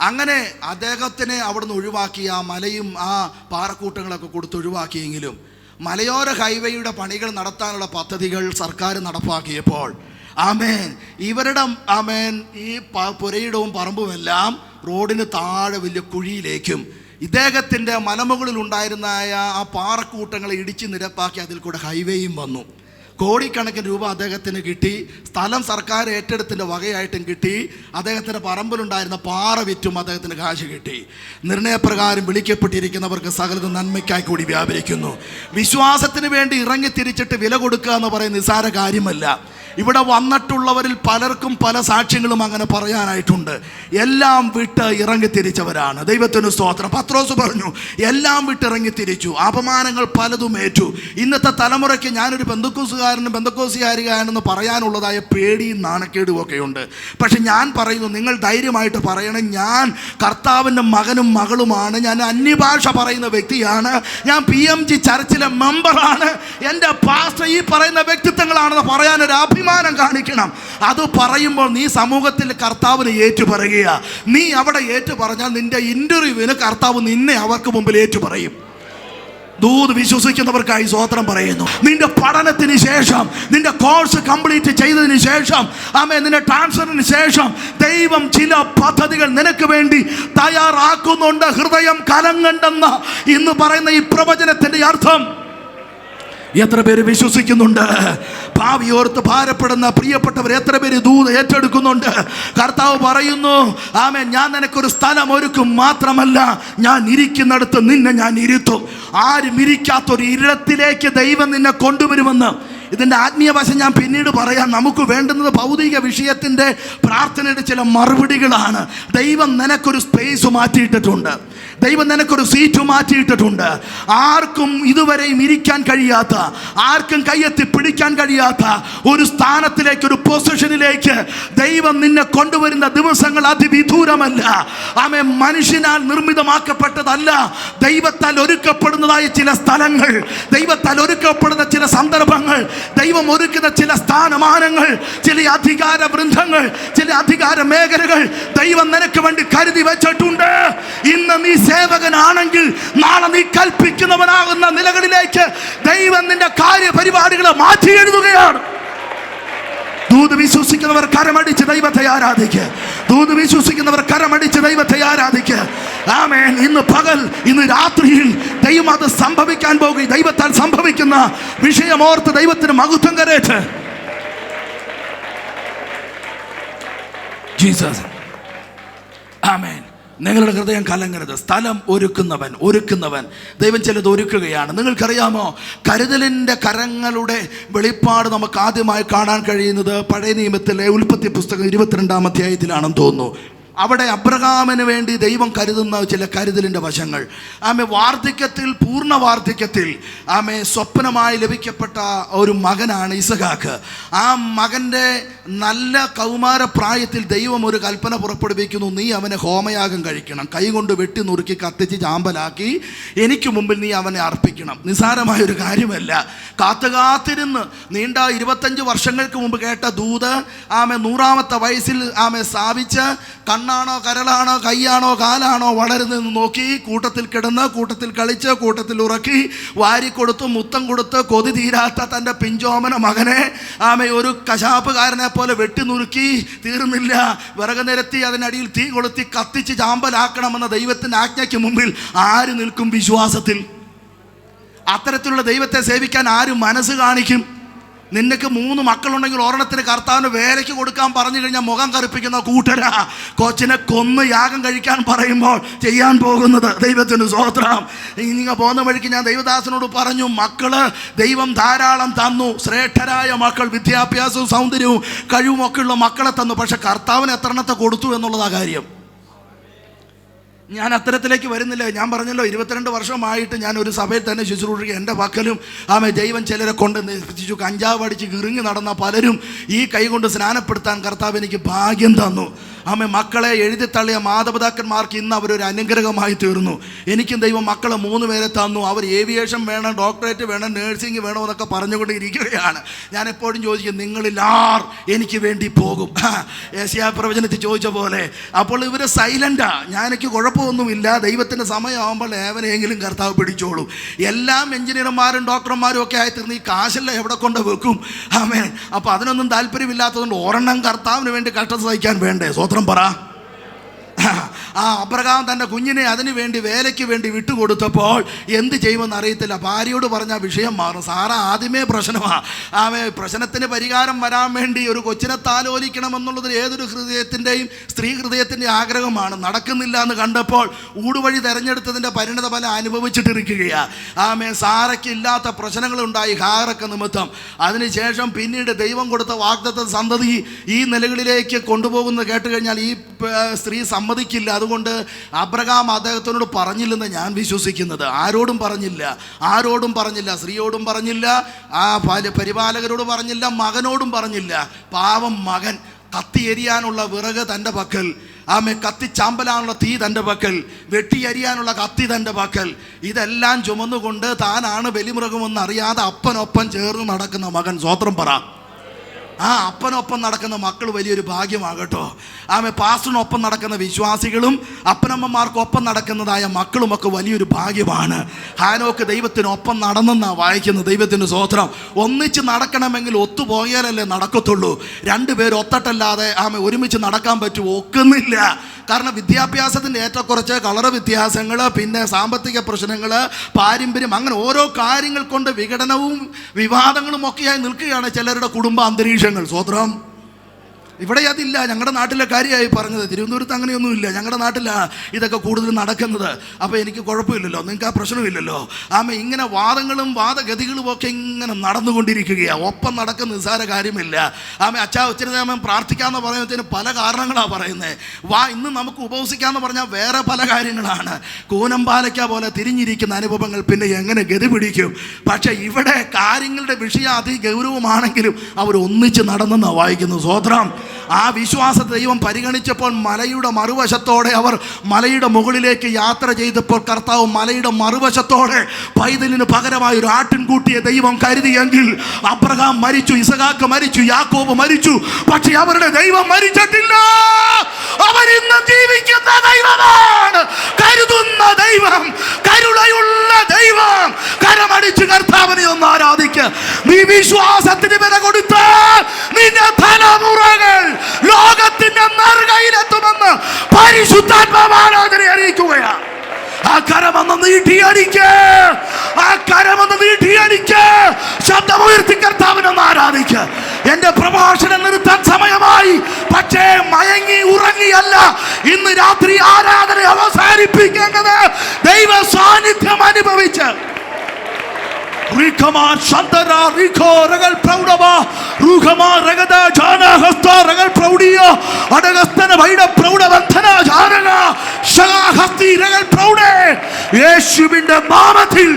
അങ്ങനെ അദ്ദേഹത്തിനെ അവിടെ നിന്ന് ഒഴിവാക്കി, ആ മലയും ആ പാറക്കൂട്ടങ്ങളൊക്കെ കൊടുത്ത് ഒഴിവാക്കിയെങ്കിലും മലയോര ഹൈവേയുടെ പണികൾ നടത്താനുള്ള പദ്ധതികൾ സർക്കാർ നടപ്പാക്കിയപ്പോൾ ഇവരുടെ ഈ പുരയിടവും പറമ്പുമെല്ലാം റോഡിന് താഴെ വലിയ കുഴിയിലേക്കും ഇദ്ദേഹത്തിൻ്റെ മലമുകളിൽ ഉണ്ടായിരുന്ന ആ പാറക്കൂട്ടങ്ങളെ ഇടിച്ച് നിരപ്പാക്കി അതിൽ കൂടെ ഹൈവേയും വന്നു. കോടിക്കണക്കിന് രൂപ അദ്ദേഹത്തിന് കിട്ടി. സ്ഥലം സർക്കാർ ഏറ്റെടുത്തിൻ്റെ വകയായിട്ടും കിട്ടി. അദ്ദേഹത്തിൻ്റെ പറമ്പിലുണ്ടായിരുന്ന പാറ വിറ്റും അദ്ദേഹത്തിന് കാശ് കിട്ടി. നിർണയപ്രകാരം വിളിക്കപ്പെട്ടിരിക്കുന്നവർക്ക് സകലതും നന്മയ്ക്കായി കൂടി വ്യാപരിക്കുന്നു. വിശ്വാസത്തിന് വേണ്ടി ഇറങ്ങിത്തിരിച്ചിട്ട് വില കൊടുക്കുക എന്ന് പറയുന്നത് നിസ്സാര കാര്യമല്ല. ഇവിടെ വന്നിട്ടുള്ളവരിൽ പലർക്കും പല സാക്ഷ്യങ്ങളും അങ്ങനെ പറയാനായിട്ടുണ്ട്. എല്ലാം വിട്ട് ഇറങ്ങിത്തിരിച്ചവരാണ്. ദൈവത്തിന് സ്തോത്രം. പത്രോസ് പറഞ്ഞു, എല്ലാം വിട്ട് ഇറങ്ങിത്തിരിച്ചു, അപമാനങ്ങൾ പലതും ഏറ്റു. ഇന്നത്തെ തലമുറയ്ക്ക് ഞാനൊരു പെന്തക്കോസുകാരനും പെന്തക്കോസുകാരിയാണെന്ന് പറയാനുള്ളതായ പേടിയും നാണക്കേടും ഒക്കെയുണ്ട്. പക്ഷെ ഞാൻ പറയുന്നു, നിങ്ങൾ ധൈര്യമായിട്ട് പറയണം, ഞാൻ കർത്താവിൻ്റെ മകനും മകളുമാണ്, ഞാൻ അന്യഭാഷ പറയുന്ന വ്യക്തിയാണ്, ഞാൻ PMG ചർച്ചിലെ മെമ്പറാണ്, എൻ്റെ പാസ്റ്റർ ഈ പറയുന്ന വ്യക്തിത്വങ്ങളാണെന്ന് പറയാനൊരു അഭിമാനം കാണിക്കണം. അത് പറയുമ്പോൾ നീ സമൂഹത്തിൽ കർത്താവിന് ഏറ്റു പറയുക. നീ അവിടെ ഏറ്റു പറഞ്ഞാൽ നിന്റെ ഇന്റർവ്യൂവിന് കർത്താവ് നിന്നെ അവർക്ക് മുമ്പിൽ ഏറ്റു പറയും. ദൂത് വിശ്വസിക്കുന്നവർക്കായി സ്തോത്രം പറയുന്നു. നിന്റെ പഠനത്തിന് ശേഷം, നിന്റെ കോഴ്സ് കംപ്ലീറ്റ് ചെയ്തതിന് ശേഷം, നിന്റെ ട്രാൻസ്ഫറിന് ശേഷം ദൈവം ചില പദ്ധതികൾ നിനക്ക് വേണ്ടി തയ്യാറാക്കുന്നുണ്ട്. ഹൃദയം കലങ്ങണ്ടെന്ന ഇന്ന് പറയുന്ന ഈ പ്രവചനത്തിന്റെ അർത്ഥം എത്ര പേര് വിശ്വസിക്കുന്നുണ്ട്? ഭാവി ഓർത്ത് ഭാരപ്പെടുന്ന പ്രിയപ്പെട്ടവർ എത്ര പേര് ദൂത് ഏറ്റെടുക്കുന്നുണ്ട്? കർത്താവ് പറയുന്നു, ആമേൻ, ഞാൻ നിനക്കൊരു സ്ഥലം ഒരുക്കും, മാത്രമല്ല ഞാൻ ഇരിക്കുന്നിടത്ത് നിന്നെ ഞാൻ ഇരുത്തും. ആരും ഇരിക്കാത്തൊരു ഇരത്തിലേക്ക് ദൈവം നിന്നെ കൊണ്ടുവരുമെന്ന്. ഇതിൻ്റെ ആത്മീയ വശം ഞാൻ പിന്നീട് പറയാം. നമുക്ക് വേണ്ടുന്നത് ഭൗതിക വിഷയത്തിൻ്റെ പ്രാർത്ഥനയുടെ ചില മറുപടികളാണ്. ദൈവം നിനക്കൊരു സ്പേസ് മാറ്റിയിട്ടിട്ടുണ്ട്. ദൈവം നിനക്കൊരു സീറ്റ് മാറ്റിയിട്ടിട്ടുണ്ട്. ആർക്കും ഇതുവരെയും ഇരിക്കാൻ കഴിയാത്ത, ആർക്കും കയ്യെത്തി പിടിക്കാൻ കഴിയാത്ത ഒരു സ്ഥാനത്തിലേക്ക്, ഒരു പൊസിഷനിലേക്ക് ദൈവം നിന്നെ കൊണ്ടുവരുന്ന ദിവസങ്ങൾ അതിവിദൂരമല്ല. മനുഷ്യനാൽ നിർമ്മിതമാക്കപ്പെട്ടതല്ല. ദൈവത്താൽ ഒരുക്കപ്പെടുന്നതായ ചില സ്ഥലങ്ങൾ, ദൈവത്താൽ ഒരുക്കപ്പെടുന്ന ചില സന്ദർഭങ്ങൾ, ദൈവം ഒരുക്കുന്ന ചില സ്ഥാനമാനങ്ങൾ, ചില അധികാര വൃന്ദങ്ങൾ, ചില അധികാര മേഖലകൾ ദൈവം നിനക്ക് വേണ്ടി കരുതി വെച്ചിട്ടുണ്ട്. ഇന്ന് നീ സേവകനാണെങ്കിൽ നാളെ നീ കൽപ്പിക്കുന്നവനാകുന്ന നിലകളിലേക്ക് ദൈവം നിന്റെ കാര്യപരിപാടികളെ മാറ്റി എഴുതുകയാണ്. ദൂത് വിശ്വസിക്കുന്നവർ കരമടിച്ച് ദൈവത്തെ ആരാധിക്കുക. ദൂത് വിശ്വസിക്കുന്നവർ കരമടിച്ച് ദൈവത്തെ ആരാധിക്കുക. ആമേൻ. ഇന്ന് പകൽ, ഇന്ന് രാത്രിയിൽ ദൈവം അത് സംഭവിക്കാൻ പോകുക. ദൈവത്താൽ സംഭവിക്കുന്ന വിഷയമോർത്ത് ദൈവത്തിന് മഹത്വം കരേറ്റ്. ജീസസ്. ആമേൻ. നിങ്ങളുടെ ഹൃദയം കലങ്ങരുത്. സ്ഥലം ഒരുക്കുന്നവൻ ദൈവം ചിലത് ഒരുക്കുകയാണ്. നിങ്ങൾക്കറിയാമോ, കരുതലിൻ്റെ കരങ്ങളുടെ വെളിപ്പാട് നമുക്ക് ആദ്യമായി കാണാൻ കഴിയുന്നത് പഴയ നിയമത്തിലെ ഉൽപ്പത്തി പുസ്തകം 22-ാം അധ്യായത്തിലാണെന്ന് തോന്നുന്നു. അവിടെ അബ്രഹാമിന് വേണ്ടി ദൈവം കരുതുന്ന ചില കരുതലിൻ്റെ വശങ്ങൾ. വാർദ്ധക്യത്തിൽ, പൂർണ്ണ വാർദ്ധക്യത്തിൽ സ്വപ്നമായി ലഭിക്കപ്പെട്ട ഒരു മകനാണ് ഇസഹാക്ക്. ആ മകൻ്റെ നല്ല കൗമാരപ്രായത്തിൽ ദൈവം ഒരു കൽപ്പന പുറപ്പെടുവിക്കുന്നു, നീ അവനെ ഹോമയാഗം കഴിക്കണം, കൈകൊണ്ട് വെട്ടി നുറുക്കി കത്തിച്ച് ചാമ്പലാക്കി എനിക്ക് മുമ്പിൽ നീ അവനെ അർപ്പിക്കണം. നിസ്സാരമായൊരു കാര്യമല്ല. കാത്തുകാത്തിരുന്ന് നീണ്ട 25 വർഷങ്ങൾക്ക് മുമ്പ് കേട്ട ദൂത് 100-ാമത്തെ വയസ്സിൽ സ്ഥാപിച്ച് കണ്ണാണോ കരളാണോ കൈയാണോ കാലാണോ വളരുന്നതെന്ന് നോക്കി, കൂട്ടത്തിൽ കിടന്ന്, കൂട്ടത്തിൽ കളിച്ച്, കൂട്ടത്തിൽ ഉറക്കി, വാരിക്കൊടുത്ത്, മുത്തം കൊടുത്ത് കൊതി തീരാത്ത തൻ്റെ പിഞ്ചോമന മകനെ ഒരു കശാപ്പുകാരനെ പോലെ വെട്ടി നുറുക്കി. തീർന്നില്ല, വിറക് നിരത്തി അതിനടിയിൽ തീ കൊളുത്തി കത്തിച്ച് ചാമ്പലാക്കണമെന്ന ദൈവത്തിൻ്റെ ആജ്ഞയ്ക്ക് മുമ്പിൽ ആര് നിൽക്കും വിശ്വാസത്തിൽ? അത്തരത്തിലുള്ള ദൈവത്തെ സേവിക്കാൻ ആര് മനസ്സ് കാണിക്കും? നിനക്ക് 3 മക്കളുണ്ടെങ്കിൽ ഒരെണ്ണത്തിന് കർത്താവിന് വേലയ്ക്ക് കൊടുക്കാൻ പറഞ്ഞു കഴിഞ്ഞാൽ മുഖം കറുപ്പിക്കുന്ന കൂട്ടരാ. കൊച്ചിനെ കൊന്ന് യാഗം കഴിക്കാൻ പറയുമ്പോൾ ചെയ്യാൻ പോകുന്നത്. ദൈവത്തിന് സ്തോത്രം. നിങ്ങൾ പോകുന്ന വഴിക്ക് ഞാൻ ദൈവദാസനോട് പറഞ്ഞു, മക്കള് ദൈവം ധാരാളം തന്നു, ശ്രേഷ്ഠരായ മക്കൾ, വിദ്യാഭ്യാസവും സൗന്ദര്യവും കഴിവും ഒക്കെ ഉള്ള മക്കളെ തന്നു. പക്ഷെ കർത്താവിന് എത്രണ്ണത്തെ കൊടുത്തു എന്നുള്ളതാ കാര്യം. ഞാൻ അത്തരത്തിലേക്ക് വരുന്നില്ല. ഞാൻ പറഞ്ഞല്ലോ, 22 വർഷമായിട്ട് ഞാൻ ഒരു സഭയിൽ തന്നെ ശുശ്രൂഷിക്കുക. എൻ്റെ പക്കലും ദൈവം ചിലരെ കൊണ്ട് എത്തിച്ചു. കഞ്ചാവ് അടിച്ച് കിറുങ്ങി നടന്ന പലരും ഈ കൈ കൊണ്ട് സ്നാനപ്പെടുത്താൻ കർത്താവ് എനിക്ക് ഭാഗ്യം തന്നു. മക്കളെ എഴുതിത്തള്ളിയ മാതാപിതാക്കന്മാർക്ക് ഇന്ന് അവരൊരു അനുഗ്രഹമായി തീർന്നു. എനിക്കും ദൈവം മക്കളെ 3 പേരെ തന്നു. അവർ ഏവിയേഷൻ വേണം, ഡോക്ടറേറ്റ് വേണം, നേഴ്സിംഗ് വേണം എന്നൊക്കെ പറഞ്ഞുകൊണ്ട് ഇരിക്കുകയാണ്. ഞാൻ എപ്പോഴും ചോദിക്കും, നിങ്ങളിൽ ആർ എനിക്ക് വേണ്ടി പോകും? യെശയ്യാ പ്രവചനത്തിൽ ചോദിച്ച പോലെ. അപ്പോൾ ഇവർ സൈലൻ്റാ. എനിക്ക് കുഴപ്പമൊന്നുമില്ല, ദൈവത്തിൻ്റെ സമയമാകുമ്പോൾ ഏവനെയെങ്കിലും കർത്താവ് പിടിച്ചോളും. എല്ലാം എഞ്ചിനീയർമാരും ഡോക്ടർമാരും ഒക്കെ ആയിത്തീർന്ന് ഈ കാശെല്ലാം എവിടെ കൊണ്ട് വെക്കും? അപ്പോൾ അതിനൊന്നും താല്പര്യമില്ലാത്തതുകൊണ്ട് ഒരെണ്ണം കർത്താവിന് വേണ്ടി കഷ്ടത സഹിക്കാൻ വേണ്ടേ? സ്വത്രം പറ. ആ അബ്രഹാം തൻ്റെ കുഞ്ഞിനെ അതിനു വേണ്ടി വേലയ്ക്ക് വേണ്ടി വിട്ടുകൊടുത്തപ്പോൾ എന്ത് ചെയ്യുമെന്ന് അറിയത്തില്ല. ഭാര്യയോട് പറഞ്ഞ വിഷയം മാറും. സാറ ആദ്യമേ പ്രശ്നമാണ്. പ്രശ്നത്തിന് പരിഹാരം വരാൻ വേണ്ടി ഒരു കൊച്ചിനെ താലോലിക്കണമെന്നുള്ളത് ഏതൊരു ഹൃദയത്തിൻ്റെയും സ്ത്രീ ഹൃദയത്തിൻ്റെ ആഗ്രഹമാണ്. നടക്കുന്നില്ല എന്ന് കണ്ടപ്പോൾ ഊടുവഴി തിരഞ്ഞെടുത്തതിൻ്റെ പരിണത ഫലം അനുഭവിച്ചിട്ടിരിക്കുകയാണ്. സാറയ്ക്ക് ഇല്ലാത്ത പ്രശ്നങ്ങളുണ്ടായി ഹാറൊക്കെ നിമിത്തം. അതിനുശേഷം പിന്നീട് ദൈവം കൊടുത്ത വാഗ്ദത്ത സന്തതി ഈ നിലകളിലേക്ക് കൊണ്ടുപോകുന്നത് കേട്ട് കഴിഞ്ഞാൽ ഈ സ്ത്രീ സമ്മതിക്കില്ല. അതുകൊണ്ട് അബ്രഹാം അദ്ദേഹത്തിനോട് പറഞ്ഞില്ലെന്ന് ഞാൻ വിശ്വസിക്കുന്നത്. ആരോടും പറഞ്ഞില്ല, സ്ത്രീയോടും പറഞ്ഞില്ല, ആ പരിപാലകരോട് പറഞ്ഞില്ല, മകനോടും പറഞ്ഞില്ല. പാവം മകൻ കത്തി എരിയാനുള്ള വിറക് തൻ്റെ പക്കൽ, കത്തിച്ചാമ്പലാനുള്ള തീ തൻ്റെ പക്കൽ, വെട്ടിയരിയാനുള്ള കത്തി തൻ്റെ പക്കൽ, ഇതെല്ലാം ചുമന്നുകൊണ്ട് താനാണ് ബലിമൃഗമെന്ന് അറിയാതെ അപ്പനൊപ്പം ചേർന്ന് നടക്കുന്ന മകൻ. സ്വോത്രം പറ. ആ അപ്പനൊപ്പം നടക്കുന്ന മക്കൾ വലിയൊരു ഭാഗ്യമാകട്ടോ. പാസ്റ്ററിനൊപ്പം നടക്കുന്ന വിശ്വാസികളും അപ്പനമ്മമാർക്കൊപ്പം നടക്കുന്നതായ മക്കളുമൊക്കെ വലിയൊരു ഭാഗ്യമാണ്. ഹാനോക്ക് ദൈവത്തിനൊപ്പം നടന്നെന്നാണ് വായിക്കുന്നത്. ദൈവത്തിന് സ്തോത്രം. ഒന്നിച്ച് നടക്കണമെങ്കിൽ ഒത്തുപോയാലല്ലേ നടക്കത്തുള്ളൂ. രണ്ടുപേർ ഒത്തട്ടല്ലാതെ ഒരുമിച്ച് നടക്കാൻ പറ്റുമോ? ഒക്കുന്നില്ല. കാരണം വിദ്യാഭ്യാസത്തിൻ്റെ ഏറ്റക്കുറച്ച്, കളർ വ്യത്യാസങ്ങൾ, പിന്നെ സാമ്പത്തിക പ്രശ്നങ്ങൾ, പാരമ്പര്യം, അങ്ങനെ ഓരോ കാര്യങ്ങൾ കൊണ്ട് വിഘടനവും വിവാദങ്ങളും ഒക്കെയായി നിൽക്കുകയാണ് ചിലരുടെ കുടുംബ അന്തരീക്ഷങ്ങൾ. സ്വത്രം. ഇവിടെ അതില്ല. ഞങ്ങളുടെ നാട്ടിലെ കാര്യമായി പറഞ്ഞത്. തിരുവനന്തപുരത്ത് അങ്ങനെയൊന്നുമില്ല. ഞങ്ങളുടെ നാട്ടിലാണ് ഇതൊക്കെ കൂടുതൽ നടക്കുന്നത്. അപ്പോൾ എനിക്ക് കുഴപ്പമില്ലല്ലോ, നിങ്ങൾക്ക് ആ പ്രശ്നമില്ലല്ലോ. ഇങ്ങനെ വാദങ്ങളും വാദഗതികളും ഒക്കെ ഇങ്ങനെ നടന്നുകൊണ്ടിരിക്കുകയാണ്. ഒപ്പം നടക്കുന്ന നിസ്സാര കാര്യമില്ല. അച്ഛാ ഒത്തിരി നേരം പ്രാർത്ഥിക്കാമെന്ന് പറയുന്നതിന് പല കാരണങ്ങളാണ് പറയുന്നത്. ഇന്ന് നമുക്ക് ഉപവസിക്കാമെന്ന് പറഞ്ഞാൽ വേറെ പല കാര്യങ്ങളാണ്. കൂനമ്പാലയ്ക്ക പോലെ തിരിഞ്ഞിരിക്കുന്ന അനുഭവങ്ങൾ പിന്നെ എങ്ങനെ ഗതി പിടിക്കും? പക്ഷേ ഇവിടെ കാര്യങ്ങളുടെ വിഷയം അതിഗൗരവമാണെങ്കിലും അവർ ഒന്നിച്ച് നടന്നെന്നാണ് വായിക്കുന്നത്. സ്വോത്രം. ആ വിശ്വാസത്തെ ദൈവം പരിഗണിച്ചപ്പോൾ മലയുടെ മറുവശത്തോടെ അവർ മലയുടെ മുകളിലേക്ക് യാത്ര ചെയ്തപ്പോൾ കർത്താവ് മലയുടെ മറുവശത്തോടെ പൈതലിന് പകരമായ ഒരു ആട്ടിൻകൂട്ടിയെ ദൈവം കരുതിയെങ്കിൽ അബ്രഹാം മരിച്ചു, ഇസഹാക്ക് മരിച്ചു, യാക്കോബ് മരിച്ചു. പക്ഷെ അവരുടെ ദൈവം മരിച്ചിട്ടില്ല. അവരിന്ന് ജീവിക്കുന്ന ദൈവമാണ്, കരുതുന്ന ദൈവം, കരുണയുള്ള ദൈവം. കരമടിച്ച് കർത്താവിനെ ഒന്ന് ആരാധിക്കുക. നീ വിശ്വാസത്തിന് വില കൊടുത്ത് നിന്റെ തലമുറകൾ ലോകത്തിന്റെ നെറുകയിലെത്തുമെന്ന് പരിശുദ്ധാത്മാവ് ആരാധന അറിയിക്കുകയാണ്. ആ കരമൊന്ന് നീട്ടിയടിക്ക്, ആ കരമൊന്ന് നീട്ടിയടിക്ക്. ശബ്ദമുയർത്തി കർത്താവിനൊന്ന് ആരാധിക്ക്. എന്റെ പ്രഭാഷണം നിർത്താൻ സമയമായി. പക്ഷേ മയങ്ങി ഉറങ്ങിയല്ല ഇന്ന് രാത്രി ആരാധന അവസാനിപ്പിക്കേണ്ടത്. ദൈവ സാന്നിധ്യം അനുഭവിച്ച് യേശുവിന്റെ നാമത്തിൽ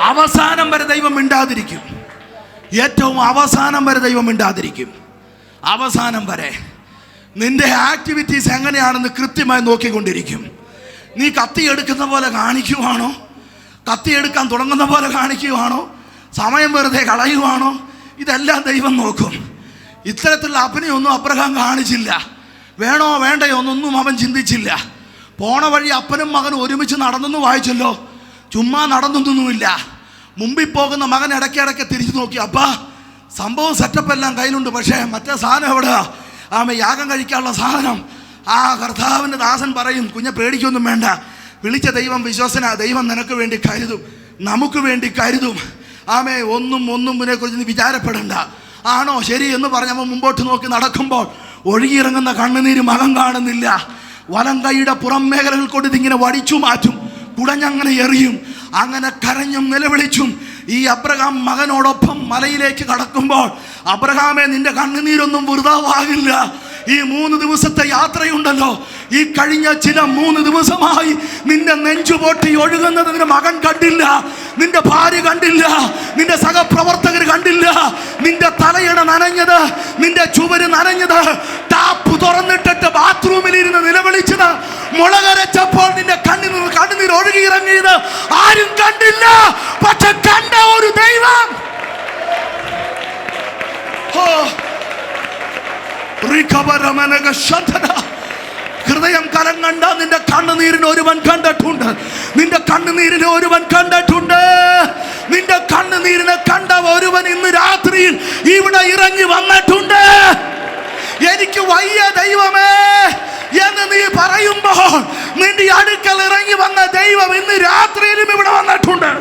അവസാനം വരെ ദൈവം മിണ്ടാതിരിക്കും. ഏറ്റവും അവസാനം വരെ ദൈവം മിണ്ടാതിരിക്കും. അവസാനം വരെ നിന്റെ ആക്ടിവിറ്റീസ് എങ്ങനെയാണെന്ന് കൃത്യമായി നോക്കിക്കൊണ്ടിരിക്കും. നീ കത്തിയെടുക്കുന്ന പോലെ കാണിക്കുവാണോ? കത്തിയെടുക്കാൻ തുടങ്ങുന്ന പോലെ കാണിക്കുവാണോ? സമയം വെറുതെ കളയുവാണോ? ഇതെല്ലാം ദൈവം നോക്കും. ഇത്തരത്തിലുള്ള അപ്പനെയൊന്നും അബ്രഹാം കാണിച്ചില്ല. വേണോ വേണ്ടയോ ഒന്നും അവൻ ചിന്തിച്ചില്ല. പോണ വഴി അപ്പനും മകനും ഒരുമിച്ച് നടന്നെന്ന് വായിച്ചല്ലോ. ചുമ്മാ നടന്നൊന്നുമില്ല. മുമ്പിൽ പോകുന്ന മകൻ ഇടയ്ക്കിടയ്ക്ക് തിരിച്ചു നോക്കി. അപ്പാ, സംഭവം സെറ്റപ്പ് എല്ലാം കയ്യിലുണ്ട്, പക്ഷേ മറ്റേ സാധനം എവിടെയാ? യാഗം കഴിക്കാനുള്ള സാധനം. ആ കർത്താവിൻ്റെ ദാസൻ പറയും, കുഞ്ഞെ പേടിക്കൊന്നും വേണ്ട, വിളിച്ച ദൈവം വിശ്വസനാ, ദൈവം നിനക്ക് വേണ്ടി കരുതും, നമുക്ക് വേണ്ടി കരുതും. ഒന്നും കുറിച്ച് വിചാരപ്പെടണ്ട. ആണോ ശരി എന്ന് പറഞ്ഞപ്പോൾ മുമ്പോട്ട് നോക്കി നടക്കുമ്പോൾ ഒഴുകിയിറങ്ങുന്ന കണ്ണുനീര് മകൻ കാണുന്നില്ല. വലം കൈയുടെ പുറം മേഖലകൾ കൊണ്ട് ഇതിങ്ങനെ വടിച്ചു മാറ്റും, കുടഞ്ഞങ്ങനെ എറിയും. അങ്ങനെ കരഞ്ഞും നിലവിളിച്ചും ഈ അബ്രഹാം മകനോടൊപ്പം മലയിലേക്ക് കടക്കുമ്പോൾ, അബ്രഹാമേ, നിന്റെ കണ്ണുനീരൊന്നും വൃഥാവാകില്ല. ഈ 3 ദിവസത്തെ യാത്രയുണ്ടല്ലോ, ഈ കഴിഞ്ഞ ചില 3 ദിവസമായി നിന്റെ നെഞ്ചുപൊട്ടി ഒഴുകുന്നത് നിന്റെ മകൻ കണ്ടില്ല, നിന്റെ ഭാര്യ കണ്ടില്ല, നിന്റെ സഹപ്രവർത്തകർ കണ്ടില്ല. നിന്റെ തലയിണ നനഞ്ഞത്, നിന്റെ ചുവര് നനഞ്ഞത്, ടാപ്പ് തുറന്നിട്ടിട്ട് ബാത്റൂമിൽ ഇരുന്ന് നിലവിളിച്ചത്, മുളകരച്ചപ്പോൾ നിന്റെ കണ്ണുനീർ ഒഴുകിയിറങ്ങിയത് ആരും കണ്ടില്ല. പക്ഷെ കണ്ട ഒരു ദൈവം. ഹൃദയം കലങ്ങണ്ട. നിന്റെ കണ്ണുനീരിന് ഒരുവൻ കണ്ടിട്ടുണ്ട്. നിന്റെ കണ്ണുനീരിനെ ഒരുവൻ കണ്ടിട്ടുണ്ട്. നിന്റെ കണ്ണുനീരിനെ കണ്ട ഒരുവൻ ഇന്ന് രാത്രിയിൽ ഇവിടെ ഇറങ്ങി വന്നിട്ടുണ്ട്. എനിക്ക് വയ്യ ദൈവമേ എന്ന് നീ പറയുമ്പോൾ നിന്റെ അടുക്കൽ ഇറങ്ങി വന്ന ദൈവം ഇന്ന് രാത്രിയിലും ഇവിടെ വന്നിട്ടുണ്ട്.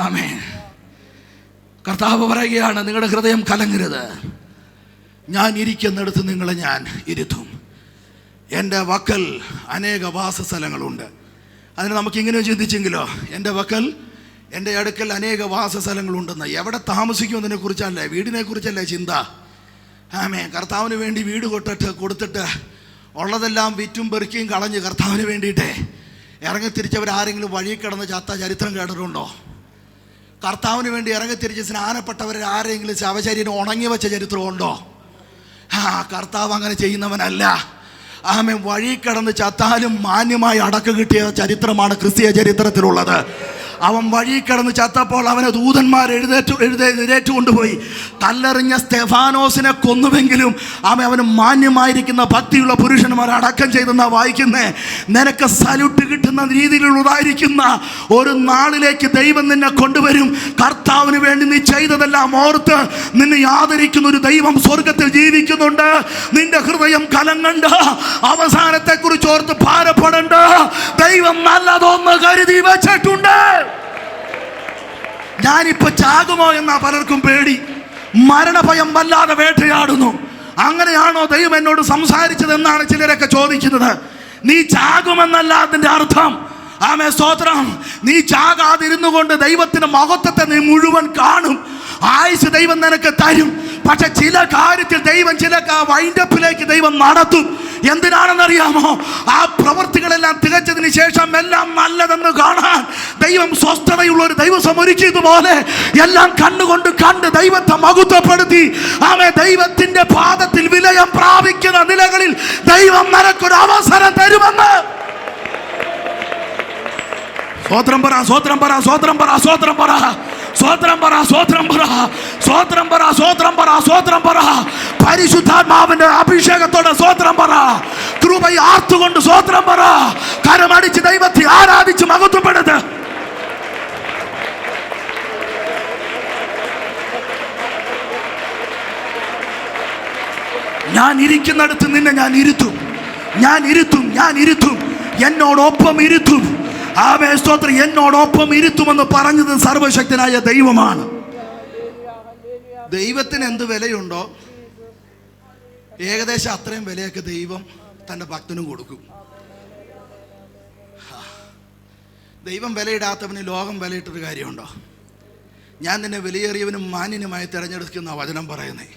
ആമേൻ. കർത്താവ് പറയുകയാണ്, നിങ്ങളുടെ ഹൃദയം കലങ്ങരുത്. ഞാൻ ഇരിക്കുന്നിടത്ത് നിങ്ങളെ ഞാൻ ഇരുത്തും. എൻ്റെ വക്കൽ അനേക വാസസ്ഥലങ്ങളുണ്ട്. അതിന് നമുക്കിങ്ങനെ ചിന്തിച്ചെങ്കിലോ, എൻ്റെ വക്കൽ, എൻ്റെ അടുക്കൽ അനേക വാസസ്ഥലങ്ങളുണ്ടെന്ന്. എവിടെ താമസിക്കുമെന്നതിനെ കുറിച്ചല്ല, വീടിനെ കുറിച്ചല്ല ചിന്ത. ആമേൻ. കർത്താവിന് വേണ്ടി വീട് കൊടുത്തിട്ട് ഉള്ളതെല്ലാം വിറ്റും പെറുക്കിയും കളഞ്ഞ് കർത്താവിന് വേണ്ടിയിട്ടേ ഇറങ്ങിത്തിരിച്ചവരാരെങ്കിലും വഴി കിടന്ന് ചത്ത ചരിത്രം കേട്ടിട്ടുണ്ടോ? കർത്താവിന് വേണ്ടി ഇറങ്ങിത്തിരിച്ച് സ്നാനപ്പെട്ടവരെ ആരെങ്കിലും ശവശരീരം ഉണങ്ങി വെച്ച ചരിത്രമുണ്ടോ? കർത്താവ് അങ്ങനെ ചെയ്യുന്നവനല്ല. ആമേൻ. വഴി കിടന്ന് ചത്താലും മാന്യമായി അടക്ക് കിട്ടിയ ചരിത്രമാണ് ക്രിസ്തീയ ചരിത്രത്തിലുള്ളത്. അവൻ വഴി കിടന്ന് ചത്തപ്പോൾ അവനെ ദൂതന്മാർ എഴുന്നേറ്റ് കൊണ്ടുപോയി. കല്ലെറിഞ്ഞ സ്തെഫാനോസിനെ കൊന്നുവെങ്കിലും അവന് മാന്യമായിരിക്കുന്ന ഭക്തിയുള്ള പുരുഷന്മാർ അടക്കം ചെയ്തെന്നാ വായിക്കുന്നേ. നിനക്ക് സല്യൂട്ട് കിട്ടുന്ന രീതിയിലുള്ളതായിരിക്കുന്ന ഒരു നാളിലേക്ക് ദൈവം നിന്നെ കൊണ്ടുവരും. കർത്താവിന് വേണ്ടി നീ ചെയ്തതെല്ലാം ഓർത്ത് നിന്നെ ആദരിക്കുന്ന ഒരു ദൈവം സ്വർഗത്തിൽ ജീവിക്കുന്നുണ്ട്. നിന്റെ ഹൃദയം കലങ്ങണ്ട, അവസാനത്തെ കുറിച്ച് ഓർത്ത് ഭാരപ്പെടണ്ട. ദൈവം നല്ലതൊന്ന് കരുതി വെച്ചിട്ടുണ്ട്. ഞാനിപ്പോ ചാകുമോ എന്നാ പലർക്കും പേടി. മരണഭയം വല്ലാതെ വേട്ടയാടുന്നു. അങ്ങനെയാണോ ദൈവം എന്നോട് സംസാരിച്ചതെന്നാണ് ചിലരൊക്കെ ചോദിക്കുന്നത്. നീ ചാകുമെന്നല്ല അതിന്റെ അർത്ഥം. ആമേ, സ്തോത്രം. നീ ചാകാതിരുന്നു കൊണ്ട് ദൈവത്തിന്റെ മഹത്വത്തെ നീ മുഴുവൻ കാണും. ആയുസ് ദൈവം നിനക്ക് തരും. പക്ഷെ ചില കാര്യത്തിൽ ദൈവം ചില വൈൻഡപ്പിലേക്ക് ദൈവം നടത്തും. എന്തിനാണെന്നറിയാമോ? ആ പ്രവൃത്തികളെല്ലാം തികച്ചതിന് ശേഷം എല്ലാം നല്ലതെന്ന് കാണാൻ ദൈവം സ്വസ്ഥതയുള്ള ഒരു ദിവസം ഒരുക്കിയതുപോലെ എല്ലാം കണ്ണുകൊണ്ട് കണ്ട് ദൈവത്തെ മഹത്വപ്പെടുത്തി ആമേ ദൈവത്തിന്റെ പാദത്തിൽ വിലയം പ്രാപിക്കുന്ന നിലകളിൽ ദൈവം നിനക്കൊരു അവസരം തരുമെന്ന്. സ്വോത്രം പറ, സ്വോത്രം പറ, സ്വോത്രം പറ, സ്വോത്രം പറ, സ്വോത്രം പറ, സ്വോത്രം പറ, സ്വോത്രം പറ, സ്വോത്രം പറ, സ്വോത്രം പറ. പരിശുദ്ധാത്മാവിന്റെ അഭിഷേകത്തോടെ സ്വോത്രം പറ. കൃപയെ ആർത്തുകൊണ്ട് സ്വോത്രം പറ. കരമടിച്ച് ദൈവത്തെ ആരാധിച്ച് മഹത്വപ്പെടുത്ത്. ഞാൻ ഇരിക്കുന്നിടത്ത് നിന്നെ ഞാൻ ഇരുത്തും, ഞാൻ ഇരുത്തും, ഞാൻ ഇരുത്തും, എന്നോടൊപ്പം ഇരുത്തും. ആമേ, സ്തോത്രം. എന്നോടൊപ്പം ഇരുത്തുമെന്ന് പറഞ്ഞത് സർവശക്തനായ ദൈവമാണ്. ദൈവത്തിന് എന്ത് വിലയുണ്ടോ ഏകദേശം അത്രയും വിലയൊക്കെ ദൈവം തൻ്റെ ഭക്തനും കൊടുക്കും. ദൈവം വിലയിടാത്തവന് ലോകം വിലയിട്ടൊരു കാര്യമുണ്ടോ? ഞാൻ നിന്നെ വിലയേറിയവനും മാന്യനുമായി തിരഞ്ഞെടുക്കുന്ന വചനം പറയുന്നേ.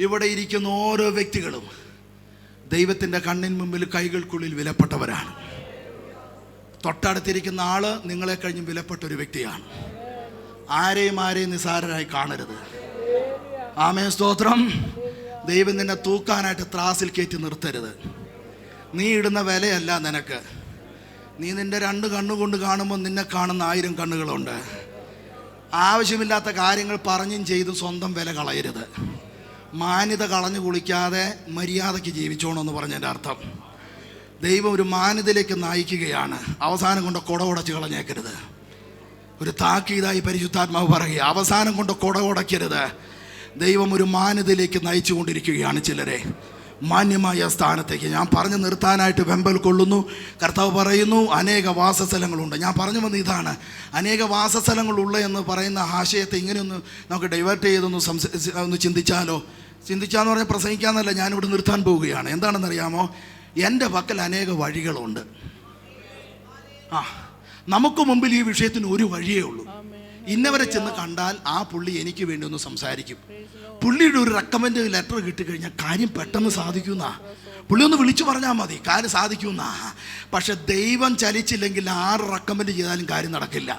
ഇവിടെ ഇരിക്കുന്ന ഓരോ വ്യക്തികളും ദൈവത്തിൻ്റെ കണ്ണിന് മുമ്പിൽ കൈകൾക്കുള്ളിൽ വിലപ്പെട്ടവരാണ്. തൊട്ടടുത്തിരിക്കുന്ന ആള് നിങ്ങളെ കഴിഞ്ഞും വിലപ്പെട്ട ഒരു വ്യക്തിയാണ്. ആരെയും നിസാരരായി കാണരുത്. ആമേ, സ്തോത്രം. ദൈവം നിന്നെ തൂക്കാനായിട്ട് ത്രാസിൽ കയറ്റി നിർത്തരുത്. നീ ഇടുന്ന വിലയല്ല നിനക്ക്. നീ നിന്റെ 2 കണ്ണുകൊണ്ട് കാണുമ്പോൾ നിന്നെ കാണുന്ന 1000 കണ്ണുകളുണ്ട്. ആവശ്യമില്ലാത്ത കാര്യങ്ങൾ പറഞ്ഞും ചെയ്ത് സ്വന്തം വില കളയരുത്. മാന്യത കളഞ്ഞു കുളിക്കാതെ മര്യാദയ്ക്ക് ജീവിച്ചോണമെന്ന് പറഞ്ഞതിൻ്റെ അർത്ഥം ദൈവം ഒരു മാന്യതയിലേക്ക് നയിക്കുകയാണ്. അവസാനം കൊണ്ട് കുട ഉടച്ച് കളഞ്ഞേക്കരുത്. ഒരു താക്കീതായി പരിശുദ്ധാത്മാവ് പറയുക, അവസാനം കൊണ്ട് കുട ഉടയ്ക്കരുത്. ദൈവം ഒരു മാന്യതയിലേക്ക് നയിച്ചു കൊണ്ടിരിക്കുകയാണ് ചിലരെ മാന്യമായ സ്ഥാനത്തേക്ക്. ഞാൻ പറഞ്ഞു നിർത്താനായിട്ട് വെമ്പൽ കൊള്ളുന്നു. കർത്താവ് പറയുന്നു അനേക വാസസ്ഥലങ്ങളുണ്ട്. ഞാൻ പറഞ്ഞു വന്ന ഇതാണ്, അനേക വാസസ്ഥലങ്ങളുള്ള എന്ന് പറയുന്ന ആശയത്തെ ഇങ്ങനെയൊന്ന് നമുക്ക് ഡൈവേർട്ട് ചെയ്തൊന്ന് ചിന്തിച്ചാന്ന് പറഞ്ഞാൽ പ്രസംഗിക്കാന്നല്ല, ഞാനിവിടെ നിർത്താൻ പോവുകയാണ്. എന്താണെന്നറിയാമോ? എൻ്റെ പക്കൽ അനേക വഴികളുണ്ട്. നമുക്ക് മുമ്പിൽ ഈ വിഷയത്തിന് ഒരു വഴിയേ ഉള്ളൂ. ഇന്നവരെ ചെന്ന് കണ്ടാൽ ആ പുള്ളി എനിക്ക് വേണ്ടി ഒന്ന് സംസാരിക്കും. പുള്ളിയുടെ ഒരു റെക്കമെൻഡ് ലെറ്റർ കിട്ടിക്കഴിഞ്ഞാൽ കാര്യം പെട്ടെന്ന് സാധിക്കുന്ന. പുള്ളി ഒന്ന് വിളിച്ചു പറഞ്ഞാൽ മതി, കാര്യം സാധിക്കുന്ന. പക്ഷെ ദൈവം ചലിച്ചില്ലെങ്കിൽ 6 റെക്കമെൻഡ് ചെയ്താലും കാര്യം നടക്കില്ല.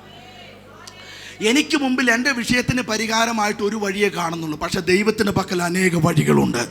എനിക്ക് മുമ്പിൽ എൻ്റെ വിഷയത്തിന് പരിഹാരമായിട്ട് ഒരു വഴിയേ കാണുന്നുള്ളൂ. പക്ഷെ ദൈവത്തിൻ്റെ പക്കൽ അനേക വഴികളുണ്ട്.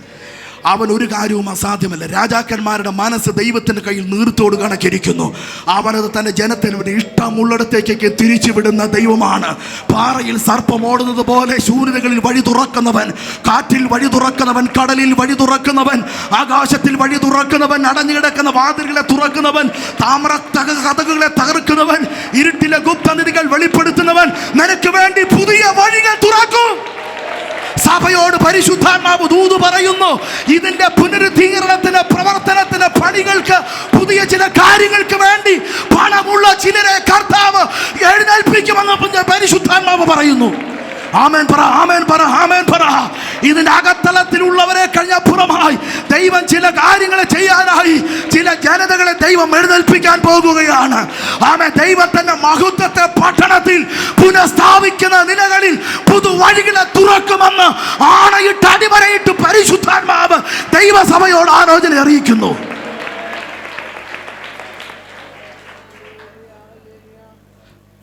അവൻ ഒരു കാര്യവും അസാധ്യമല്ല. രാജാക്കന്മാരുടെ മനസ്സ് ദൈവത്തിൻ്റെ കയ്യിൽ നീർത്തോട് കണക്കിരിക്കുന്നു. അവനത് തൻ്റെ ജനത്തിന് ഇഷ്ടമുള്ളിടത്തേക്ക് തിരിച്ചുവിടുന്ന ദൈവമാണ്. പാറയിൽ സർപ്പം ഓടുന്നത് പോലെ ശൂന്യതകളിൽ വഴി തുറക്കുന്നവൻ, കാറ്റിൽ വഴി തുറക്കുന്നവൻ, കടലിൽ വഴി തുറക്കുന്നവൻ, ആകാശത്തിൽ വഴി തുറക്കുന്നവൻ, അടഞ്ഞുകിടക്കുന്ന വാതിലുകളെ തുറക്കുന്നവൻ, താമ്ര കതകുകളെ തകർക്കുന്നവൻ, ഇരുട്ടിലെ ഗുപ്തനിധികൾ വെളിപ്പെടുത്തുന്നവൻ നിനക്ക് വേണ്ടി പുതിയ വഴികൾ തുറക്കും. സഭയോട് പരിശുദ്ധാത്മാവ് ദൂത് പറയുന്നു, ഇതിന്റെ പുനരുദ്ധീകരണത്തിന്, പ്രവർത്തനത്തിന്, പണികൾക്ക്, പുതിയ ചില കാര്യങ്ങൾക്ക് വേണ്ടി പണമുള്ള ചിലരെ കർത്താവ് എഴുന്നേൽപ്പിക്കുമെന്ന് പരിശുദ്ധാത്മാവ് പറയുന്നു. ആമേൻ പറ, ആമേൻ പറ, ആമേൻ പറ. ഇതിന്റെ അകത്തളത്തിലുള്ളവരെ കഴിഞ്ഞപ്പുറമായി ദൈവം ചില കാര്യങ്ങൾ ചെയ്യാനായി ചില ജനതകളെ ദൈവം എഴുന്നേൽപ്പിക്കാൻ പോകുകയാണ്. ആമേൻ. ദൈവം തന്റെ മഹത്വത്തെ പട്ടണത്തിൽ പുനഃസ്ഥാപിക്കുന്ന നിലകളിൽ പുതുവഴികളെ തുറക്കുമെന്ന് ആണയിട്ട് അടിവരയിട്ട് പരിശുദ്ധാത്മാവ് ദൈവസഭയോട് ആലോചന അറിയിക്കുന്നു.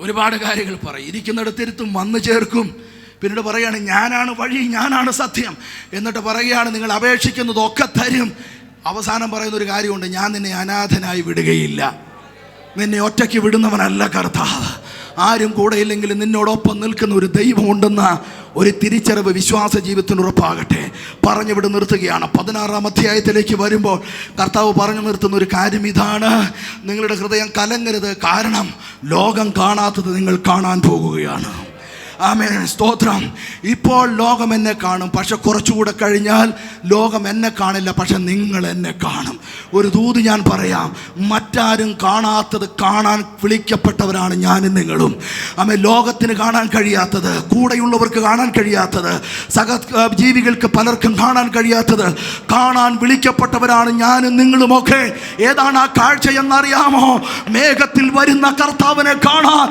ഒരുപാട് കാര്യങ്ങൾ പറയും, ഇരിക്കുന്നിടത്തിരുത്തും, വന്നു ചേർക്കും. പിന്നീട് പറയാണ് ഞാനാണ് വഴി, ഞാനാണ് സത്യം. എന്നിട്ട് പറയുകയാണ് നിങ്ങൾ അപേക്ഷിക്കുന്നതൊക്കെ തരും. അവസാനം പറയുന്ന ഒരു കാര്യമുണ്ട്, ഞാൻ നിന്നെ അനാഥനായി വിടുകയില്ല. നിന്നെ ഒറ്റയ്ക്ക് വിടുന്നവനല്ല കർത്താവ്. ആരും കൂടെ ഇല്ലെങ്കിലും നിന്നോടൊപ്പം നിൽക്കുന്ന ഒരു ദൈവമുണ്ടെന്ന ഒരു തിരിച്ചറിവ് വിശ്വാസ ജീവിതത്തിന് ഉറപ്പാകട്ടെ. പറഞ്ഞുവിടെ നിർത്തുകയാണ്. 16-ാം അധ്യായത്തിലേക്ക് വരുമ്പോൾ കർത്താവ് പറഞ്ഞു നിർത്തുന്ന ഒരു കാര്യം ഇതാണ്: നിങ്ങളുടെ ഹൃദയം കലങ്ങരുത്, കാരണം ലോകം കാണാത്തത് നിങ്ങൾ കാണാൻ പോകുകയാണ്. ആമേൻ, സ്തോത്രം. ഇപ്പോൾ ലോകം എന്നെ കാണും, പക്ഷെ കുറച്ചുകൂടെ കഴിഞ്ഞാൽ ലോകം എന്നെ കാണില്ല, പക്ഷെ നിങ്ങൾ എന്നെ കാണും. ഒരു ദൂത് ഞാൻ പറയാം, മറ്റാരും കാണാത്തത് കാണാൻ വിളിക്കപ്പെട്ടവരാണ് ഞാനും നിങ്ങളും. ആമേൻ. ലോകത്തിന് കാണാൻ കഴിയാത്തത്, കൂടെയുള്ളവർക്ക് കാണാൻ കഴിയാത്തത്, ജീവികൾക്ക് പലർക്കും കാണാൻ കഴിയാത്തത് കാണാൻ വിളിക്കപ്പെട്ടവരാണ് ഞാനും നിങ്ങളുമൊക്കെ. ഏതാണ് ആ കാഴ്ച എന്നറിയാമോ? മേഘത്തിൽ വരുന്ന കർത്താവിനെ കാണാൻ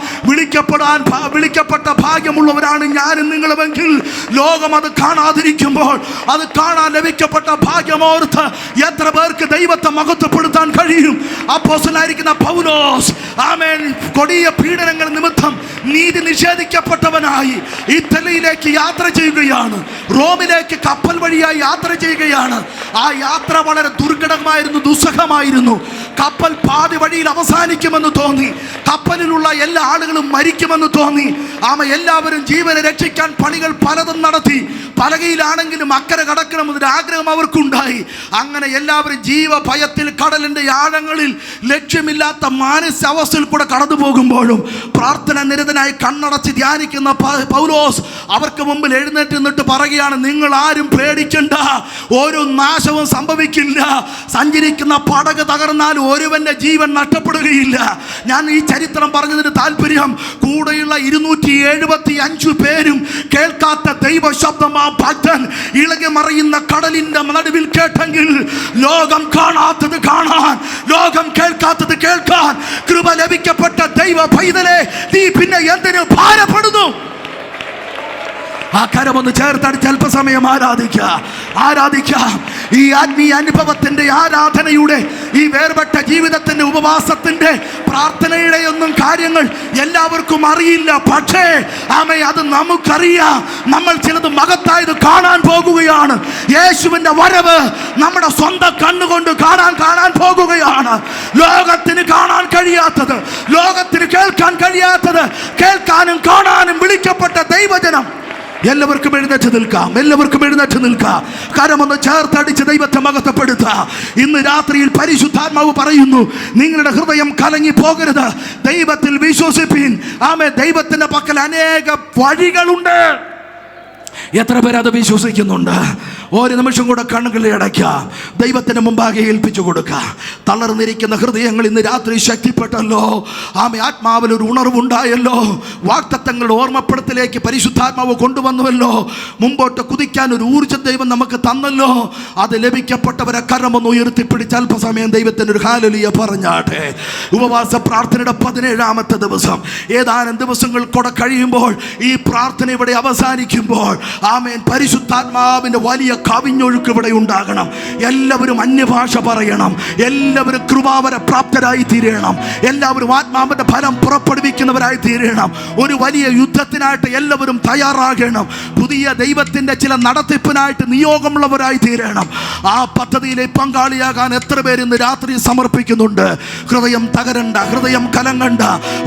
വിളിക്കപ്പെട്ട ഭാഗ്യമുള്ളവരാണ് ഞാനും നിങ്ങളുമെങ്കിൽ, ലോകം അത് കാണാതിരിക്കുമ്പോൾ അത് കാണാൻ ലഭിക്കപ്പെട്ട ഭാഗ്യമോർത്ത് എത്ര പേർക്ക് ദൈവത്തെ മഹത്വപ്പെടുത്താൻ കഴിയും? അപ്പോസ്തലനായിരിക്കുന്ന പൗലോസ്, ആമേൻ, കൊടിയ പീഡനങ്ങൾ നിമിത്തം നീതി നിഷേധിക്കപ്പെട്ടവനായി ഇറ്റലിയിലേക്ക് യാത്ര ചെയ്യുകയാണ്. റോമിലേക്ക് കപ്പൽ വഴിയായി യാത്ര ചെയ്യുകയാണ്. ആ യാത്ര വളരെ ദുർഘടമായിരുന്നു, ദുസ്സഹമായിരുന്നു. കപ്പൽ പാതി വഴിയിൽ അവസാനിക്കുമെന്ന് തോന്നി. കപ്പലിലുള്ള എല്ലാ ആളുകളും മരിക്കുമെന്ന് തോന്നി. എല്ലാവരും ജീവനെ രക്ഷിക്കാൻ പണികൾ പലതും നടത്തി. പലകയിലാണെങ്കിലും അക്കരെ കടക്കണമെന്നൊരു ആഗ്രഹം അവർക്കുണ്ടായി. അങ്ങനെ എല്ലാവരും ജീവഭയത്തിൽ കടലിന്റെ ആഴങ്ങളിൽ ലക്ഷ്യമില്ലാത്ത മാനസികാവസ്ഥയിൽ കൂടെ കടന്നു പോകുമ്പോഴും പ്രാർത്ഥന നിരതനായി കണ്ണടച്ച് ധ്യാനിക്കുന്ന പൗലോസ് അവർക്ക് മുമ്പിൽ എഴുന്നേറ്റ് നിന്നിട്ട് പറയുകയാണ്, നിങ്ങൾ ആരും പേടിക്കണ്ട, ഒരു നാശവും സംഭവിക്കില്ല. സഞ്ചരിക്കുന്ന പടക് തകർന്നാൽ ഒരുവന്റെ ജീവൻ നഷ്ടപ്പെടുകയില്ല. ഞാൻ ഈ ചരിത്രം പറഞ്ഞതിന് താല്പര്യം, കൂടെയുള്ള 275 പേരും കേൾക്കാത്ത ദൈവ ശബ്ദം ആ ഭക്തൻ ഇളകി മറിയുന്ന കടലിന്റെ നടുവിൽ കേട്ടെങ്കിൽ, ലോകം കാണാത്തത് കാണാൻ, ലോകം കേൾക്കാത്തത് കേൾക്കാൻ കൃപ ലഭിക്കപ്പെട്ട ദൈവ പൈതലെ, നീ പിന്നെ എന്തിനു ഭാരപ്പെടുന്നു? ആ കരമൊന്ന് ചേർത്തടിച്ച് അല്പസമയം ആരാധിക്കാം. ഈ ആത്മീയ അനുഭവത്തിന്റെ, ആരാധനയുടെ, ഈ വേർപെട്ട ജീവിതത്തിന്റെ, ഉപവാസത്തിന്റെ, പ്രാർത്ഥനയുടെ ഒന്നും കാര്യങ്ങൾ എല്ലാവർക്കും അറിയില്ല. പക്ഷേ അത് നമുക്കറിയാം. നമ്മൾ ചിലത് മഹത്തായത് കാണാൻ പോകുകയാണ്. യേശുവിന്റെ വരവ് നമ്മുടെ സ്വന്തം കണ്ണുകൊണ്ട് കാണാൻ പോകുകയാണ്. ലോകത്തിന് കാണാൻ കഴിയാത്തത്, ലോകത്തിന് കേൾക്കാൻ കഴിയാത്തത് കേൾക്കാനും കാണാനും വിളിക്കപ്പെട്ട ദൈവജനം എല്ലാവർക്കും എഴുന്നേറ്റ് നിൽക്കാം. കരമൊന്ന് ചേർത്തടിച്ച് ദൈവത്തെ മഹത്വപ്പെടുത്തുക. ഇന്ന് രാത്രിയിൽ പരിശുദ്ധാത്മാവ് പറയുന്നു, നിങ്ങളുടെ ഹൃദയം കലങ്ങി പോകരുത്, ദൈവത്തിൽ വിശ്വസിപ്പിൻ. ദൈവത്തിന്റെ പക്കൽ അനേക വഴികളുണ്ട്. എത്ര പേരത് വിശ്വസിക്കുന്നുണ്ട്? ഒരു നിമിഷം കൂടെ കണ്ണുകളെ അടയ്ക്കാം, ദൈവത്തിന് മുമ്പാകെ ഏൽപ്പിച്ചു കൊടുക്കാം. തളർന്നിരിക്കുന്ന ഹൃദയങ്ങൾ ഇന്ന് രാത്രി ശക്തിപ്പെട്ടല്ലോ. ആത്മാവിൽ ഒരു ഉണർവുണ്ടായല്ലോ. വാഗ്ദത്തങ്ങളുടെ ഓർമ്മപ്പെടുത്തലേക്ക് പരിശുദ്ധാത്മാവ് കൊണ്ടുവന്നുവല്ലോ. മുമ്പോട്ട് കുതിക്കാൻ ഒരു ഊർജ്ജം ദൈവം നമുക്ക് തന്നല്ലോ. അത് ലഭിക്കപ്പെട്ടവരെ കരമൊന്ന് ഉയർത്തിപ്പിടിച്ച് അല്പസമയം ദൈവത്തിന് ഒരു ഹല്ലേലൂയ പറഞ്ഞാട്ടെ. ഉപവാസ പ്രാർത്ഥനയുടെ 17-ാമത്തെ ദിവസം, ഏതാനും ദിവസങ്ങൾ കൂടെ കഴിയുമ്പോൾ ഈ പ്രാർത്ഥന ഇവിടെ അവസാനിക്കുമ്പോൾ, ആമേൻ, പരിശുദ്ധാത്മാവിന്റെ വലിയ കവിഞ്ഞൊഴുക്ക് ഇവിടെ ഉണ്ടാകണം. എല്ലാവരും അന്യഭാഷ പറയണം. എല്ലാവരും കൃപാവര പ്രാപ്തരായി തീരണം. എല്ലാവരും ആത്മാവിന്റെ ഫലം പുറപ്പെടുവിക്കുന്നവരായി തീരണം. ഒരു വലിയ യുദ്ധത്തിനായിട്ട് എല്ലാവരും തയ്യാറാകണം. പുതിയ ദൈവത്തിന്റെ ചില നടത്തിപ്പിനായിട്ട് നിയോഗമുള്ളവരായി തീരണം. ആ പദ്ധതിയിലെ പങ്കാളിയാകാൻ എത്ര പേര് ഇന്ന് രാത്രി സമർപ്പിക്കുന്നുണ്ട്? ഹൃദയം തകരണ്ട, ഹൃദയം കലങ്ങണ്ട,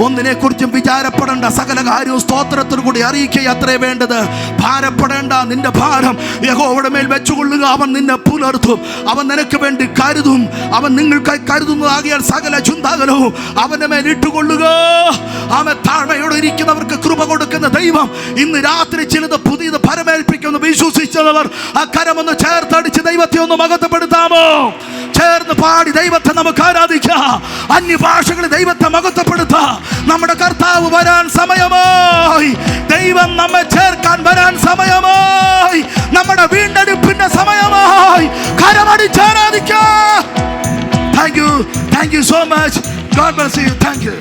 ഒന്നിനെ കുറിച്ചും വിചാരപ്പെടേണ്ട, സകല കാര്യവും സ്തോത്രത്തിൽ കൂടി അറിയിക്കുക അത്രേ വേണ്ടത്. ഭാരപ്പെടേണ്ട, നിന്റെ ഭാരം യഹോവയുടെ മേൽ വെച്ചുകൊള്ളുക. അവൻ നിന്നെ പുലർത്തും, അവൻ നിനക്ക് വേണ്ടി കരുതും, അവൻ നിങ്ങൾക്കായി കരുതുന്നതാകിയാൽ സകല ചിന്താകലവും അവന്റെ മേൽ ഇട്ടുകൊള്ളുക. അവൻ താഴ്മയോടെ ഇരിക്കുന്നവർക്ക് കൃപ കൊടുക്കുന്ന ദൈവം ഇന്ന് രാത്രി ചിലത് പുതിയത് പരമേൽപ്പിക്കുമെന്ന് വിശ്വസിച്ചവർ ആ കരമൊന്ന് ചേർത്തടിച്ച് ദൈവത്തെ ഒന്ന് മഹത്വപ്പെടുത്താമോ? ചേർന്ന് പാടി ദൈവത്തെ നമുക്ക് ആരാധിക്കാം. അന്യഭാഷകളിൽ ദൈവത്തെ മഹത്വപ്പെടുത്താം. നമ്മുടെ കർത്താവ് വരാൻ സമയമായി. ദൈവം നമ്മെ ചേർക്കാൻ വരാൻ സമയമായി. നമ്മുടെ വീണ്ടെടുപ്പിന്റെ സമയമായി. കരമടിച്ച് ആരാധിക്കാം. Thank you so much. God bless you. Thank you.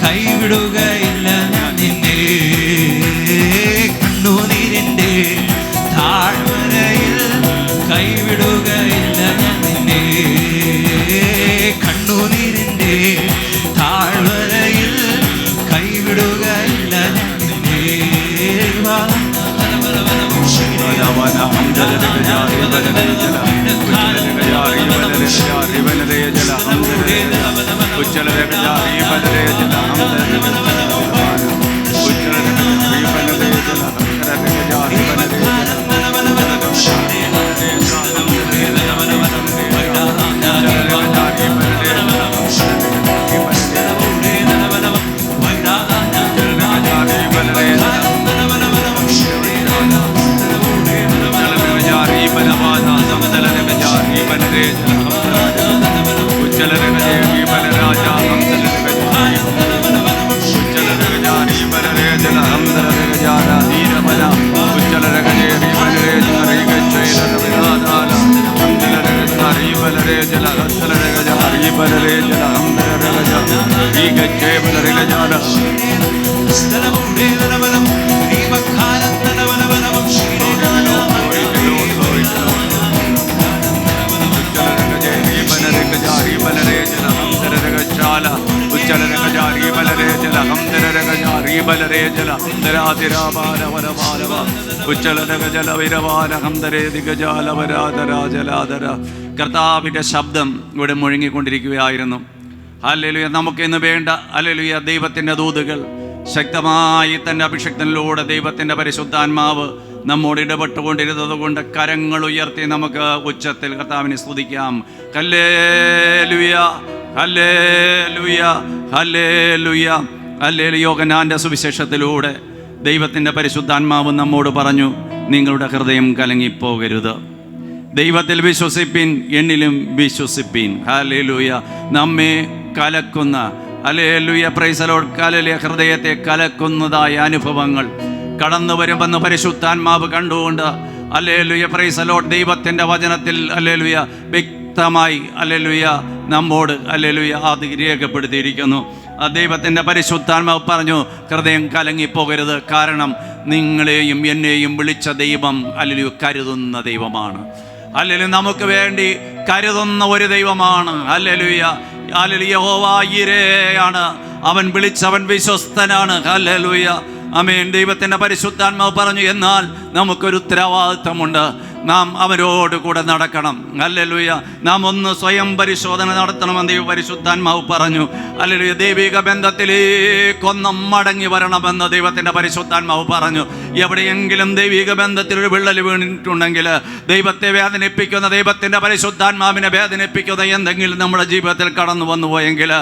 കൈവിടുകയില്ല ഞാൻ നിന്നെ. കണ്ണുനീരിന്റെ കർത്താവിൻ്റെ ശബ്ദം ഇവിടെ മുഴങ്ങിക്കൊണ്ടിരിക്കുകയായിരുന്നു. ഹല്ലേലൂയ. നമുക്കിന്ന് വേണ്ട ഹല്ലേലൂയ ദൈവത്തിൻ്റെ ദൂതുകൾ ശക്തമായി തൻ്റെ അഭിഷക്തനിലൂടെ ദൈവത്തിൻ്റെ പരിശുദ്ധാത്മാവ് നമ്മോട് ഇടപെട്ടുകൊണ്ടിരുന്നത് കൊണ്ട് കരങ്ങൾ ഉയർത്തി നമുക്ക് ഉച്ചത്തിൽ കർത്താവിനെ സ്തുതിക്കാം. Hallelujah, hallelujah, hallelujah, hallelujah. യോഹന്നാന്റെ സുവിശേഷത്തിലൂടെ ദൈവത്തിൻ്റെ പരിശുദ്ധാത്മാവ് നമ്മോട് പറഞ്ഞു, നിങ്ങളുടെ ഹൃദയം കലങ്ങിപ്പോകരുത്, ദൈവത്തിൽ വിശ്വസിപ്പിൻ, എന്നിലും വിശ്വസിപ്പിൻ. ഹല്ലേലൂയ. നമ്മെ കലക്കുന്ന hallelujah praise the Lord hallelujah ഹൃദയത്തെ കലക്കുന്നതായ അനുഭവങ്ങൾ കടന്നു വരുമെന്ന് പരിശുദ്ധാത്മാവ് കണ്ടുകൊണ്ട് ഹല്ലേലൂയ പ്രൈസ് ദി ലോർഡ് ദൈവത്തിൻ്റെ വചനത്തിൽ ഹല്ലേലൂയ വ്യക്തമായി ഹല്ലേലൂയ നമ്മോട് ഹല്ലേലൂയ അത് രേഖപ്പെടുത്തിയിരിക്കുന്നു. ദൈവത്തിൻ്റെ പരിശുദ്ധാത്മാവ് പറഞ്ഞു, ഹൃദയം കലങ്ങിപ്പോകരുത്, കാരണം നിങ്ങളെയും എന്നെയും വിളിച്ച ദൈവം ഹല്ലേലൂയ കരുതുന്ന ദൈവമാണ്. ഹല്ലേലൂയ നമുക്ക് വേണ്ടി കരുതുന്ന ഒരു ദൈവമാണ്. Hallelujah, hallelujah. യഹോവ യിരേയാണ്, അവൻ വിളിച്ചവൻ വിശ്വസ്തനാണ്. ഹല്ലേലൂയ, ആമേൻ. ദൈവത്തിൻ്റെ പരിശുദ്ധാത്മാവ് പറഞ്ഞു, എന്നാൽ നമുക്കൊരു ഉത്തരവാദിത്തമുണ്ട്, നാം അവരോട് കൂടെ നടക്കണം. ഹല്ലേലൂയ. നാം ഒന്ന് സ്വയം പരിശോധന നടത്തണമെന്ന് ദൈവ പരിശുദ്ധാത്മാവ് പറഞ്ഞു. ഹല്ലേലൂയ. ദൈവിക ബന്ധത്തിലേക്കൊന്നും മടങ്ങി വരണമെന്ന് ദൈവത്തിൻ്റെ പരിശുദ്ധാത്മാവ് പറഞ്ഞു. എവിടെയെങ്കിലും ദൈവിക ബന്ധത്തിൽ ഒരു വിള്ളൽ വീണിട്ടുണ്ടെങ്കിൽ, ദൈവത്തെ വേദനിപ്പിക്കുന്ന, ദൈവത്തിൻ്റെ പരിശുദ്ധാത്മാവിനെ വേദനിപ്പിക്കുന്ന എന്തെങ്കിലും നമ്മുടെ ജീവിതത്തിൽ കടന്നു വന്നു പോയെങ്കിൽ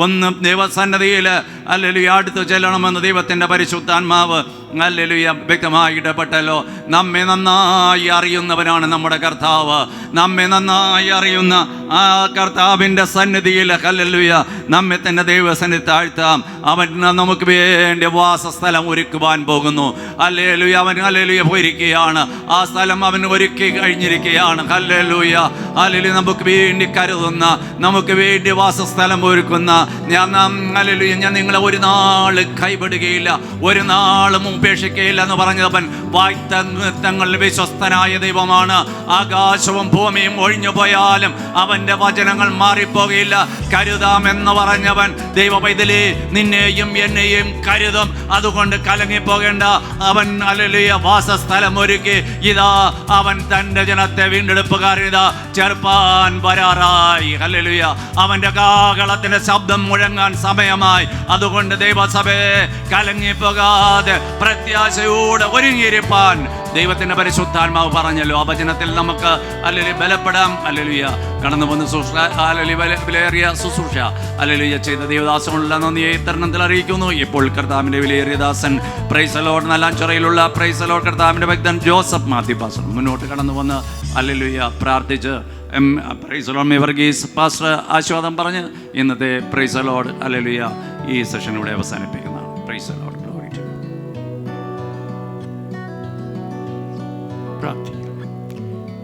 ഒന്ന് ദൈവസന്നദ്ധിയിൽ ഹല്ലേലൂയ അടുത്ത് ചെല്ലണമെന്ന് ദൈവത്തിൻ്റെ പരിശുദ്ധാത്മാവ് ഹല്ലേലൂയ വ്യക്തമായി ഇടപെട്ടല്ലോ. നമ്മെ നന്നായി അറിയുന്നവനാണ് നമ്മുടെ കർത്താവ്. നമ്മെ നന്നായി അറിയുന്ന ആ കർത്താവിൻ്റെ സന്നിധിയിൽ ഹല്ലേലൂയ നമ്മെ തന്നെ ദൈവസന്നിധി താഴ്ത്താം. അവൻ നമുക്ക് വേണ്ടി വാസസ്ഥലം ഒരുക്കുവാൻ പോകുന്നു. ഹല്ലേലൂയ. അവൻ ഹല്ലേലൂയ പോയിരിക്കുകയാണ്. ആ സ്ഥലം അവൻ ഒരുക്കി കഴിഞ്ഞിരിക്കുകയാണ്. Hallelujah, hallelujah. നമുക്ക് വേണ്ടി കരുതുന്ന, നമുക്ക് വേണ്ടി വാസസ്ഥലം ഒരുക്കുന്ന ഹല്ലേലൂയ ഞാൻ നിങ്ങളെ ഒരു നാൾ കൈവിടുകയില്ല, ഒരു നാളും ഉപേക്ഷിക്കുകയില്ല എന്ന് പറഞ്ഞവൻ വാഗ്ദത്തങ്ങളിൽ വിശ്വസ്തനായ ദൈവമാണ്. ആകാശവും ഭൂമിയും ഒഴിഞ്ഞു പോയാലും അവൻ്റെ വചനങ്ങൾ മാറിപ്പോകയില്ല. കരുതാമെന്ന് പറഞ്ഞവൻ ദൈവ പൈതലേ നിന്നെയും എന്നെയും കരുതും. അതുകൊണ്ട് കലങ്ങിപ്പോകേണ്ട. അവൻ ഹല്ലേലൂയ വാസസ്ഥലം ഒരുക്കി. ഇതാ അവൻ തൻ്റെ ജനത്തെ വീണ്ടെടുപ്പുകാരനിതാ ചേർപ്പാൻ വരാറായി. ഹല്ലേലൂയ. അവൻ്റെ കാഹളത്തിൻ്റെ ശബ്ദം മുഴങ്ങാൻ സമയമായി. അതുകൊണ്ട് ദൈവസഭയെ കലങ്ങിപ്പോകാതെ പ്രത്യാശയോടെ ഒരുങ്ങിയിരിപ്പാൻ ദൈവത്തിൻ്റെ പരിശുദ്ധാത്മാവ് പറഞ്ഞല്ലോ. ആ വചനത്തിൽ നമുക്ക് ഹല്ലേലൂയ ബലപ്പെടാം. ഹല്ലേലൂയ. കടന്നു വന്ന് വിലയേറിയ ശുശ്രൂഷ ഹല്ലേലൂയ ചെയ്ത ദൈവദാസനുള്ള നന്ദിയെ തരണത്തിൽ അറിയിക്കുന്നു. ഇപ്പോൾ കർത്താവിൻ്റെ വിലയേറിയ ദാസൻ പ്രൈസ് ദി ലോർഡ് നല്ലാഞ്ചിറയിലുള്ള പ്രൈസ് ദി ലോർഡ് കർത്താവിൻ്റെ ഭക്തൻ ജോസഫ് മാത്യു പാസ്റ്റർ മുന്നോട്ട് കടന്നു വന്ന് ഹല്ലേലൂയ പ്രാർത്ഥിച്ച് price the Lord Varghese pastor ആശീർവാദം പറഞ്ഞ് ഇന്നത്തെ പ്രൈസ് ദി ലോർഡ് ഹല്ലേലൂയ ഈ സെഷൻ ഇവിടെ അവസാനിപ്പിക്കുന്നതാണ്. Price the Lord.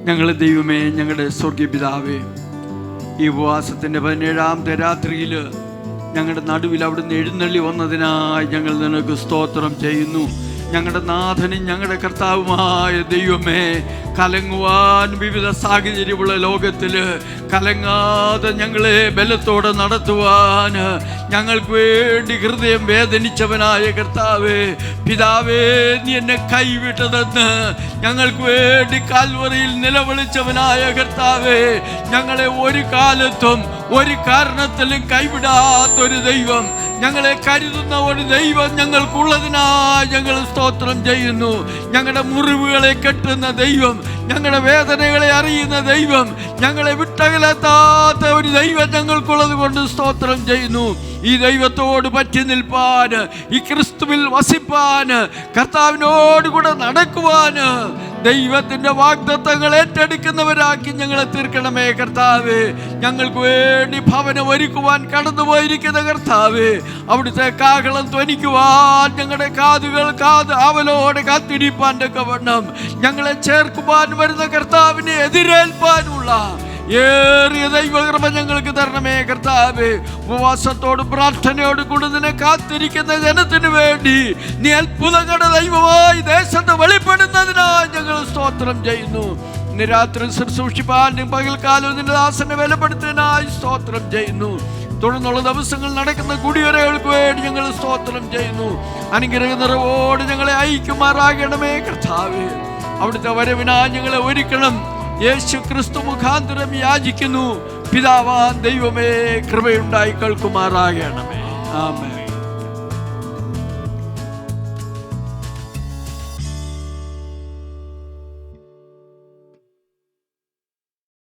ഞങ്ങളുടെ ദൈവമേ, ഞങ്ങളുടെ സ്വർഗീയ പിതാവേ, ഈ ഉപവാസത്തിൻ്റെ 17ാമത്തെ രാത്രിയിൽ ഞങ്ങളുടെ നടുവിൽ അവിടുന്ന് എഴുന്നള്ളി വന്നതിനായി ഞങ്ങൾ നിനക്ക് സ്തോത്രം ചെയ്യുന്നു. ഞങ്ങളുടെ നാഥനും ഞങ്ങളുടെ കർത്താവുമായ ദൈവമേ, കലങ്ങുവാൻ വിവിധ സാഹചര്യമുള്ള ലോകത്തിൽ കലങ്ങാതെ ഞങ്ങളെ ബലത്തോടെ നടത്തുവാൻ ഞങ്ങൾക്ക് വേണ്ടി ഹൃദയം വേദനിച്ചവനായ കർത്താവേ, പിതാവേ, നീ എന്നെ കൈവിട്ടതെന്ന് ഞങ്ങൾക്ക് വേണ്ടി കാൽവറിയിൽ നിലവിളിച്ചവനായ കർത്താവേ, ഞങ്ങളെ ഒരു കാലത്തും ഒരു കാരണത്തിലും കൈവിടാത്തൊരു ദൈവം, ഞങ്ങളെ കരുതുന്ന ഒരു ദൈവം ഞങ്ങൾക്കുള്ളതിനായി ഞങ്ങൾ സ്തോത്രം ചെയ്യുന്നു. ഞങ്ങളുടെ മുറിവുകളെ കെട്ടുന്ന ദൈവം, ഞങ്ങളുടെ വേദനകളെ അറിയുന്ന ദൈവം, ഞങ്ങളെ വിട്ടകലെത്താത്ത ഒരു ദൈവം ഞങ്ങൾക്കുള്ളത് കൊണ്ട് സ്തോത്രം ചെയ്യുന്നു. ഈ ദൈവത്തോട് പറ്റി നിൽപ്പാൻ, ഈ ക്രിസ്തുവിൽ വസിപ്പാൻ, കർത്താവിനോട് കൂടെ നടക്കുവാൻ, ദൈവത്തിൻ്റെ വാഗ്ദത്തങ്ങൾ ഏറ്റെടുക്കുന്നവരാക്കി ഞങ്ങളെ തീർക്കണമേ കർത്താവേ. ഞങ്ങൾക്ക് വേണ്ടി ഭവനം ഒരുക്കുവാൻ കടന്നുപോയിരിക്കുന്ന കർത്താവേ, അവിടുത്തെ കാഹളം ധ്വനിക്കുവാൻ ഞങ്ങളുടെ കാതുകൾ അവലോടെ കാത്തിരിപ്പാൻ്റെ കവണ്ണം ഞങ്ങളെ ചേർക്കുവാൻ വരുന്ന കർത്താവിനെ എതിരേൽപ്പാനുള്ള ഏറിയ ദൈവകൃപ ഞങ്ങൾക്ക് തരണമേ കർത്താവേ. ഉപവാസത്തോടും പ്രാർത്ഥനയോടും കൂടി നിന്നെ കാത്തിരിക്കുന്ന ജനത്തിന് വേണ്ടി നീ അത്ഭുതങ്ങളുടെ ദൈവമായി ദേശത്ത് വെളിപ്പെടുന്നതിനായി ഞങ്ങൾ സ്തോത്രം ചെയ്യുന്നു. ഇന്ന് രാത്രി ശുശ്രൂഷിപ്പാനും പകൽക്കാലം നിന്റെ ദാസനെ ബലപ്പെടുത്തുന്നതിനായി സ്തോത്രം ചെയ്യുന്നു. തുടർന്നുള്ള ദിവസങ്ങൾ നടക്കുന്ന കുടിവരകൾക്ക് വേണ്ടി ഞങ്ങൾ സ്തോത്രം ചെയ്യുന്നു. അനുഗ്രഹ നിറവോട് ഞങ്ങളെ ഐക്യമാറാകണമേ കർത്താവേ. അവിടുത്തെ വരവിനായി ഞങ്ങളെ ഒരുക്കണം. യേശു ക്രിസ്തു മുഖാന്തരം യാചിക്കുന്നു. പിതാവാൻ ദൈവമേ, കൃപയുണ്ടായി കേൾക്കുമാറാകണമേ. ആമേൻ.